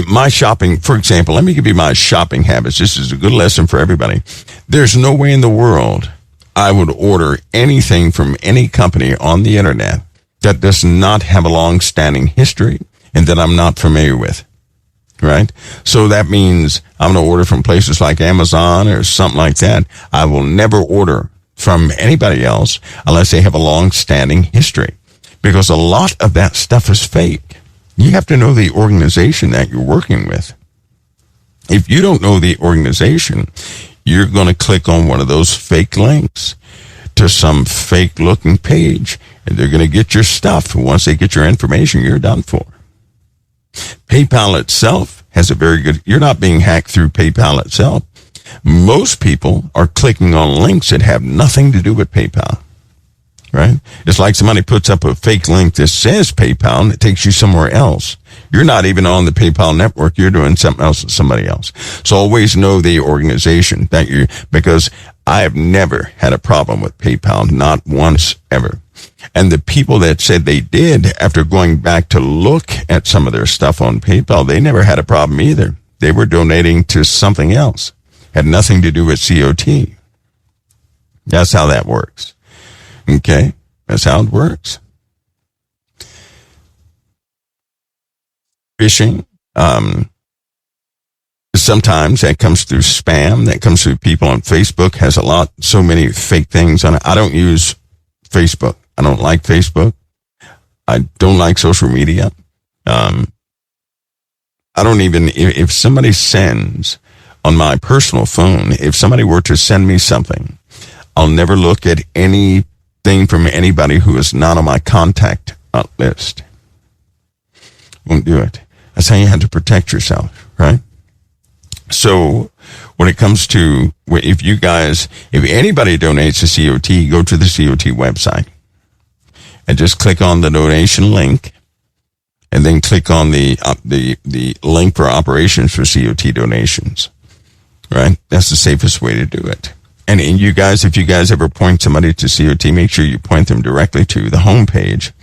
My shopping, for example, let me give you my shopping habits. This is a good lesson for everybody. There's no way in the world I would order anything from any company on the internet that does not have a long-standing history and that I'm not familiar with, right? So that means I'm going to order from places like Amazon or something like that. I will never order from anybody else unless they have a long-standing history, because a lot of that stuff is fake. You have to know the organization that you're working with. If you don't know the organization, you're going to click on one of those fake links to some fake looking page, and they're going to get your stuff. Once they get your information, you're done for. PayPal itself has a very good, you're not being hacked through PayPal itself. Most people are clicking on links that have nothing to do with PayPal, right? It's like somebody puts up a fake link that says PayPal and it takes you somewhere else. You're not even on the PayPal network. You're doing something else with somebody else. So always know the organization that because I have never had a problem with PayPal, not once ever. And the people that said they did, after going back to look at some of their stuff on PayPal, they never had a problem either. They were donating to something else. Had nothing to do with COT. That's how that works. Okay? That's how it works. Phishing. Sometimes that comes through spam. That comes through people on Facebook. Has so many fake things on it. I don't use Facebook. I don't like Facebook. I don't like social media. I don't even, if somebody sends on my personal phone, if somebody were to send me something, I'll never look at anything from anybody who is not on my contact list. Won't do it. That's how you have to protect yourself, right? So when it comes to, if anybody donates to COT, go to the COT website and just click on the donation link, and then click on the link for operations for COT donations, right? That's the safest way to do it. And you guys, if you guys ever point somebody to COT, make sure you point them directly to the homepage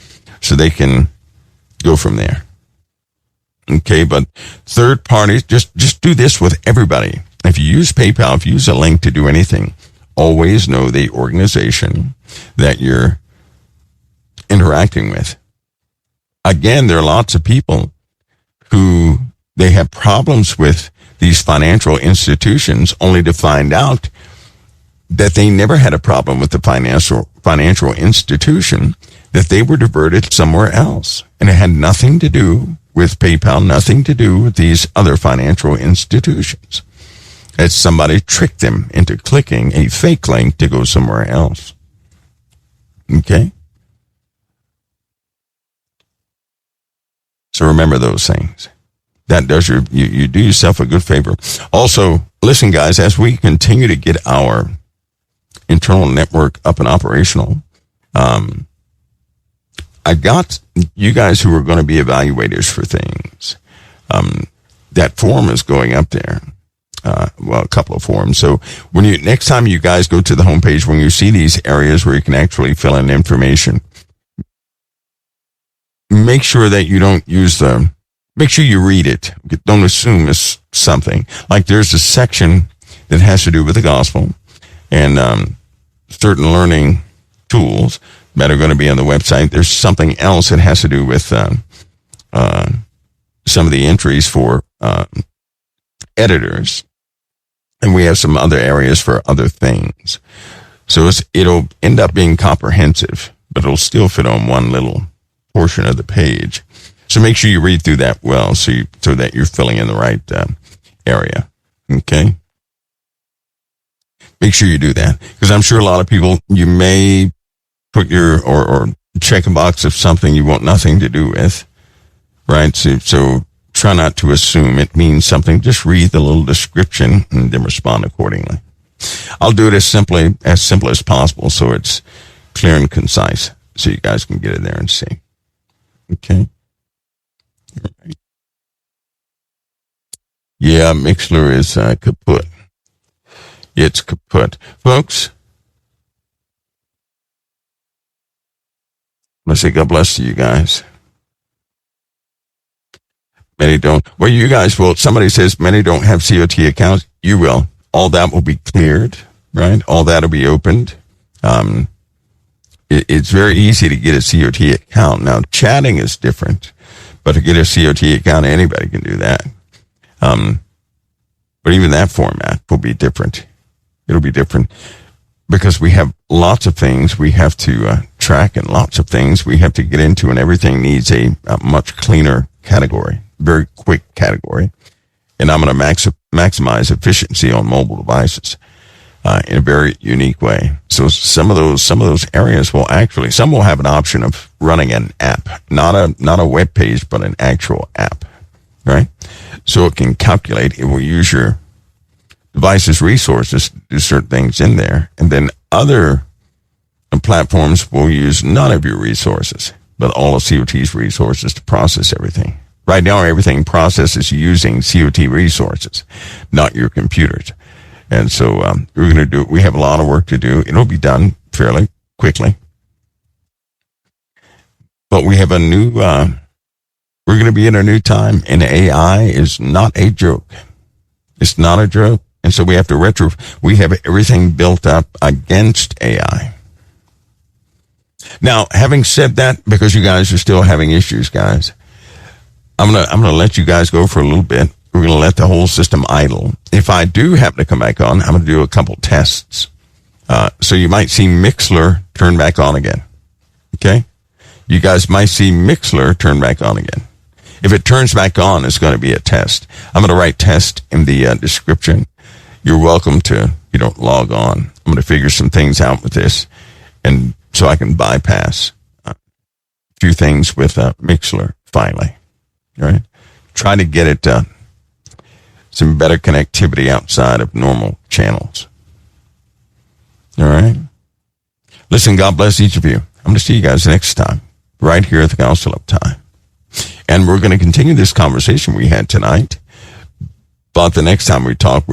so they can go from there. Okay, but third parties, just do this with everybody. If you use PayPal, if you use a link to do anything, always know the organization that you're interacting with. Again, there are lots of people who they have problems with these financial institutions only to find out that they never had a problem with the financial institution, that they were diverted somewhere else. And it had nothing to do with PayPal, nothing to do with these other financial institutions. It's somebody tricked them into clicking a fake link to go somewhere else. Okay? So remember those things. That does you do yourself a good favor. Also, listen, guys, as we continue to get our internal network up and operational, I got you guys who are going to be evaluators for things. That form is going up there. A couple of forms. So next time you guys go to the homepage, when you see these areas where you can actually fill in information, make sure that you don't make sure you read it. Don't assume it's something. Like there's a section that has to do with the gospel and certain learning tools that are going to be on the website. There's something else that has to do with some of the entries for editors. And we have some other areas for other things. So it'll end up being comprehensive, but it'll still fit on one little portion of the page. So make sure you read through that well so that you're filling in the right area. Okay? Make sure you do that. Because I'm sure a lot of people, you may put or check a box of something you want nothing to do with. Right? So try not to assume it means something. Just read the little description and then respond accordingly. I'll do it as simple as possible so it's clear and concise so you guys can get in there and see. Okay? All right. Yeah, Mixler is kaput. It's kaput. Folks, let's say God bless you guys. Many don't. Well, you guys will. Somebody says many don't have COT accounts. You will. All that will be cleared, right? All that will be opened. It's very easy to get a COT account. Now, chatting is different, but to get a COT account, anybody can do that. But even that format will be different. It'll be different because we have lots of things we have to track and lots of things we have to get into, and everything needs a much cleaner category. Very quick category. And I'm going to maximize efficiency on mobile devices in a very unique way. So some of those areas will actually, some will have an option of running an app, not a web page, but an actual app, right? So it can calculate, it will use your device's resources to do certain things in there, and then other platforms will use none of your resources, but all of COT's resources to process everything. Right now, everything processes using COT resources, not your computers. And so we're going to we have a lot of work to do. It'll be done fairly quickly. But we have we're going to be in a new time, and AI is not a joke. It's not a joke. And so we have we have everything built up against AI. Now, having said that, because you guys are still having issues, guys, I'm gonna let you guys go for a little bit. We're gonna let the whole system idle. If I do happen to come back on, I'm gonna do a couple tests. So you might see Mixler turn back on again. Okay? You guys might see Mixler turn back on again. If it turns back on, it's going to be a test. I'm going to write test in the description. You're welcome to, log on. I'm going to figure some things out with this, and so I can bypass a few things with Mixler finally. All right? Try to get it some better connectivity outside of normal channels. All right? Listen, God bless each of you. I'm going to see you guys next time, right here at the Gospel of Time. And we're going to continue this conversation we had tonight. But the next time we talk,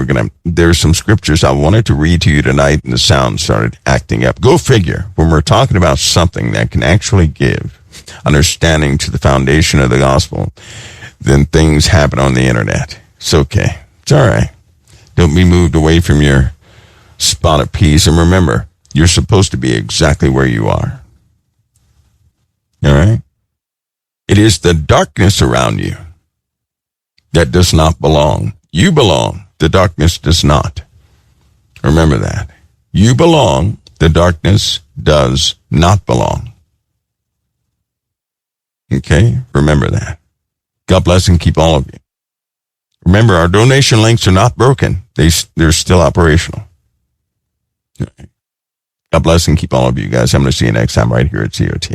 there's some scriptures I wanted to read to you tonight, and the sound started acting up. Go figure. When we're talking about something that can actually give understanding to the foundation of the gospel, then things happen on the internet. It's okay. It's all right. Don't be moved away from your spot of peace. And remember, you're supposed to be exactly where you are. All right? It is the darkness around you that does not belong. You belong. The darkness does not. Remember that. You belong. The darkness does not belong. Okay? Remember that. God bless and keep all of you. Remember, our donation links are not broken. They're still operational. God bless and keep all of you guys. I'm going to see you next time right here at COT.